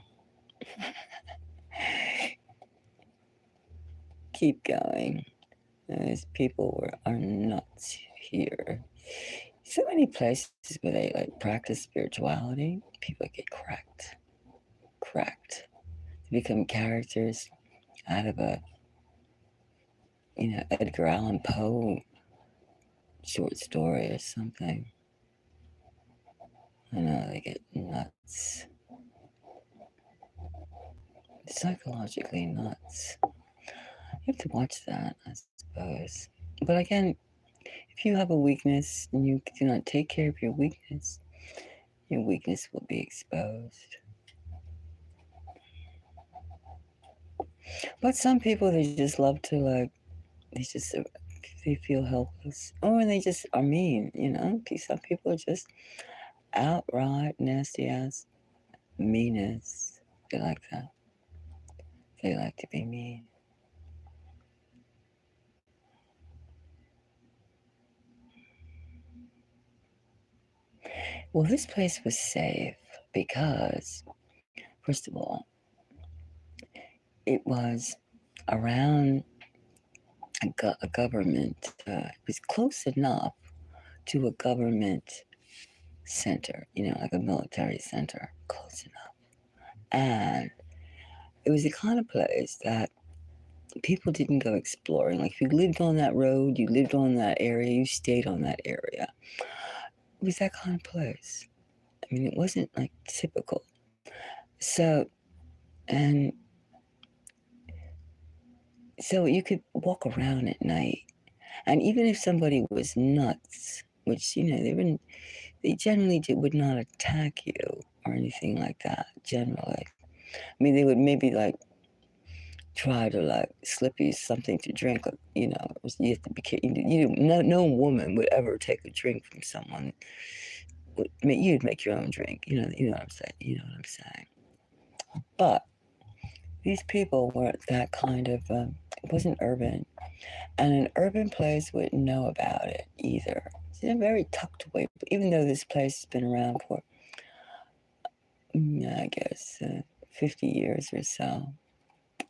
Keep going. These people are nuts here. So many places where they like practice spirituality, people get cracked. They become characters out of a Edgar Allan Poe short story or something. I know, they get nuts. Psychologically nuts. You have to watch that, I suppose. But again, if you have a weakness and you do not take care of your weakness will be exposed. But some people, they just love to they feel helpless. Or they just are mean, Some people are just outright nasty ass meanness. They like that. They like to be mean. Well, this place was safe because, first of all, it was around a government. It was close enough to a government center, like a military center, close enough. And it was the kind of place that people didn't go exploring. Like if you lived on that road, you lived on that area, you stayed on that area. It was that kind of place. I mean, it wasn't like typical. So, and so you could walk around at night. And even if somebody was nuts, which, they generally would not attack you or anything like that, generally. I mean, they would maybe like try to like slip you something to drink. You have to be careful. No woman would ever take a drink from someone. You'd make your own drink. You know what I'm saying. You know what I'm saying. But these people weren't that kind of. It wasn't urban, and an urban place wouldn't know about it either. It's very tucked away. Even though this place has been around for, I guess, 50 years or so,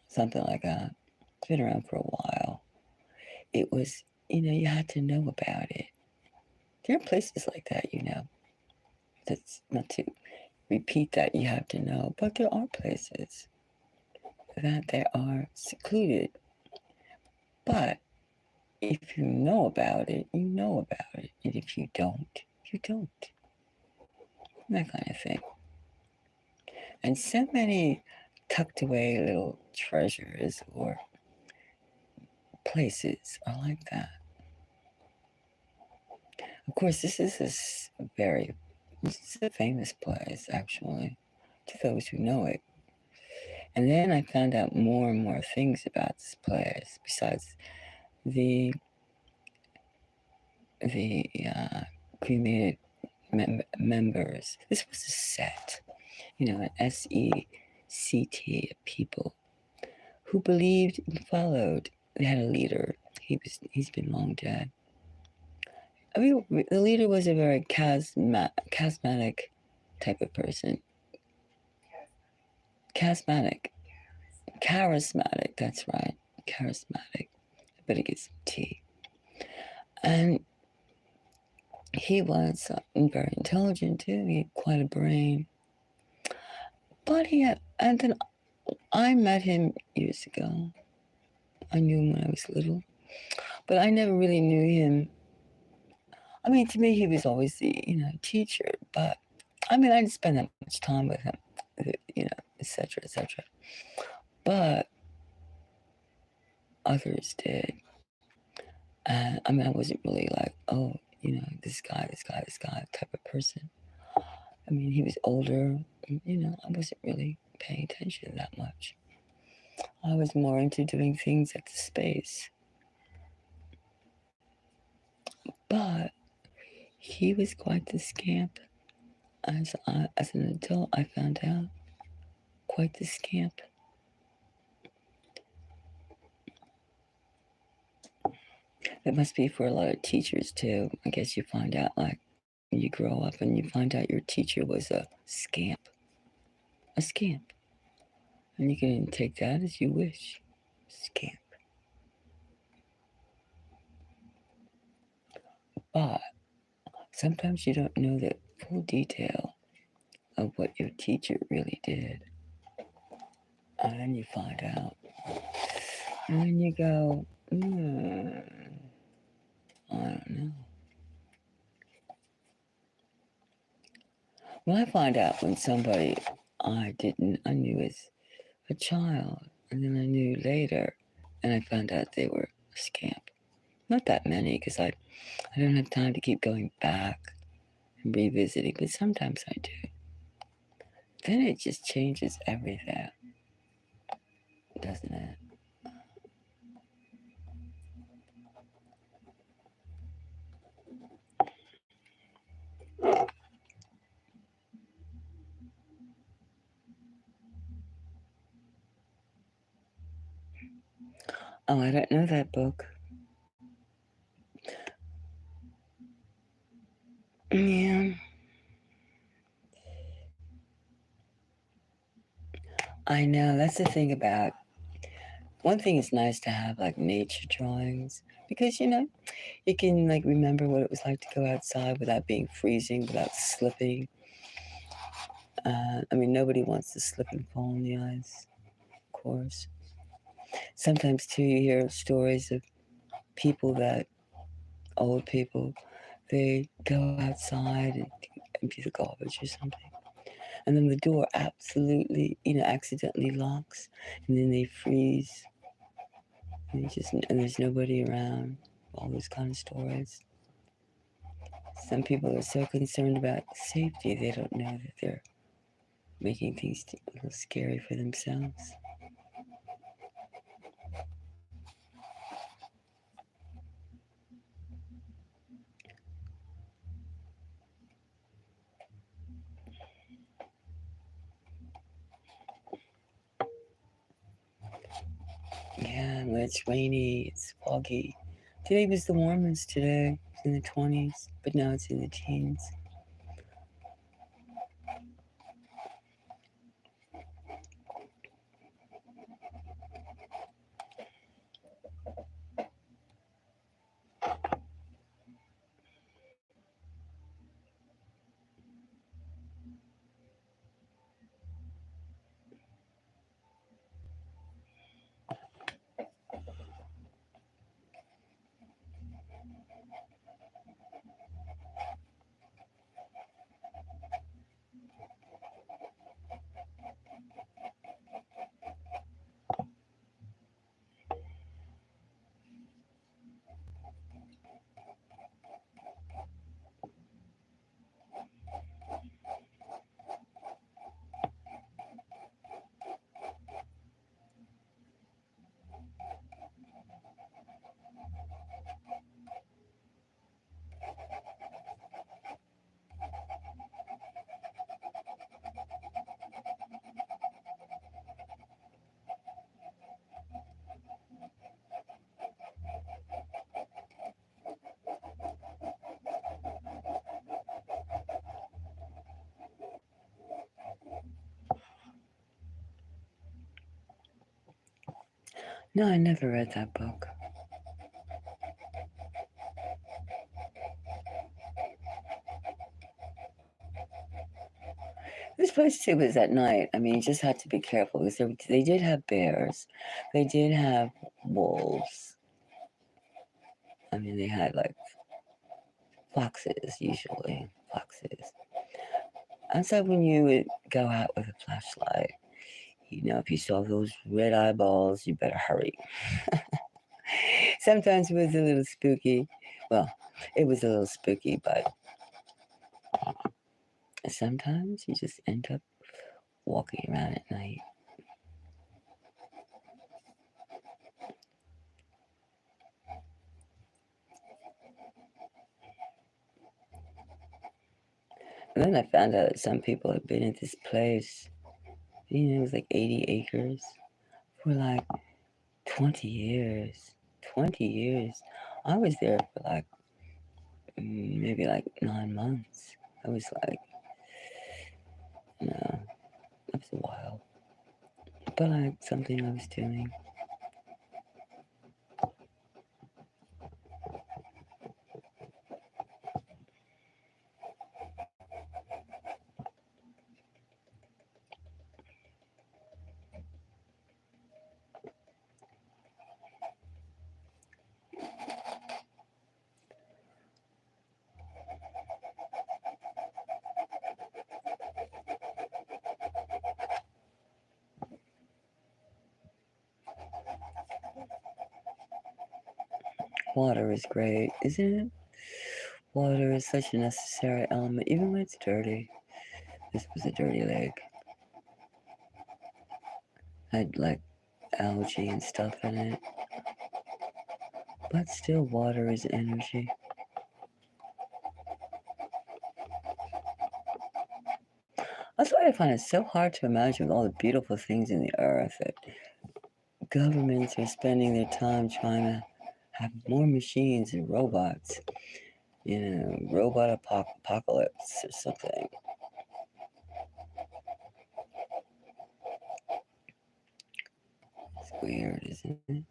something like that. It's been around for a while. It was, you had to know about it. There are places like that, That's not to repeat that you have to know, but there are places that they are secluded. But if you know about it, you know about it. And if you don't, you don't. That kind of thing. And so many tucked away little treasures or places are like that. Of course, this is a famous place, actually, to those who know it. And then I found out more and more things about this place besides the cremated members. This was a set, an SECT of people who believed and followed. They had a leader. He's been long dead. I mean, the leader was a very charismatic type of person. Charismatic. That's right. Charismatic. I better get some tea. And he was very intelligent too. He had quite a brain. But he had, and then I met him years ago. I knew him when I was little, but I never really knew him. I mean, to me, he was always the teacher. But I mean, I didn't spend that much time with him, etc., etc. But others did, and I mean, I wasn't really like, oh, this guy type of person. I mean, he was older. I wasn't really paying attention that much. I was more into doing things at the space. But he was quite the scamp. As an adult, I found out quite the scamp. It must be for a lot of teachers too. I guess you find out like you grow up and you find out your teacher was a scamp. A scamp. And you can take that as you wish. Scamp. But sometimes you don't know the full detail of what your teacher really did. And then you find out. And then you go, I don't know. Well, I find out when somebody I knew as a child, and then I knew later, and I found out they were a scamp. Not that many, because I don't have time to keep going back and revisiting, but sometimes I do. Then it just changes everything, doesn't it? Oh, I don't know that book. Yeah, I know. That's the thing about. One thing is nice to have like nature drawings because you can like remember what it was like to go outside without being freezing, without slipping. I mean, nobody wants to slip and fall on the ice, of course. Sometimes too, you hear stories of people that old people they go outside and empty the garbage or something, and then the door absolutely, accidentally locks, and then they freeze, and there's nobody around. All those kind of stories. Some people are so concerned about safety they don't know that they're making things a little scary for themselves. Yeah, when it's rainy, it's foggy. Today was the warmest today. It's in the 20s, but now it's in the teens. No, I never read that book. place too was at night. I mean, you just had to be careful because they did have bears, they did have wolves. I mean, they had like foxes usually, foxes. And so when you would go out with a flashlight, if you saw those red eyeballs, you better hurry. Sometimes it was a little spooky. Well, it was a little spooky, but sometimes you just end up walking around at night. And then I found out that some people have been at this place, it was like 80 acres for like 20 years. 20 years. I was there for like maybe like 9 months. I was like, it was a while. But like something I was doing. Water is great, isn't it? Water is such a necessary element, even when it's dirty. This was a dirty lake. Had like algae and stuff in it. But still, water is energy. That's why I find it so hard to imagine all the beautiful things in the earth that governments are spending their time trying to have more machines and robots. Robot apocalypse or something. It's weird, isn't it?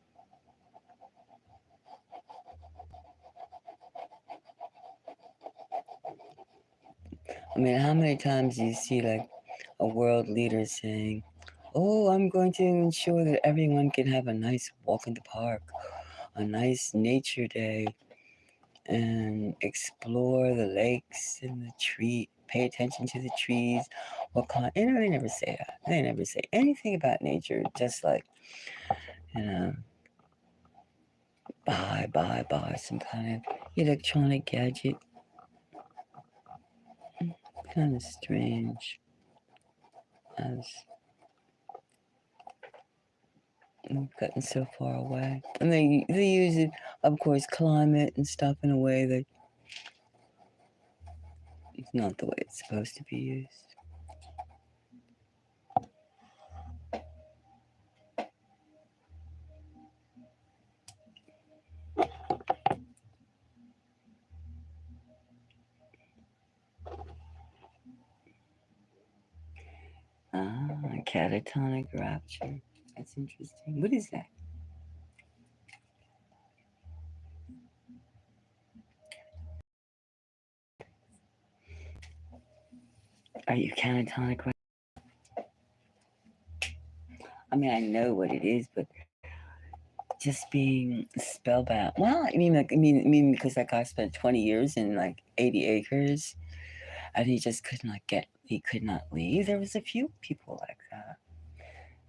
I mean, how many times do you see like a world leader saying, "Oh, I'm going to ensure that everyone can have a nice walk in the park, a nice nature day, and explore the lakes and the tree, pay attention to the trees." What kind? They never say that. They never say anything about nature. Just like you know, buy some kind of electronic gadget. Kind of strange. As we've gotten so far away, and they use it, of course, climate and stuff in a way that it's not the way it's supposed to be used. Catatonic rapture. That's interesting. What is that? Are you catatonic? I mean, I know what it is, but just being spellbound. Well, because that guy spent 20 years in like 80 acres, and he just could not get. He could not leave. There was a few people like that.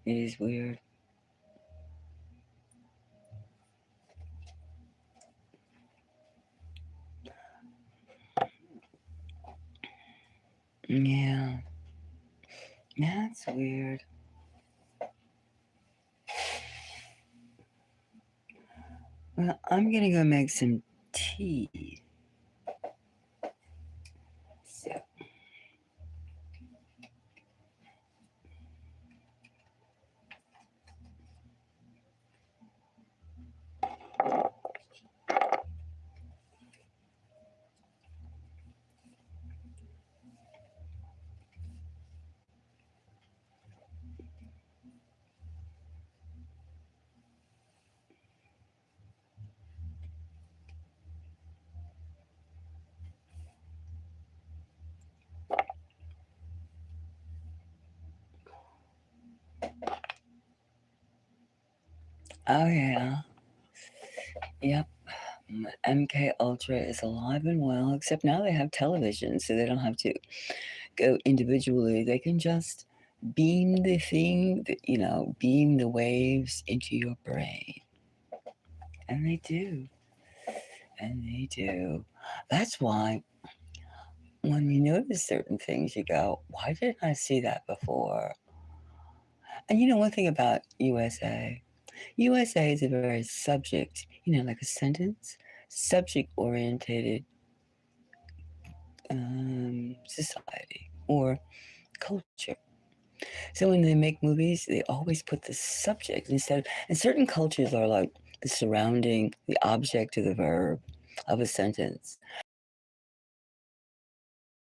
It is weird. Yeah, that's weird. Well, I'm gonna go make some tea. So, Oh yeah. Yep. MK Ultra is alive and well, except now they have television, so they don't have to go individually. They can just beam the thing, beam the waves into your brain. And they do. And they do. That's why when you notice certain things, you go, why didn't I see that before? And one thing about USA is a very subject, like a sentence, subject orientated society or culture. So when they make movies, they always put the subject and certain cultures are like the surrounding, the object or the verb of a sentence.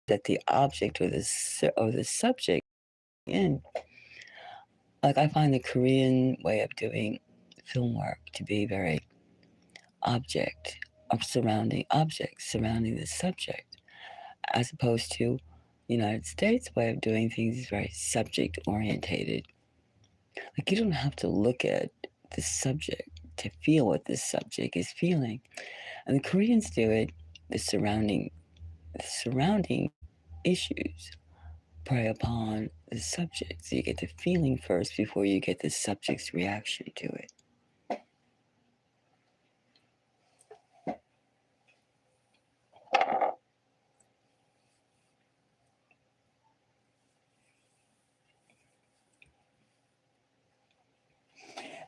That the object or the subject in. Like I find the Korean way of doing film work to be very object of surrounding objects surrounding the subject, as opposed to United States way of doing things is very subject orientated. Like you don't have to look at the subject to feel what this subject is feeling. And the Koreans do it, the surrounding issues prey upon the subject. So you get the feeling first before you get the subject's reaction to it.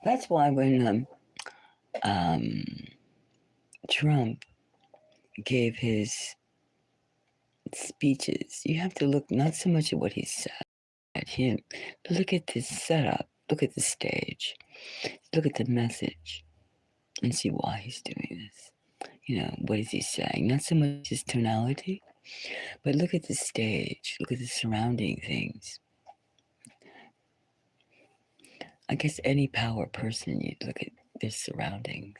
That's why when um, Trump gave his speeches, you have to look not so much at what he said at him, but look at the setup, look at the stage, look at the message, and see why he's doing this. What is he saying? Not so much his tonality, but look at the stage, look at the surrounding things. I guess any power person, you look at their surroundings.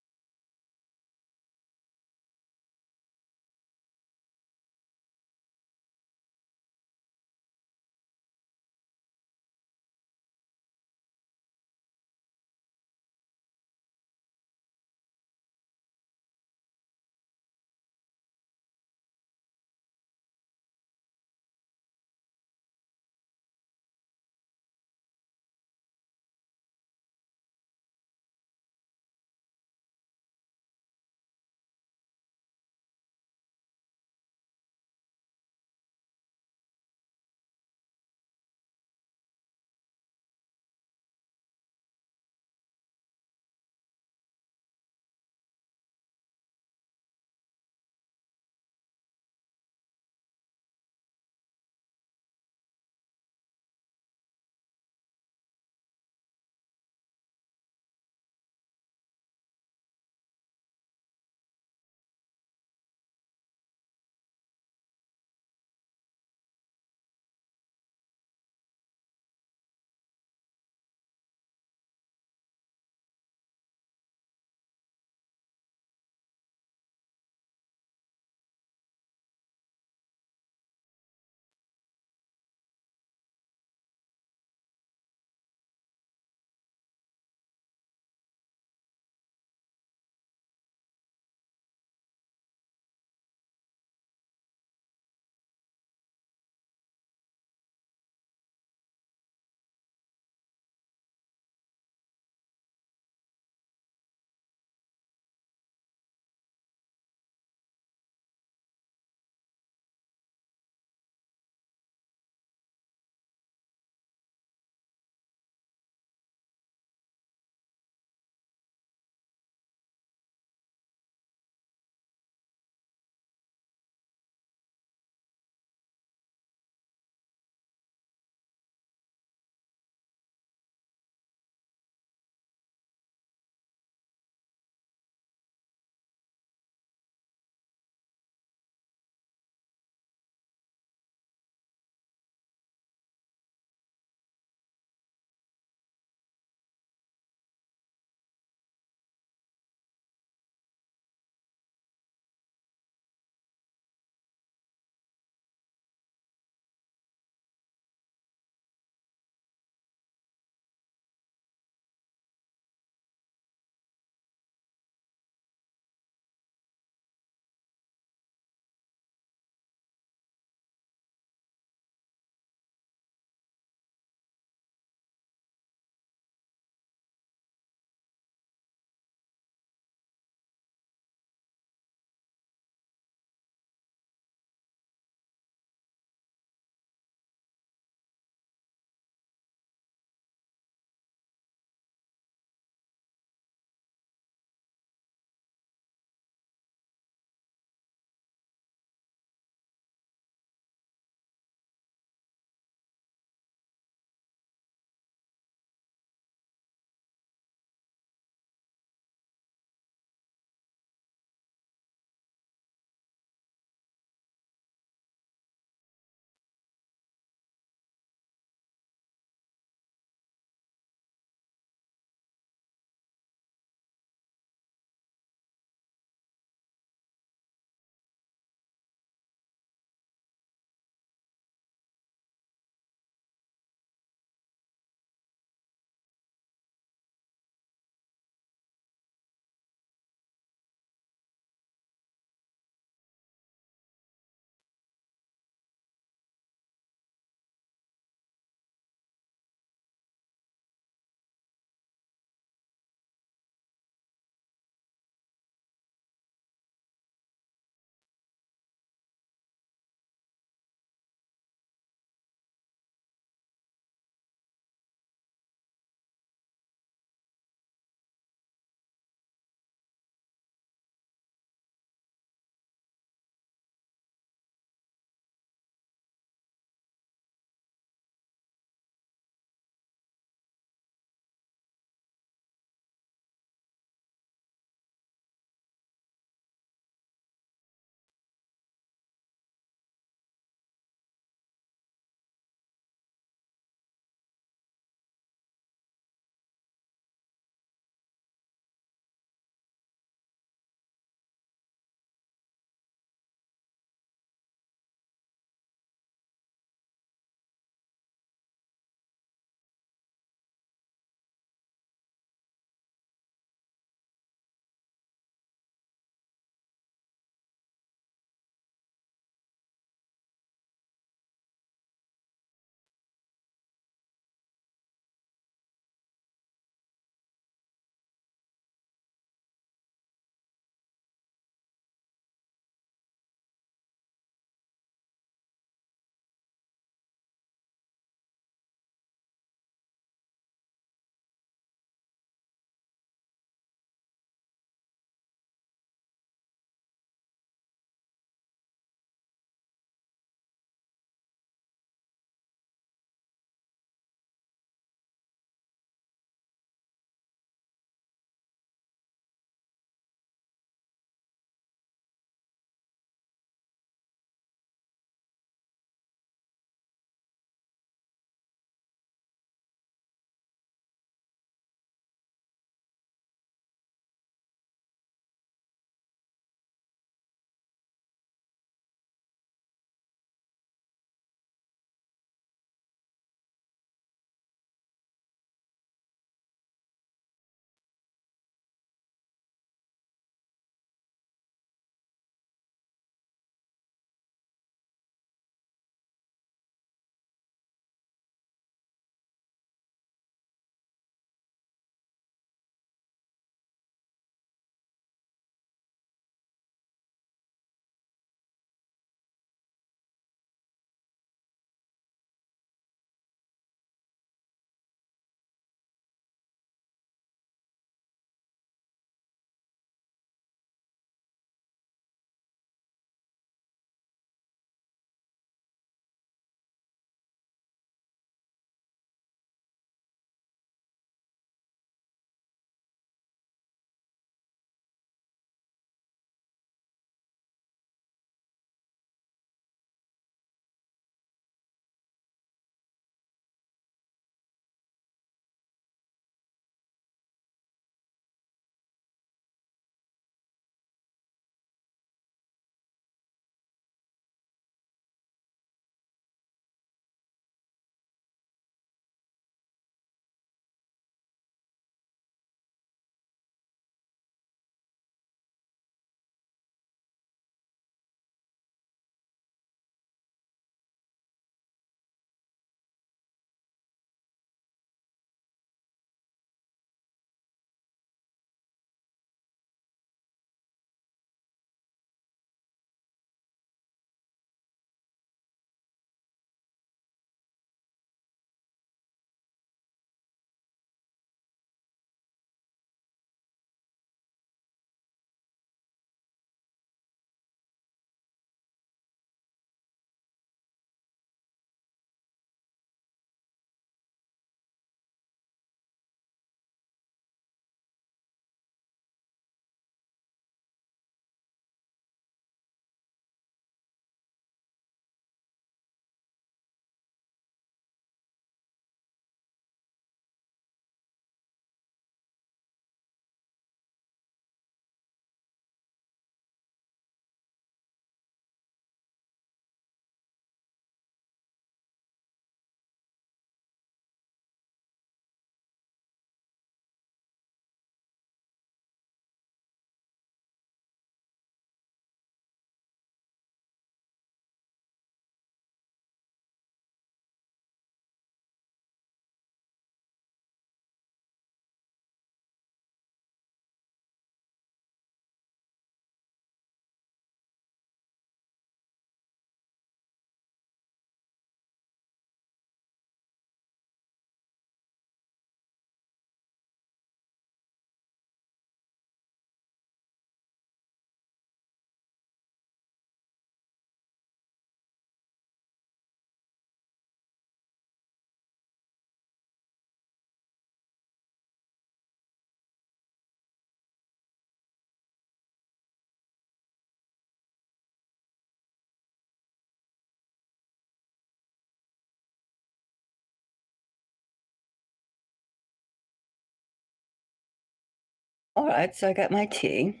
All right, so I got my tea.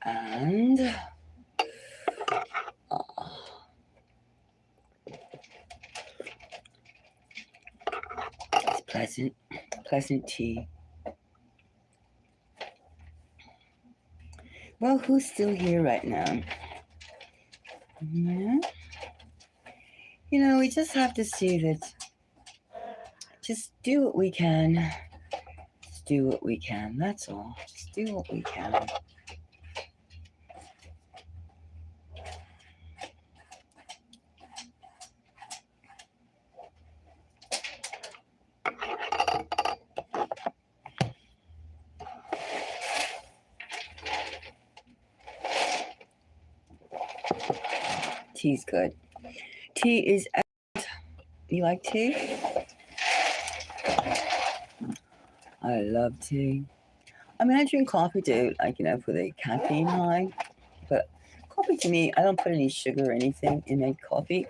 And it's pleasant tea. Well, who's still here right now? Yeah. We just have to see that. Just do what we can. Just do what we can. That's all. Just do what we can. Tea's good. Tea is. You like tea? I love tea. I mean, I drink coffee too, like, for the caffeine high. But coffee to me, I don't put any sugar or anything in my coffee.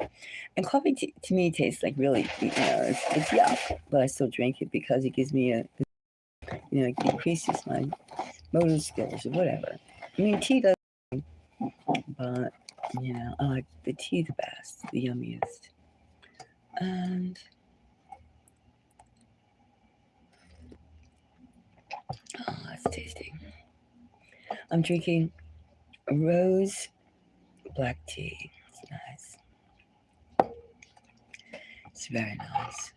And coffee to me tastes like really, it's yuck. But I still drink it because it gives me it decreases my motor skills or whatever. I mean, tea does, but, I like the tea the best, the yummiest. And, oh, that's tasty. I'm drinking rose black tea. It's nice. It's very nice.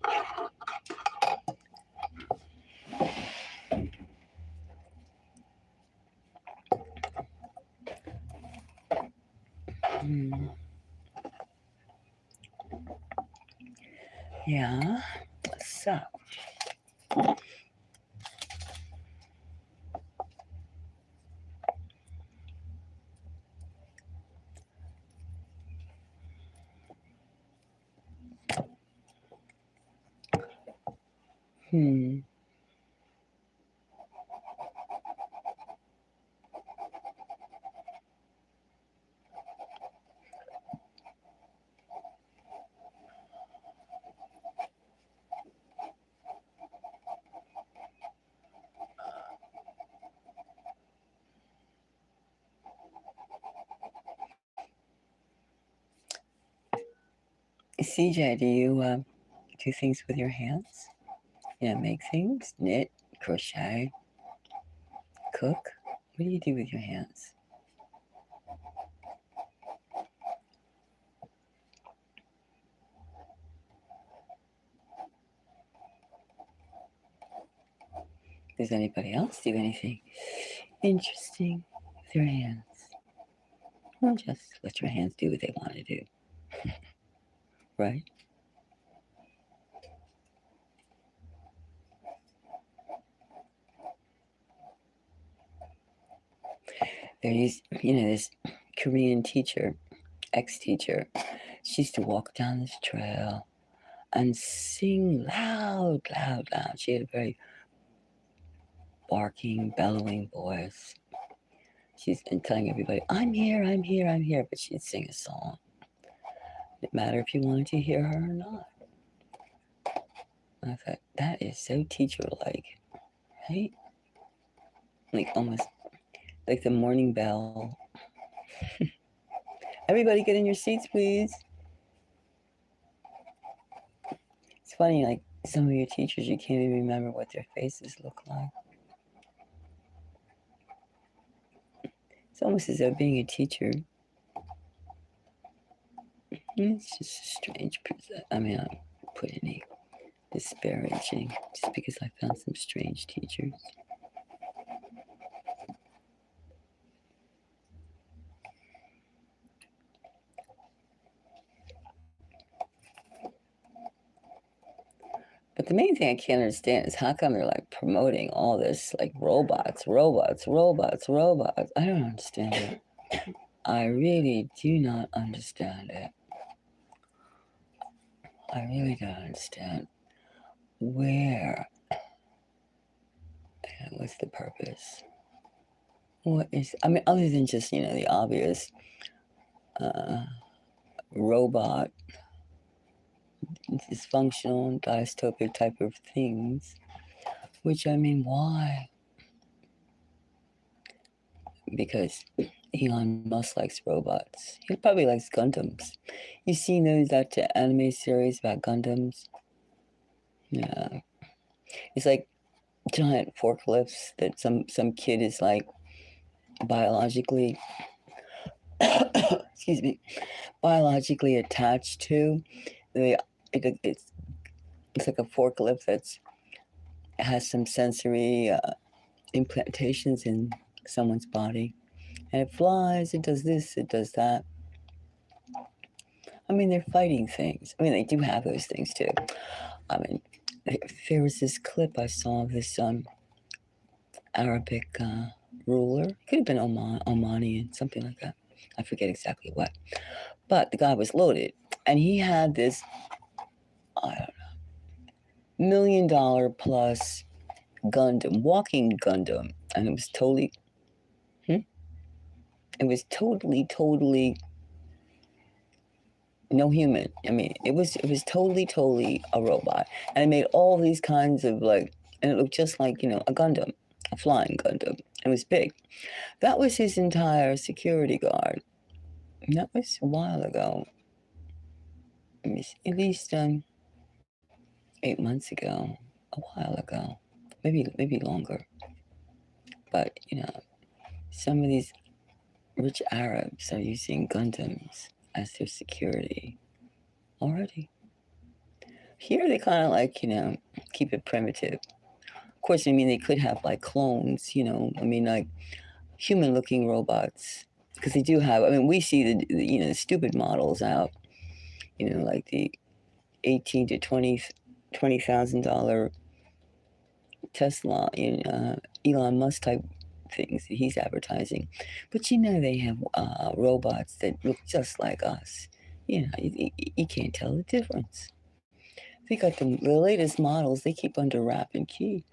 Mm. Yeah. So. Hmm. CJ, do you do things with your hands? Make things, knit, crochet, cook. What do you do with your hands? Does anybody else do anything interesting with your hands? Well, just let your hands do what they want to do, right? There's, this Korean teacher, ex-teacher. She used to walk down this trail and sing loud, loud, loud. She had a very barking, bellowing voice. She's telling everybody, I'm here, I'm here, I'm here. But she'd sing a song. Didn't matter if you wanted to hear her or not. And I thought, that is so teacher-like, right? Like almost like the morning bell. Everybody get in your seats, please. It's funny, like some of your teachers, you can't even remember what their faces look like. It's almost as though being a teacher, it's just a strange. I mean, I don't put any disparaging just because I found some strange teachers. But the main thing I can't understand is how come they're like promoting all this like robots, robots, robots, robots. I don't understand it. I really do not understand it. I really don't understand where and what's the purpose. What is, I mean, other than just, the obvious uh, robot, dysfunctional, dystopic type of things, which I mean, why? because Elon Musk likes robots. He probably likes Gundams. You seen that anime series about Gundams? Yeah, it's like giant forklifts that some kid is like biologically, excuse me, biologically attached to. They it's it's like a forklift that's has some sensory implantations in someone's body, and it flies. It does this. It does that. I mean, they're fighting things. I mean, they do have those things too. I mean, there was this clip I saw of this Arabic ruler. It could have been Omanian, something like that. I forget exactly what. But the guy was loaded, and he had this, I don't know, $1 million plus Gundam, walking Gundam, and it was totally, it was totally no human. I mean, it was totally a robot, and it made all these kinds of like, and it looked just like a Gundam, a flying Gundam. It was big. That was his entire security guard. And that was a while ago. At least 8 months ago, a while ago, maybe longer. But some of these rich Arabs are using Gundams as their security already. Here they kind of like keep it primitive. Of course, I mean they could have like clones. I mean like human-looking robots because they do have. I mean we see the stupid models out. Like the 18 to $20,000 Tesla, Elon Musk type things that he's advertising. But they have robots that look just like us. You can't tell the difference. They got the latest models they keep under wrap and key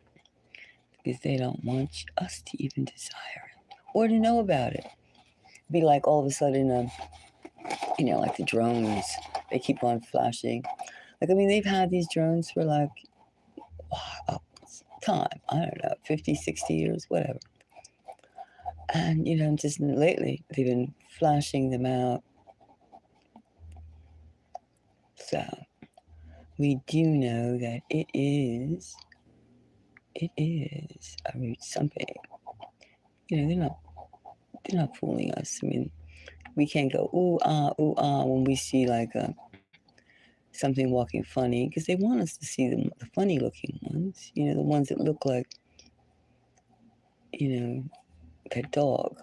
because they don't want us to even desire it or to know about it. Be like all of a sudden, like the drones, they keep on flashing. Like, I mean, they've had these drones for like time. I don't know, 50, 60 years, whatever. And, just lately, they've been flashing them out. So, we do know that it is something. They're not fooling us. I mean, we can't go ooh ah when we see like something walking funny because they want us to see the funny looking ones. The ones that look like that dog,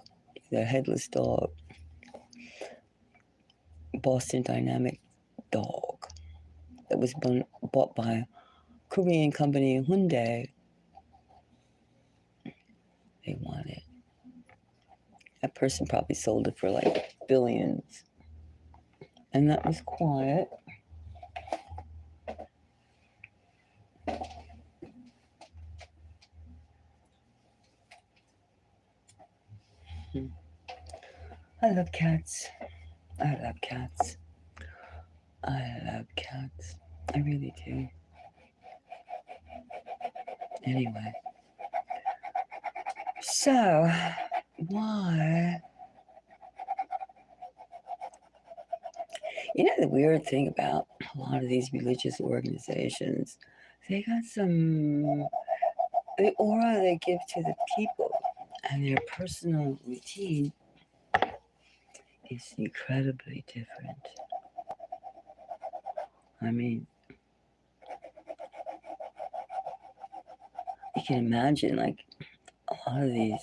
the headless dog, Boston Dynamic dog that was bought by a Korean company, Hyundai. They want it. That person probably sold it for like billions. And that was quiet. I love cats. I love cats. I love cats. I really do. Anyway. So, why? The weird thing about a lot of these religious organizations, they got the aura they give to the people and their personal routine is incredibly different. I mean, you can imagine like a lot of these.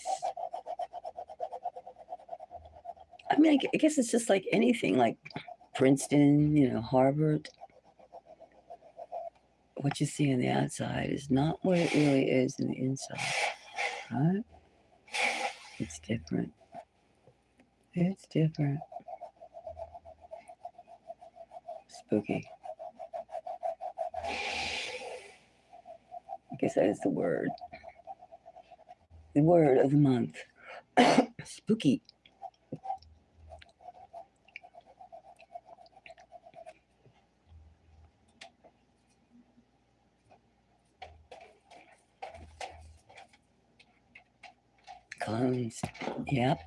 I mean, I guess it's just like anything, like Princeton, Harvard. What you see on the outside is not what it really is in the inside, right? It's different. It's different. Spooky. I guess that is the word. The word of the month. Spooky. Clones. Yep.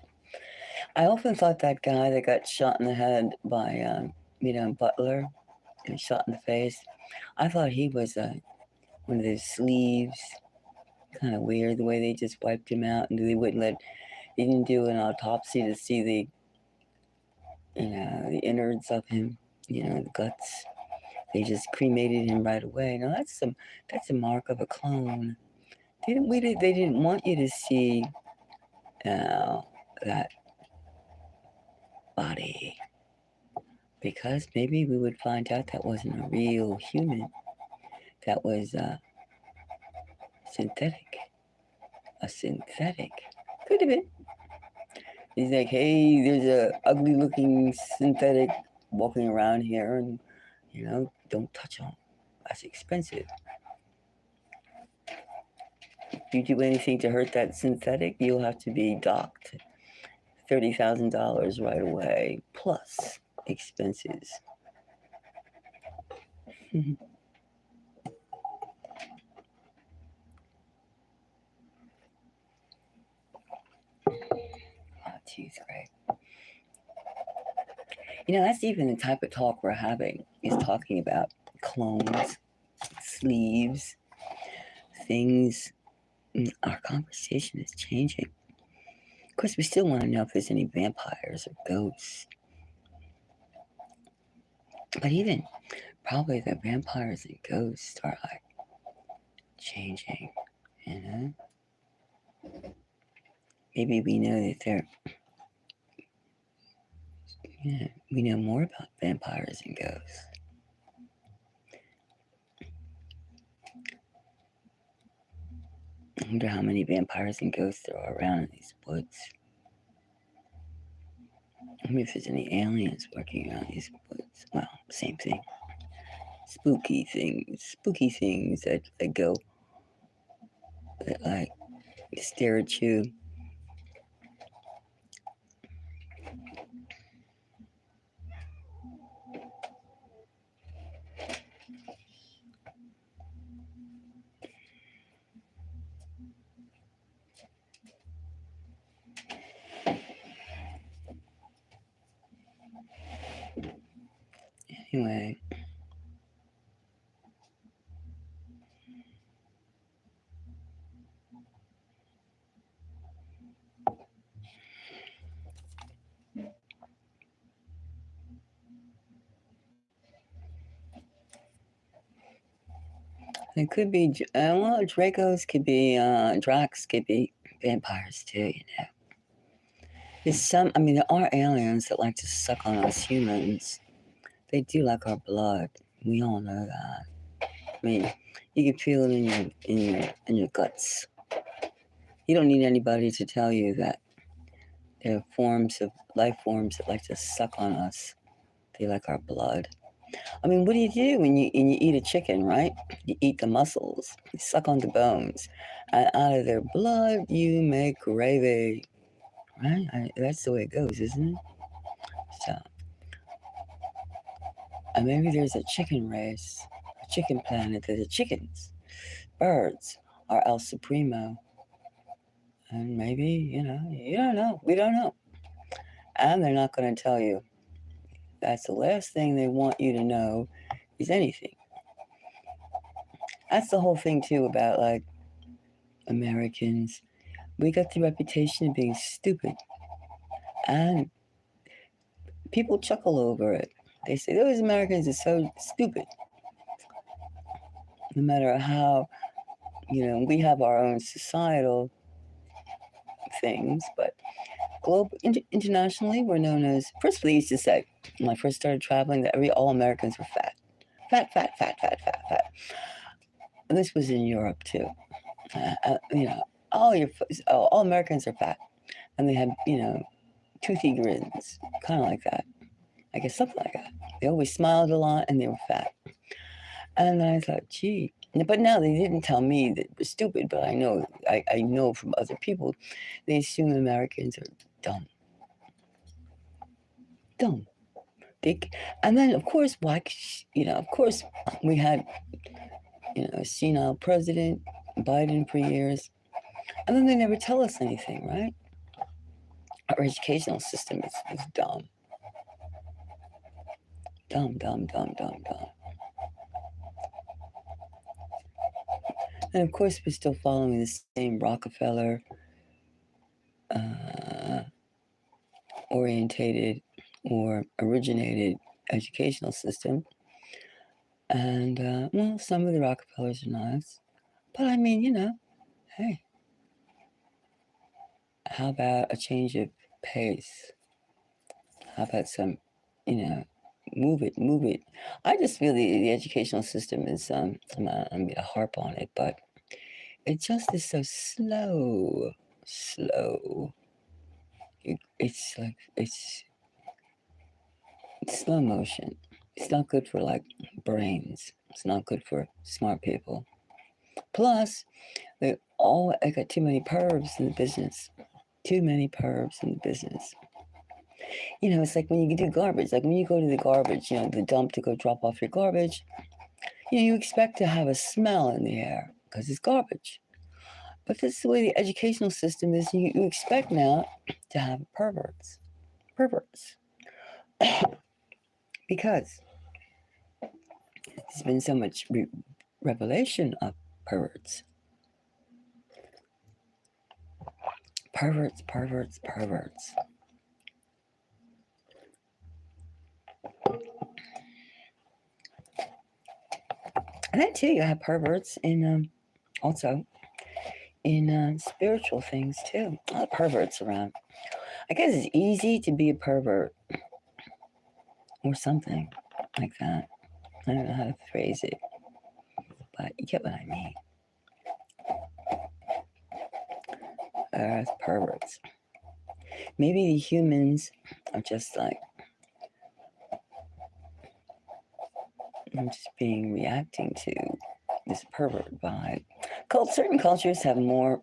I often thought that guy that got shot in the head by, Butler, and shot in the face, I thought he was one of those sleeves. Kind of weird the way they just wiped him out and they didn't do an autopsy to see the innards of him, the guts. They just cremated him right away. Now that's a mark of a clone. They didn't want you to see that body because maybe we would find out that wasn't a real human. That was synthetic. A synthetic. Could have been. He's like, hey, there's a ugly looking synthetic walking around here, and don't touch them. That's expensive. If you do anything to hurt that synthetic, you'll have to be docked $30,000 right away, plus expenses. Oh, geez, great. That's even the type of talk we're having, is talking about clones, sleeves, things. Our conversation is changing. Of course, we still want to know if there's any vampires or ghosts. But even probably the vampires and ghosts are like changing, Maybe we know that we know more about vampires and ghosts. I wonder how many vampires and ghosts there are around in these woods. I wonder if there's any aliens working around these woods. Well, same thing. Spooky things that go, that like stare at you. Anyway. It could be, Dracos could be, Dracs could be vampires too, There's there are aliens that like to suck on us humans. They do like our blood. We all know that. You can feel it in your guts. You don't need anybody to tell you that there are life forms that like to suck on us. They like our blood. What do you do when you eat a chicken, right? You eat the muscles, you suck on the bones, and out of their blood you make gravy, right? That's the way it goes, isn't it? So, and maybe there's a chicken race, a chicken planet. There's chickens, birds are El Supremo, and maybe you don't know. We don't know, and they're not going to tell you. That's the last thing they want you to know is anything. That's the whole thing too about like Americans. We got the reputation of being stupid, and people chuckle over it. They say those Americans are so stupid. No matter how, we have our own societal things, but internationally, we're known as. First, they used to say when I first started traveling that all Americans were fat, fat, fat, fat, fat, fat, fat. And this was in Europe too. All Americans are fat, and they had toothy grins, kind of like that. I guess something like that. They always smiled a lot, and they were fat. And then I thought, gee. But now they didn't tell me that we're stupid, but I know from other people, they assume Americans are dumb. Dumb. And then, of course, we had, a senile president, Biden for years. And then they never tell us anything, right? Our educational system is dumb. Dumb, dumb, dumb, dumb, dumb. And of course, we're still following the same Rockefeller uh, orientated or originated educational system. And, well, some of the Rockefellers are nice. But I mean, hey, how about a change of pace? How about some, you know, move it, move it? I just feel the educational system is, I'm going to harp on it, but it just is so slow, slow. It's like, it's slow motion. It's not good for like brains. It's not good for smart people. Plus, I got too many pervs in the business. Too many pervs in the business. It's like when you do garbage, like when you go to the garbage, the dump to go drop off your garbage, you expect to have a smell in the air because it's garbage. But this is the way the educational system is. You expect now to have perverts. Perverts. Because there's been so much revelation of perverts. Perverts, perverts, perverts. And then too, you have perverts in also in spiritual things too. A lot of perverts around. I guess it's easy to be a pervert or something like that. I don't know how to phrase it, but you get what I mean. As perverts. Maybe the humans are just like just being reacting to this pervert vibe. Certain cultures have more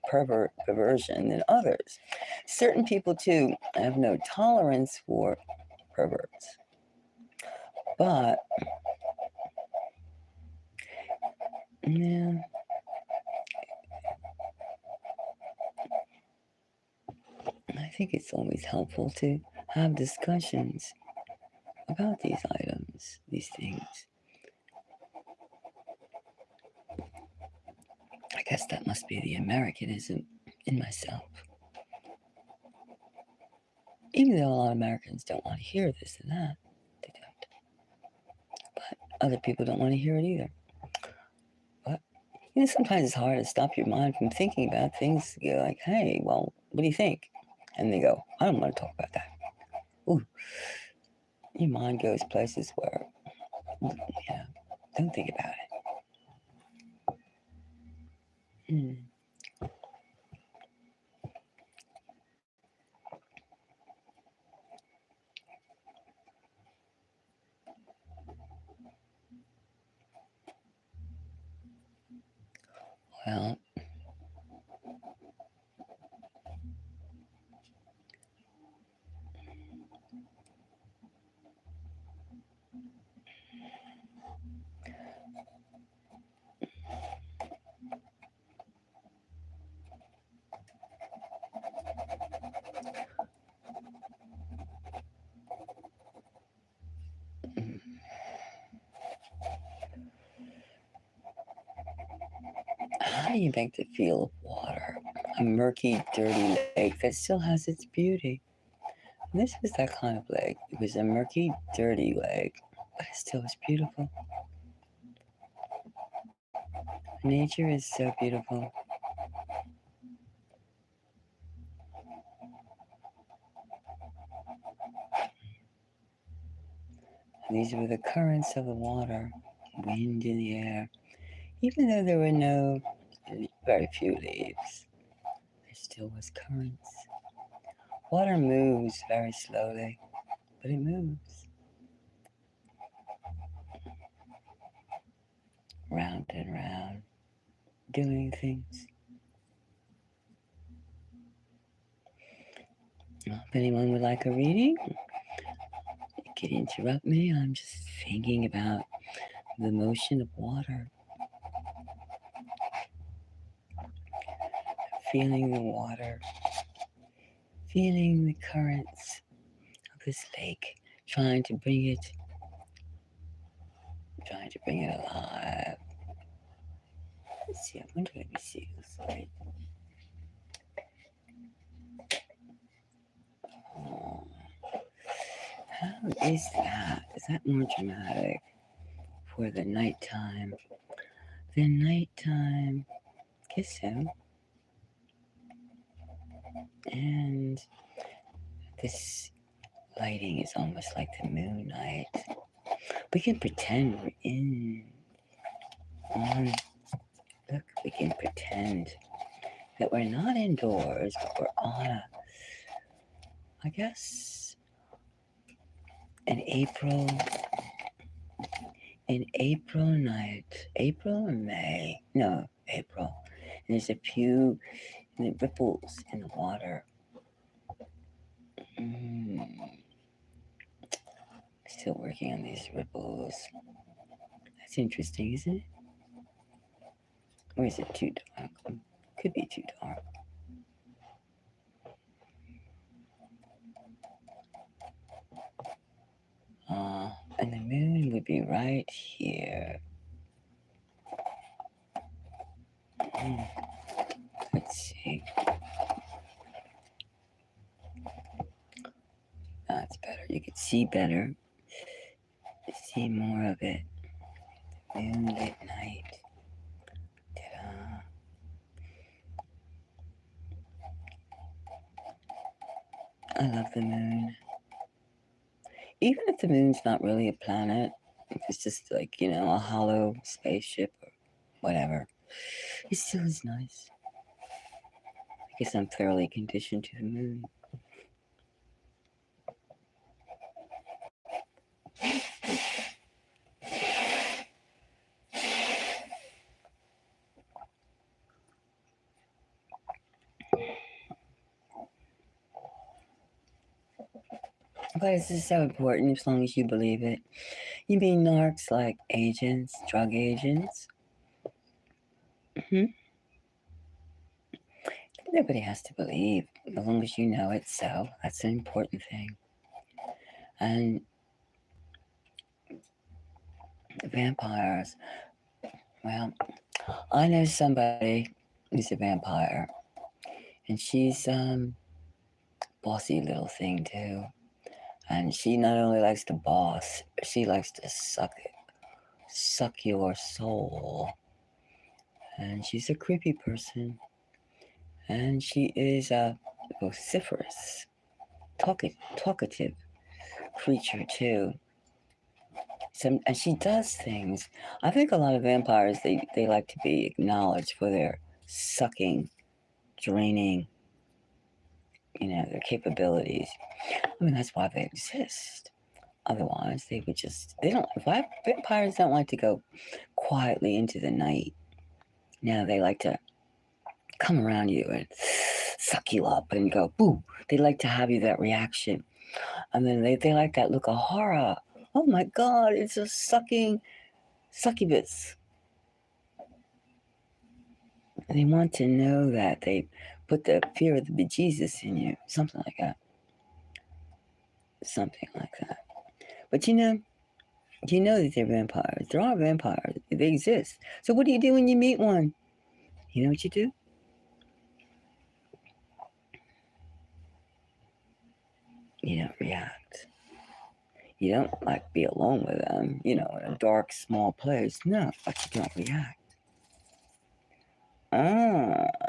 perversion than others. Certain people too have no tolerance for perverts. But yeah, I think it's always helpful to have discussions about these items, these things. I guess that must be the Americanism in myself. Even though a lot of Americans don't want to hear this and that, they don't. But other people don't want to hear it either. But sometimes it's hard to stop your mind from thinking about things. You're like, hey, well, what do you think? And they go, I don't want to talk about that. Ooh, your mind goes places where, don't think about it. Well, how do you make the feel of water? A murky, dirty lake that still has its beauty. And this was that kind of lake. It was a murky, dirty lake, but it still was beautiful. Nature is so beautiful. And these were the currents of the water, wind in the air. Even though there were very few leaves, there still was currents. Water moves very slowly, but it moves. Round and round, doing things. Well, if anyone would like a reading, you can interrupt me. I'm just thinking about the motion of water. feeling the water, feeling the currents of this lake, trying to bring it alive. Let's see, I wonder, let me see this light. Oh, how is that? Is that more dramatic for the nighttime? The nighttime, guess so. And this lighting is almost like the moonlight. We can pretend we're look, we can pretend that we're not indoors, but we're on I guess, an April night, April or May? No, April. And there's a few ripples in the water. Still working on these ripples. That's interesting, isn't it? Or is it too dark? Could be too dark. And the moon would be right here. Let's see. That's better. You could see better. See more of it. Moonlit night. Ta-da. I love the moon. Even if the moon's not really a planet, if it's just like, a hollow spaceship or whatever, it still is nice. I guess I'm fairly conditioned to the moon. But it's just so important as long as you believe it. You mean narcs like agents, drug agents? Nobody has to believe, as long as you know it so. That's an important thing. And vampires, well, I know somebody who's a vampire, and she's bossy little thing too. And she not only likes to boss, she likes to suck your soul. And she's a creepy person. And she is a vociferous, talkative creature too. And she does things. I think a lot of vampires, they like to be acknowledged for their sucking, draining, their capabilities. I mean, that's why they exist. Otherwise, vampires don't like to go quietly into the night. They like to come around you and suck you up and go, boo. They like to have you that reaction. And then they like that look of horror. Oh my God, it's a succubus. And they want to know that they put the fear of the bejesus in you. Something like that. But you know that they're vampires. There are vampires. They exist. So what do you do when you meet one? You know what you do? You don't react. You don't be alone with them, in a dark, small place. No, but you don't react.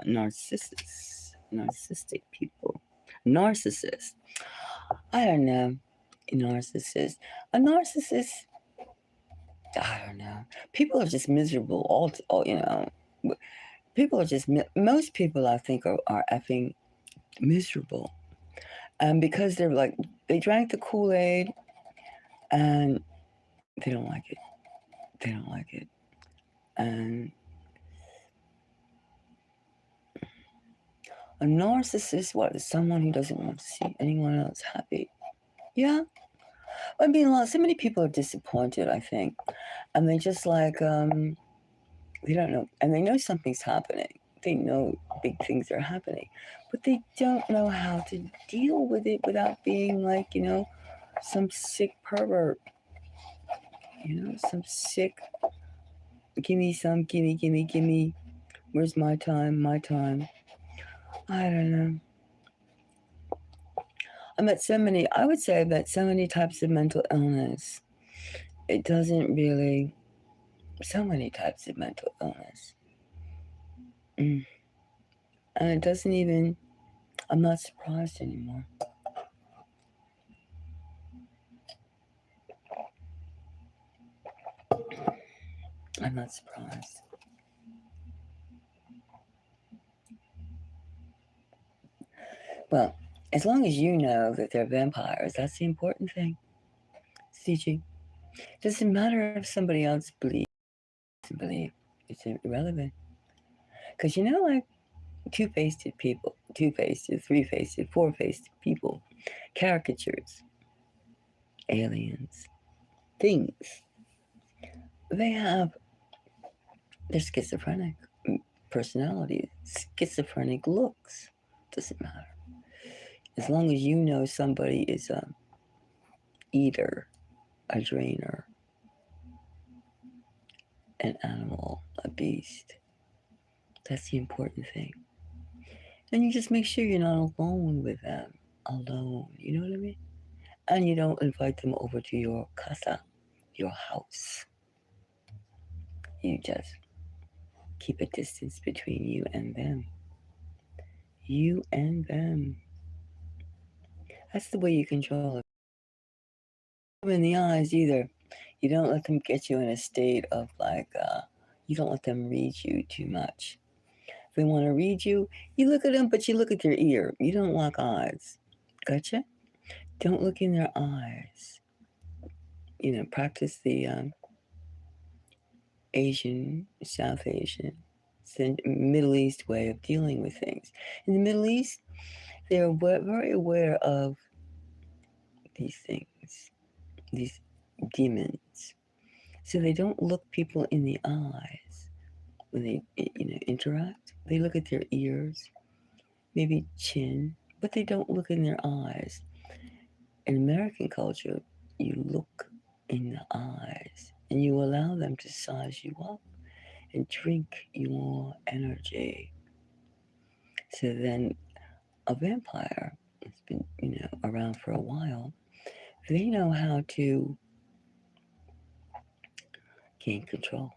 Narcissistic people. Narcissist. I don't know. A narcissist. I don't know. People are just miserable. People are just, most people I think are effing miserable. And because they drank the Kool-Aid and they don't like it. And a narcissist, what, is someone who doesn't want to see anyone else happy. Yeah. I mean, so many people are disappointed, I think. And they just they don't know. And they know something's happening. They know big things are happening, but they don't know how to deal with it without being like, some sick pervert, some sick, give me some, gimme, gimme, gimme. Where's my time? My time. I don't know. I would say I've met so many types of mental illness. It doesn't really, so many types of mental illness. Mm. And it doesn't even, I'm not surprised anymore. I'm not surprised. Well, as long as you know that they're vampires, that's the important thing. CG. Doesn't matter if somebody else believes. It's irrelevant. Because like two-faced people, two-faced, three-faced, four-faced people, caricatures, aliens, things. They're schizophrenic personalities, schizophrenic looks. Doesn't matter. As long as you know somebody is a eater, a drainer, an animal, a beast. That's the important thing. And you just make sure you're not alone with them. Alone. You know what I mean? And you don't invite them over to your casa, your house. You just keep a distance between you and them. You and them. That's the way you control it. In the eyes either. You don't let them get you in a state of you don't let them read you too much. If they want to read you, you look at them, but you look at their ear. You don't lock eyes. Gotcha? Don't look in their eyes. Practice the Asian, South Asian, Middle East way of dealing with things. In the Middle East, they're very aware of these things, these demons. So they don't look people in the eyes when they interact. They look at their ears, maybe chin, but they don't look in their eyes. In American culture, you look in the eyes and you allow them to size you up and drink your energy. So then a vampire has been, around for a while. They know how to gain control.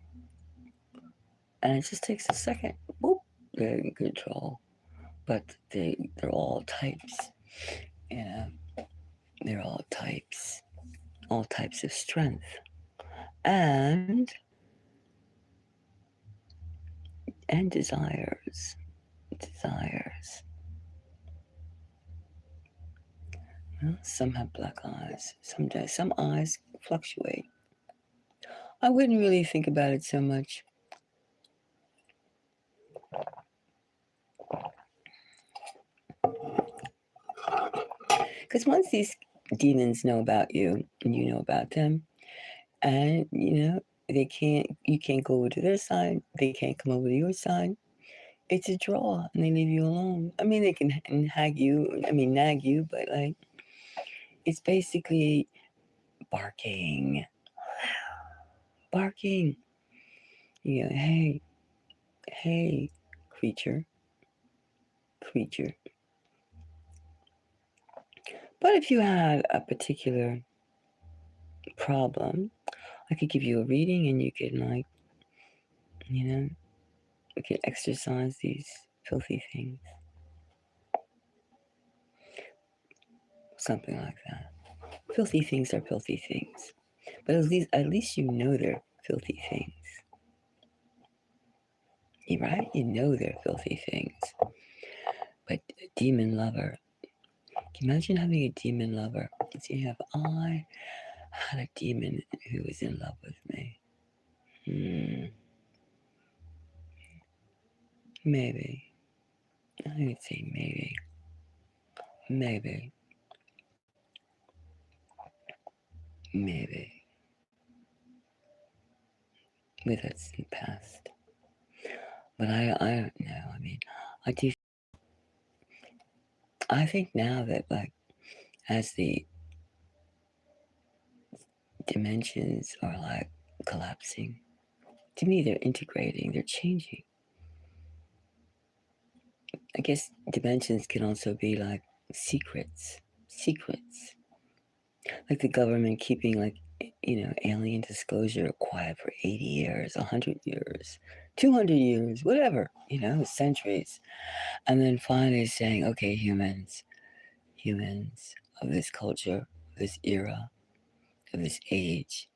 And it just takes a second. Boop, they're in control. But they're all types. They're all types of strength. And desires. Well, some have black eyes. Some eyes fluctuate. I wouldn't really think about it so much. Because once these demons know about you and you know about them, and you can't go over to their side, they can't come over to your side. It's a draw, and they leave you alone. I mean, they can nag you, but it's basically barking. Hey, creature. But if you had a particular problem, I could give you a reading and you can we can exercise these filthy things. Something like that. Filthy things are filthy things. But at least you know they're filthy things. Right? You know they're filthy things. But a demon lover. Can you imagine having a demon lover? So I had a demon who was in love with me. Maybe. I would say maybe. Maybe. But that's in the past. But I don't know. I mean, I do. I think now that like as the dimensions are like collapsing, to me they're integrating, they're changing. I guess dimensions can also be like secrets, like the government keeping like alien disclosure quiet for 80 years, 100 years, 200 years, whatever, centuries, and then finally saying, okay, humans of this culture, of this era, of this age,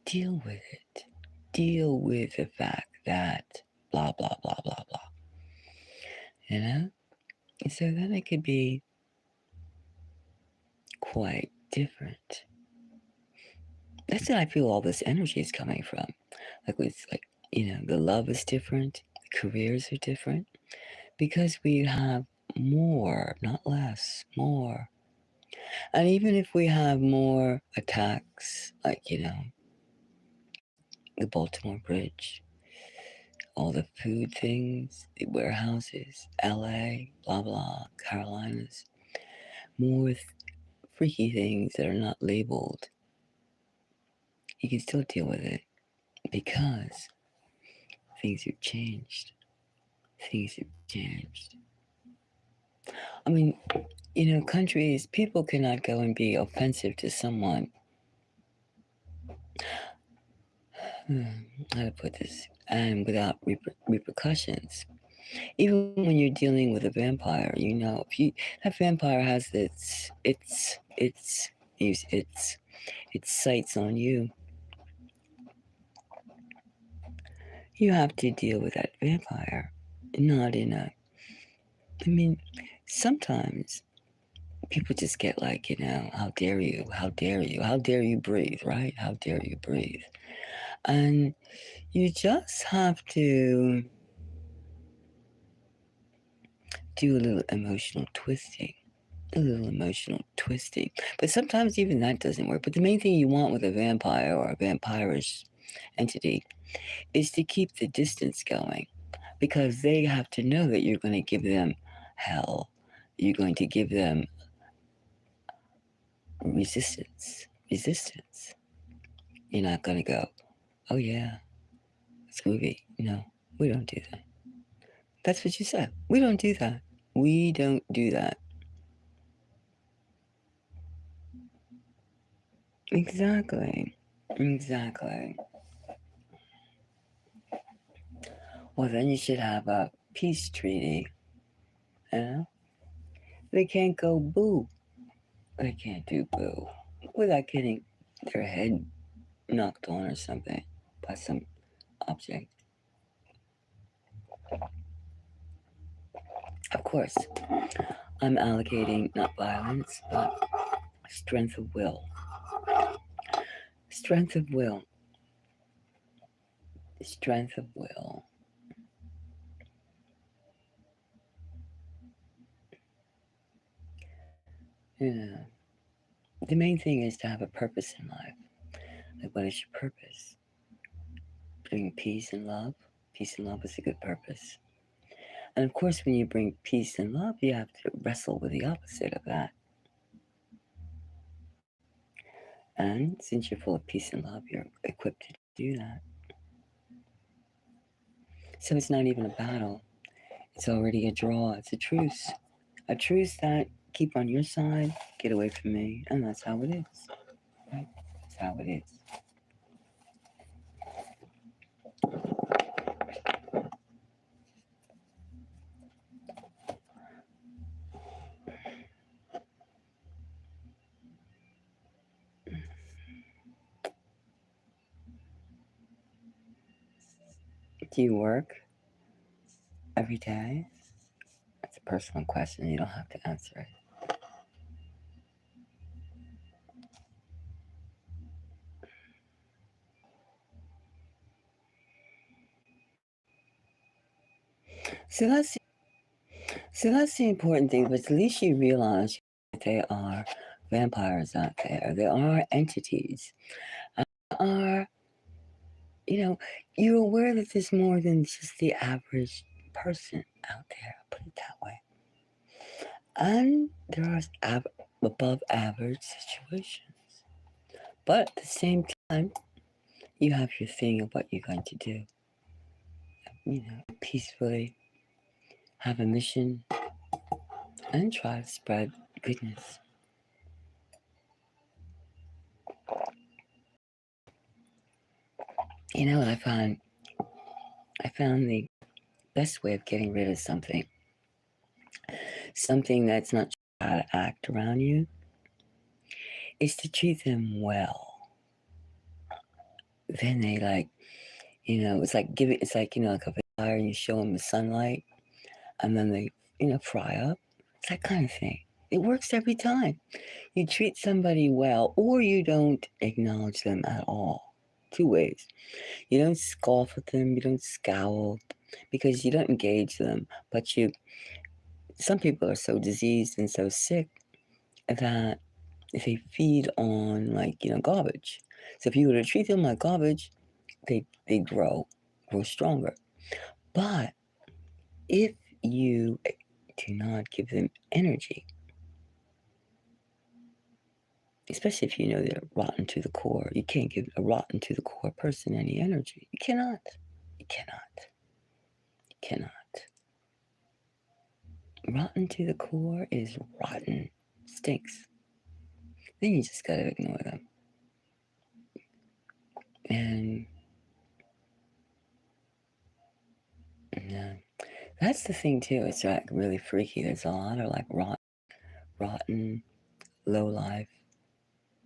deal with it. Deal with the fact that blah, blah, blah, blah, blah. And so then it could be quite different. That's what I feel all this energy is coming from. The love is different, the careers are different, because we have more, not less, more. And even if we have more attacks, like, the Baltimore Bridge, all the food things, the warehouses, LA, blah, blah, Carolinas, more freaky things that are not labeled, you can still deal with it because things have changed. Things have changed. I mean, countries, people cannot go and be offensive to someone. How to put this? And without repercussions. Even when you're dealing with a vampire, if that vampire has its sights on you, you have to deal with that vampire. Not in a. I mean, sometimes people just get like, how dare you? How dare you? How dare you breathe, right? How dare you breathe? And you just have to do a little emotional twisting. But sometimes even that doesn't work. But the main thing you want with a vampire or a vampirish entity is to keep the distance going, because they have to know that you're going to give them hell. You're going to give them resistance. You're not going to go, oh yeah, it's groovy. No, we don't do that. That's what you said. We don't do that. We don't do that. Exactly. Well, then you should have a peace treaty. They can't go boo. They can't do boo without getting their head knocked on or something by some object. Of course, I'm allocating not violence, but strength of will. Strength of will. Strength of will. The main thing is to have a purpose in life. Like, what is your purpose? Bring peace and love. Peace and love is a good purpose. And of course, when you bring peace and love, you have to wrestle with the opposite of that. And since you're full of peace and love, you're equipped to do that. So it's not even a battle. It's already a draw. It's a truce. A truce that keep on your side, get away from me. And that's how it is. Right? That's how it is. Do you work every day? That's a personal question. You don't have to answer it. So that's the important thing. But at least you realize that there are vampires out there. There are entities. Are you're aware that there's more than just the average person out there. I'll put it that way. And there are above average situations. But at the same time, you have your thing of what you're going to do. Peacefully have a mission and try to spread goodness. What I found the best way of getting rid of something that's not how to act around you, is to treat them well. Then they it's like like a fire and you show them the sunlight and then they, fry up. It's that kind of thing. It works every time. You treat somebody well or you don't acknowledge them at all. Two ways. You don't scoff at them, you don't scowl because you don't engage them, but some people are so diseased and so sick that if they feed on garbage. So if you were to treat them like garbage, they grow stronger. But if you do not give them energy, especially if you know they're rotten to the core, you can't give a rotten to the core person any energy. You cannot. You cannot. You cannot. Rotten to the core is rotten. Stinks. Then you just gotta ignore them. And yeah, that's the thing too. It's like really freaky. There's a lot of like rotten, low life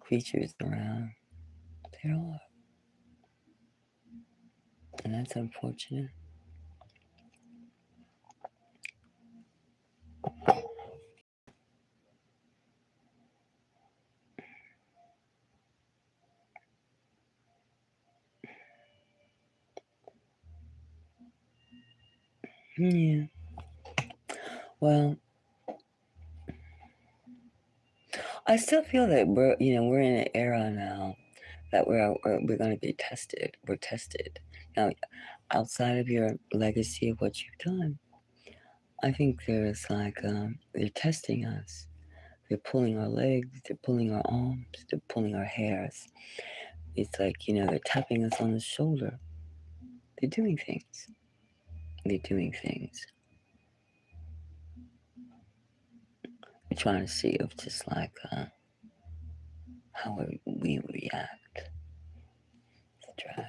creatures around. There are. And that's unfortunate. Yeah. Well, I still feel that we're in an era now that we're going to be tested. We're tested now. Outside of your legacy of what you've done, I think there's they're testing us. They're pulling our legs. They're pulling our arms. They're pulling our hairs. It's like they're tapping us on the shoulder. They're doing things. They're doing things. We're trying to see if just how we react to drag.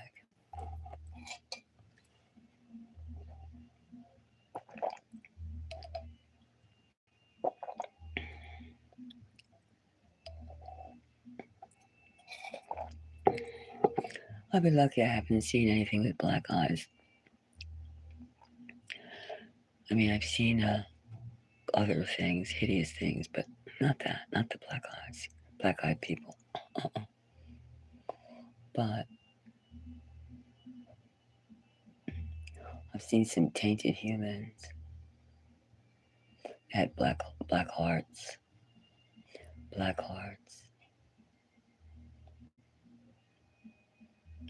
I've been lucky I haven't seen anything with black eyes. I mean, I've seen other things, hideous things, but not the black eyes, black-eyed people. But I've seen some tainted humans had black hearts,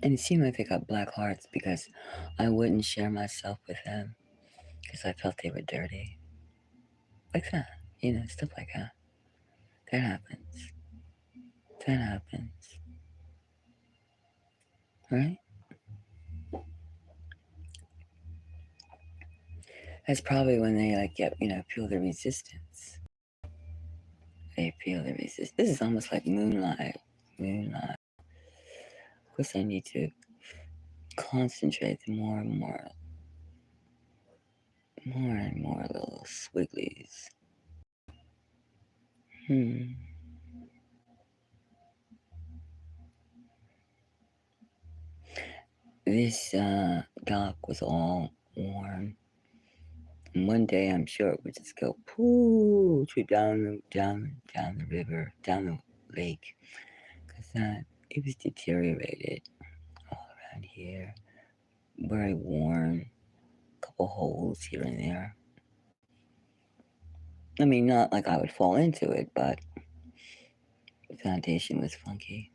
and it seemed like they got black hearts because I wouldn't share myself with them because I felt they were dirty, like that, stuff like that. That happens. Right? That's probably when they feel the resistance. They feel the resistance. This is almost like moonlight. Of course, I need to concentrate more and more little swigglies. This dock was all warm. And one day, I'm sure it would just go pooh down the river, down the lake, because it was deteriorated all around here. Very worn, couple holes here and there. I mean, not like I would fall into it, but the foundation was funky.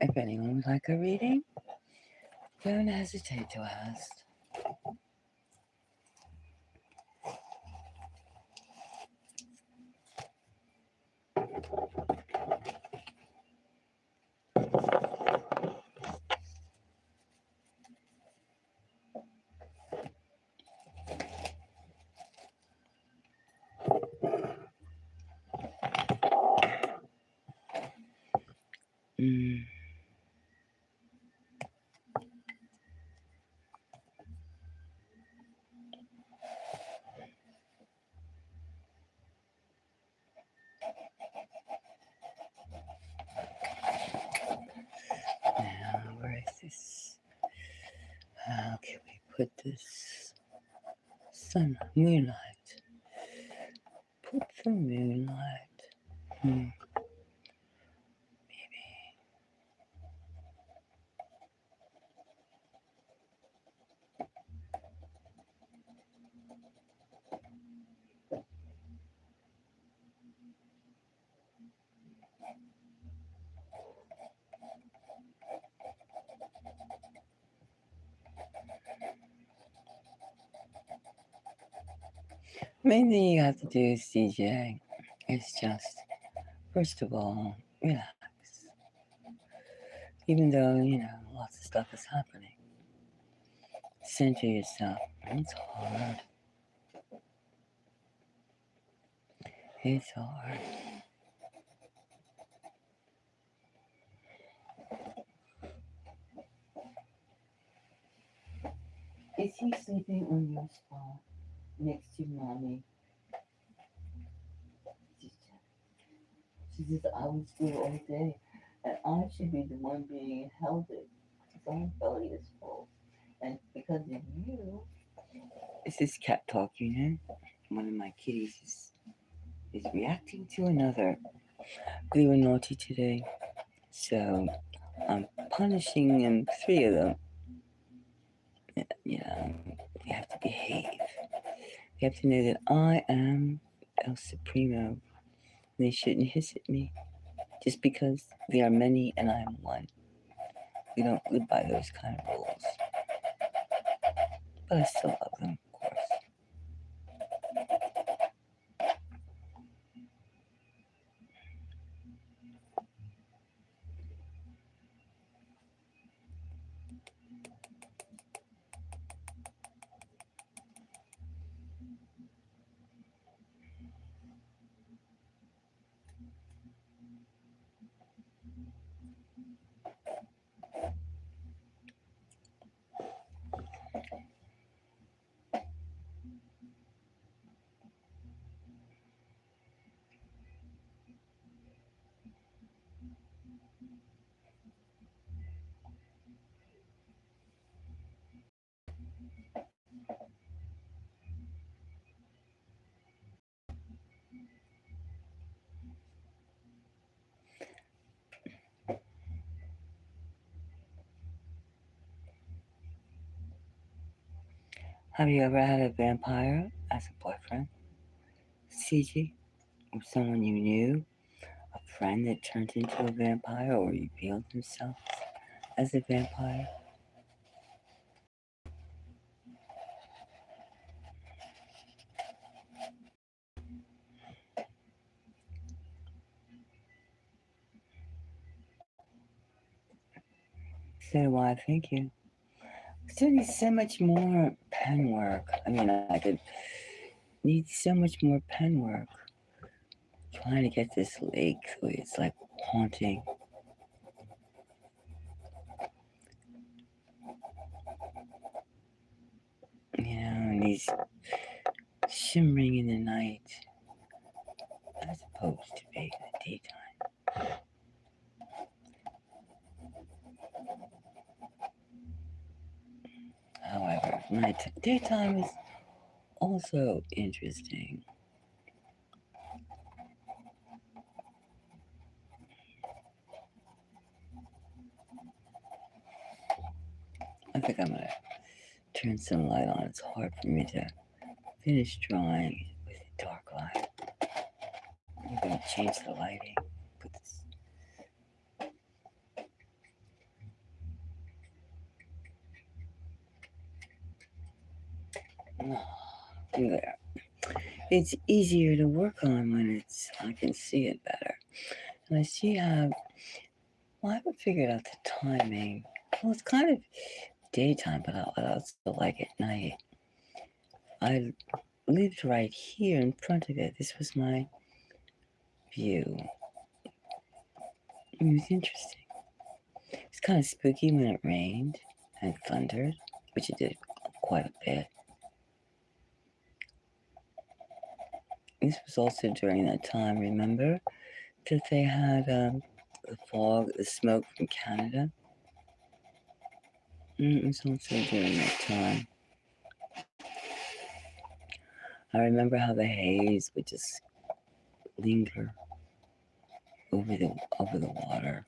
If anyone would like a reading, don't hesitate to ask. Mm. Now, where is this? How can we put this? Moonlight. Put the moonlight. Maybe. Main thing you have to do, CJ, is just, first of all, relax. Even though, lots of stuff is happening. Center yourself. It's hard. It's hard. Is he sleeping on your spot next to mommy? She says, I was school all day, and I should be the one being held it. His own belly is full. And because of you. This is cat talk, One of my kitties is reacting to another. They were naughty today, so I'm punishing them, three of them. They have to behave. They have to know that I am El Supremo. They shouldn't hiss at me just because they are many and I am one. We don't live by those kind of rules. But I still love them, of course. Have you ever had a vampire as a boyfriend, CG? Or someone you knew, a friend that turned into a vampire or revealed himself as a vampire? So why thank you. Still need so much more pen work. I mean, I could need so much more pen work. Trying to get this lake so it's like haunting. You know, and these shimmering in the night as opposed to being in the daytime. However, daytime is also interesting. I think I'm gonna turn some light on. It's hard for me to finish drawing with a dark light. I'm gonna change the lighting. Put this. There. It's easier to work on when I can see it better. And I see how, well, I haven't figured out the timing. Well, it's kind of daytime, but I also like at night. I lived right here in front of it. This was my view. It was interesting. It's kind of spooky when it rained and thundered, which it did quite a bit. This was also during that time, remember, that they had the fog, the smoke from Canada. It was also during that time. I remember how the haze would just linger over the water.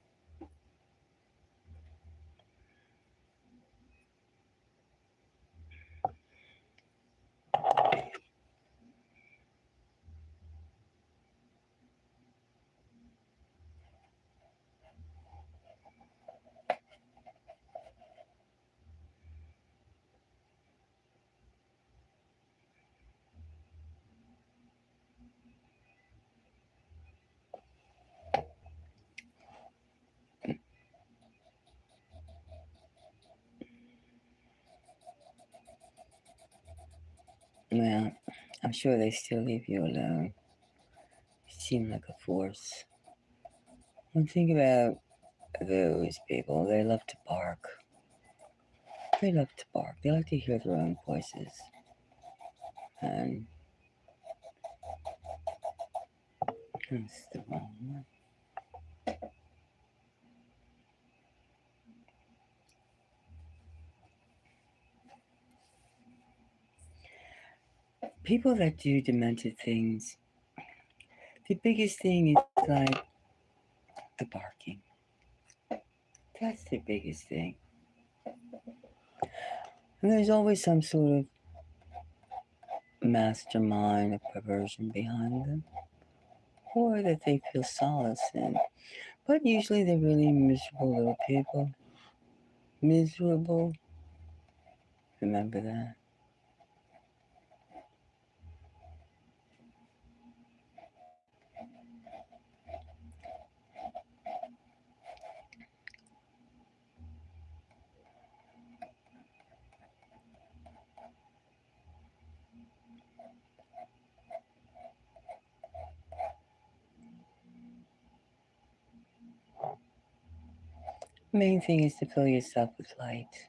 Well, I'm sure they still leave you alone. You seem like a force. One thing about those people, they love to bark. They love to bark. They like to hear their own voices. And that's the wrong one. People that do demented things, the biggest thing is like the barking. That's the biggest thing. And there's always some sort of mastermind of perversion behind them, or that they feel solace in. But usually they're really miserable little people. Miserable. Remember that. Main thing is to fill yourself with light.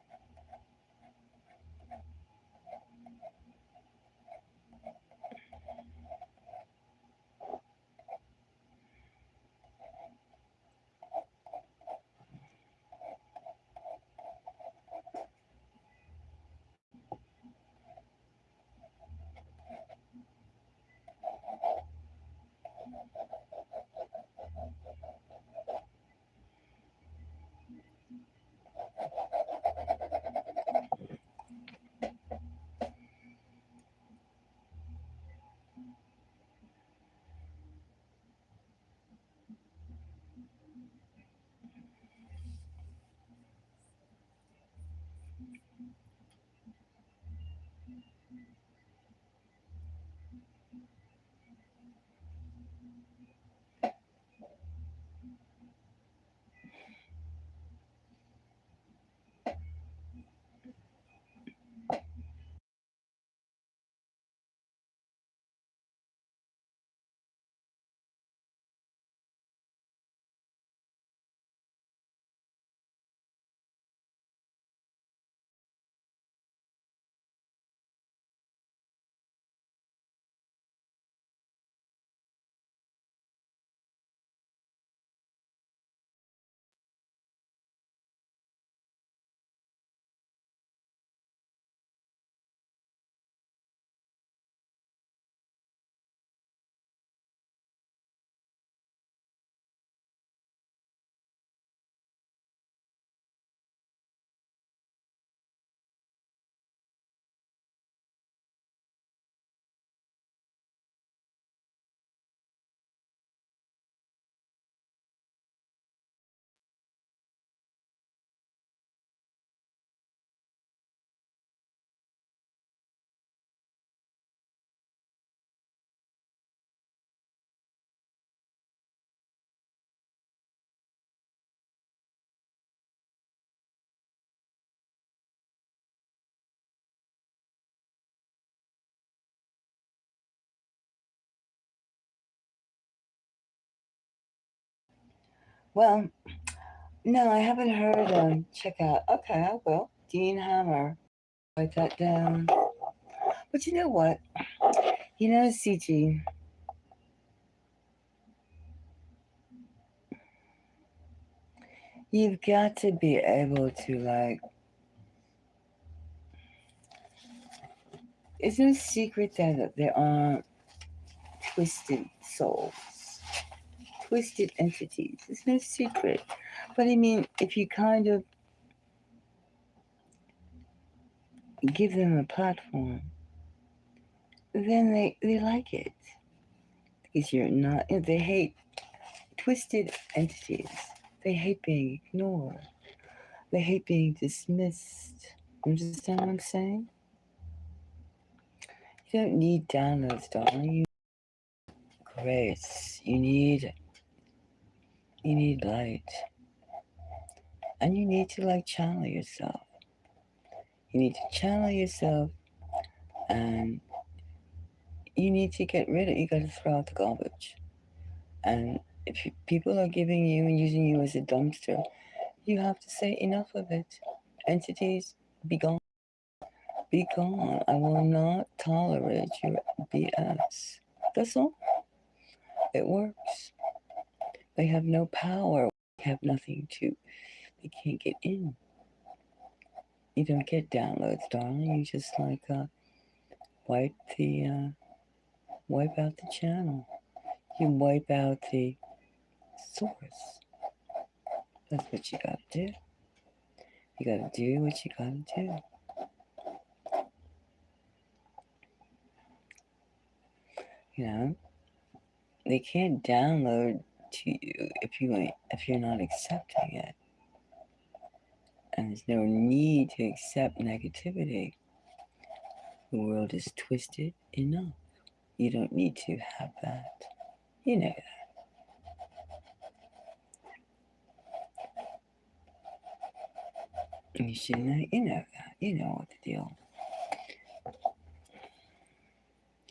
Well, no, I haven't heard them. Check out. Okay, I will. Dean Hammer. Write that down. But you know what? You know, CG, you've got to be able to, like, it's no secret that there are twisted souls, twisted entities. It's no secret. But I mean, if you kind of give them a platform, then they like it. Because you're not, they hate twisted entities. They hate being ignored. They hate being dismissed. You understand what I'm saying? You don't need downloads, darling. You need grace. You need light. And you need to like channel yourself. You need to channel yourself and you need to get rid of, you gotta throw out the garbage. And if people are giving you and using you as a dumpster, you have to say enough of it. Entities, be gone. Be gone. I will not tolerate your BS. That's all. It works. They have no power. They have nothing to, they can't get in. You don't get downloads, darling. You just like wipe the wipe out the channel. You wipe out the source. That's what you gotta do. You gotta do what you gotta do. You know, they can't download to you if you're not accepting it. And there's no need to accept negativity. The world is twisted enough. You don't need to have that. You know that. You should know. You know that. You know what the deal.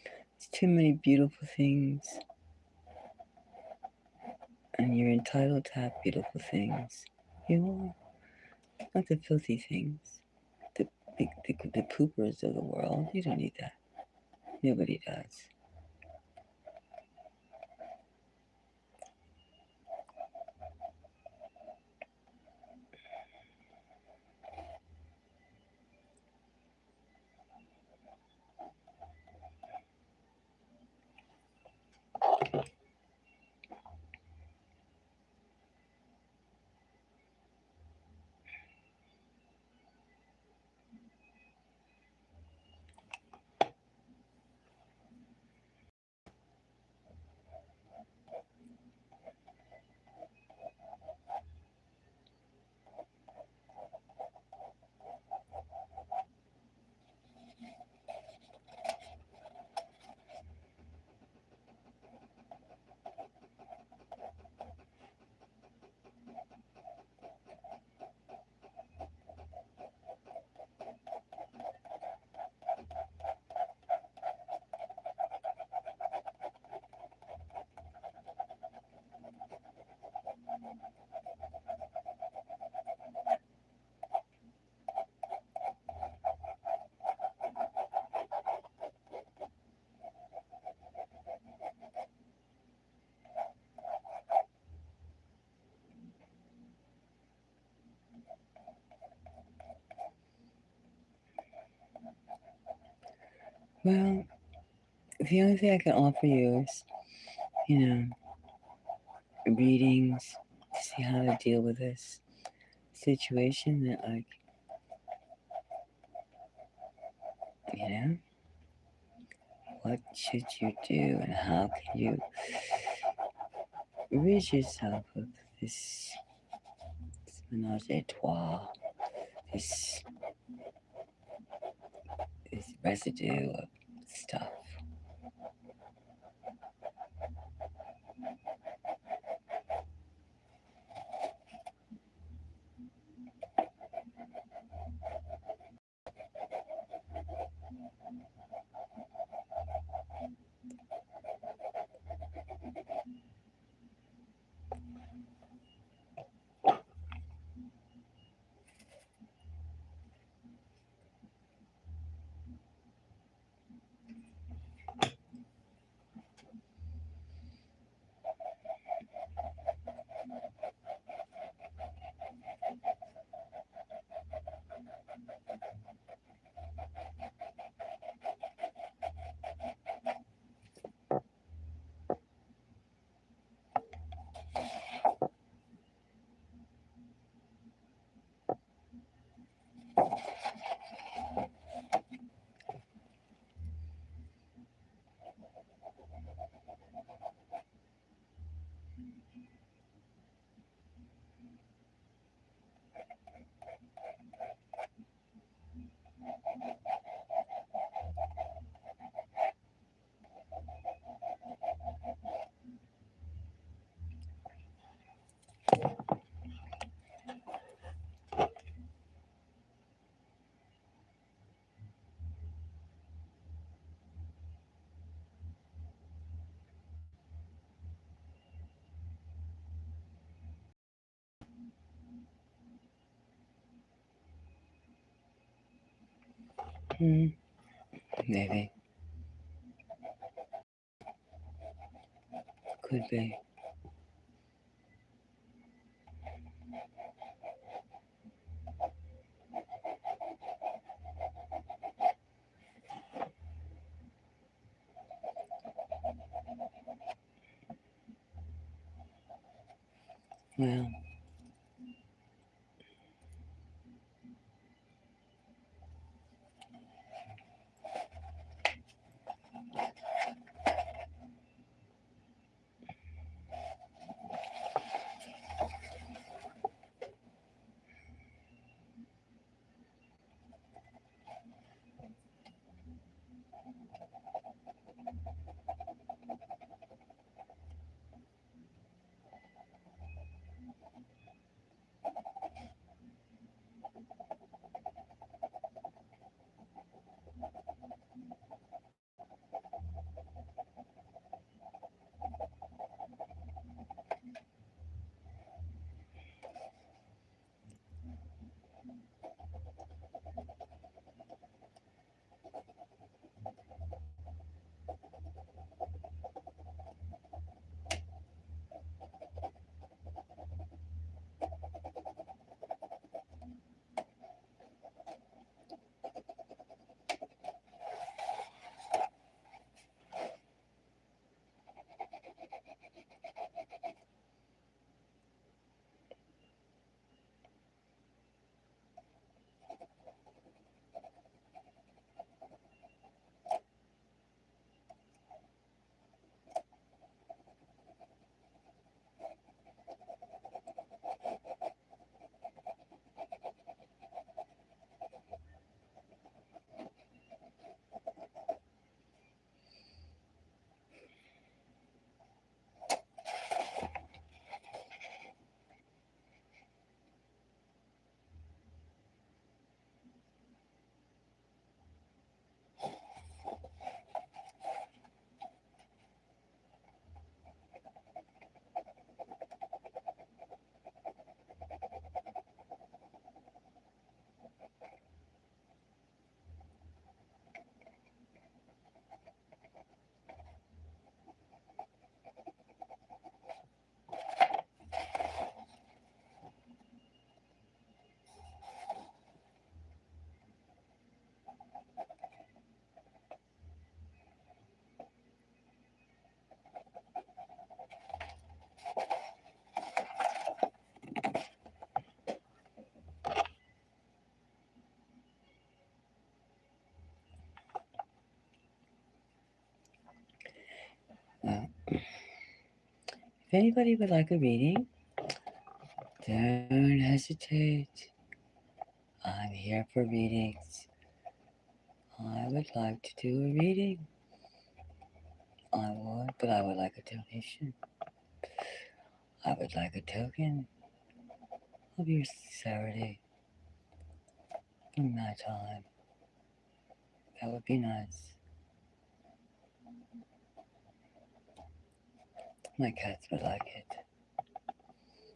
There's too many beautiful things, and you're entitled to have beautiful things. You are, not the filthy things, the poopers of the world. You don't need that. Nobody does. Well, the only thing I can offer you is, you know, readings to see how to deal with this situation that, like, you know, what should you do and how can you rid yourself of this menage a trois, this this residue of stuff. Maybe. Could be. Well, well, if anybody would like a reading, don't hesitate. I'm here for readings. I would like to do a reading. I would, but I would like a donation. I would like a token of your sincerity from my time. That would be nice. My cats would like it.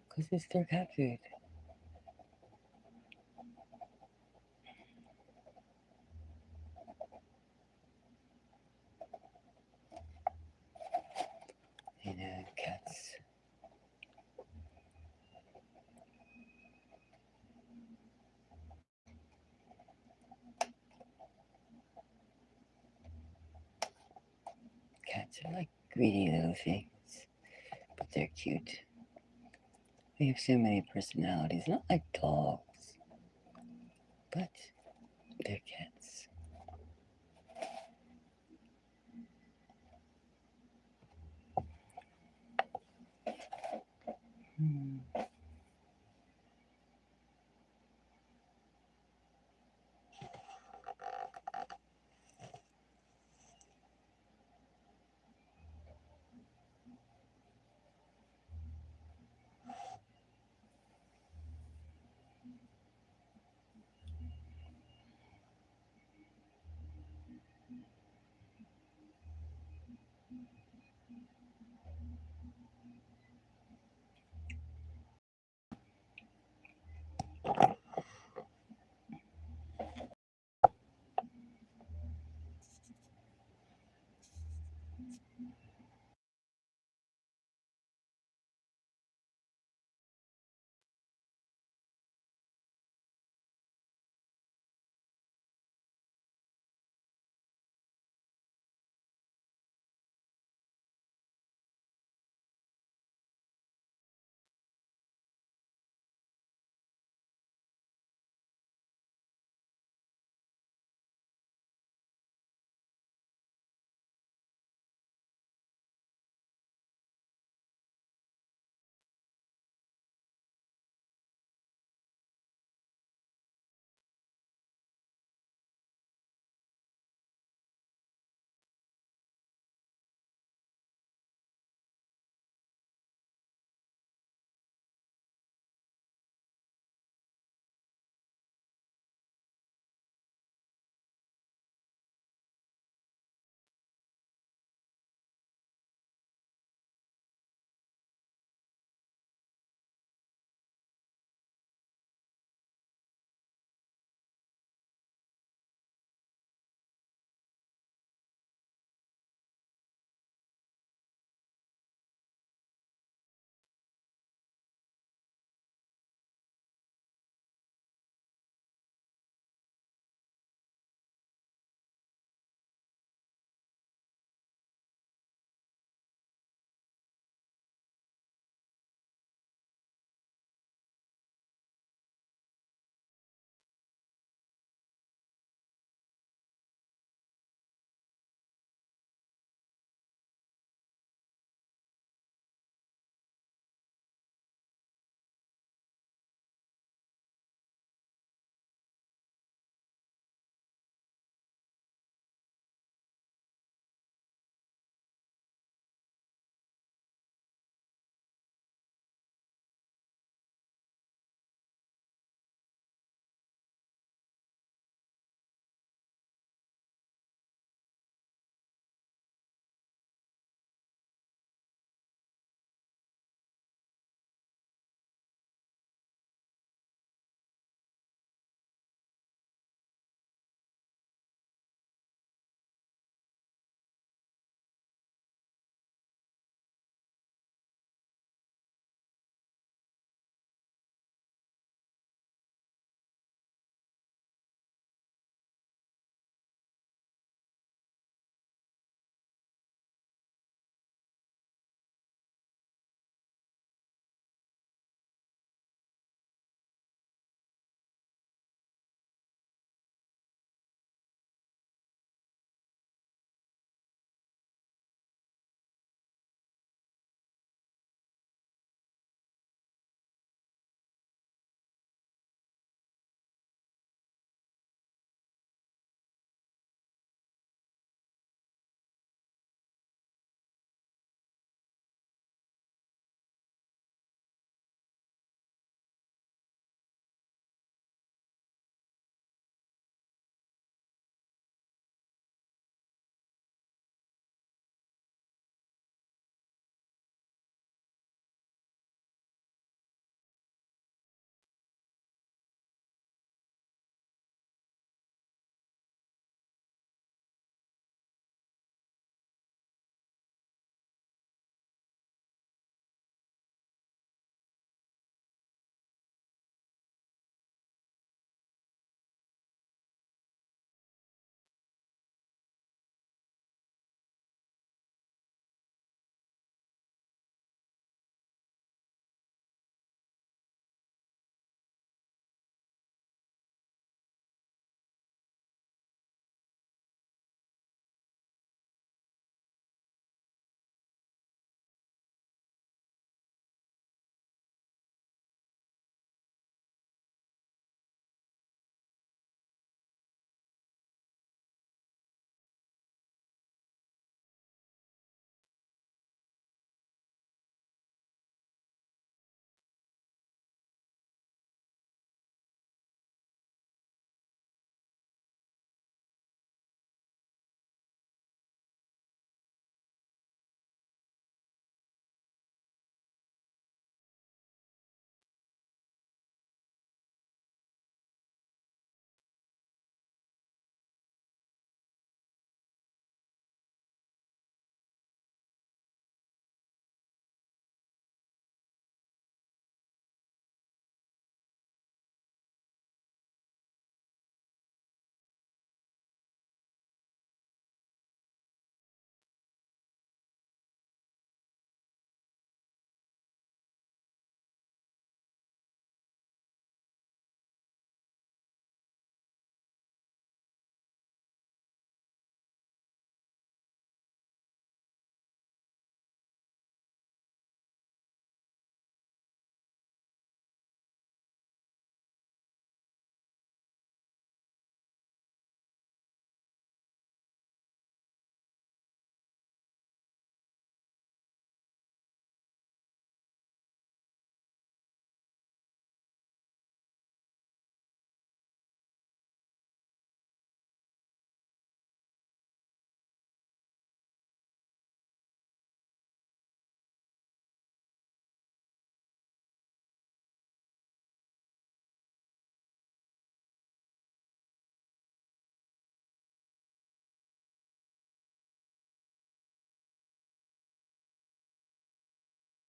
Because it's their cat food. You know, cats are like greedy little things, but they're cute. They have so many personalities, not like dogs, but they're cats.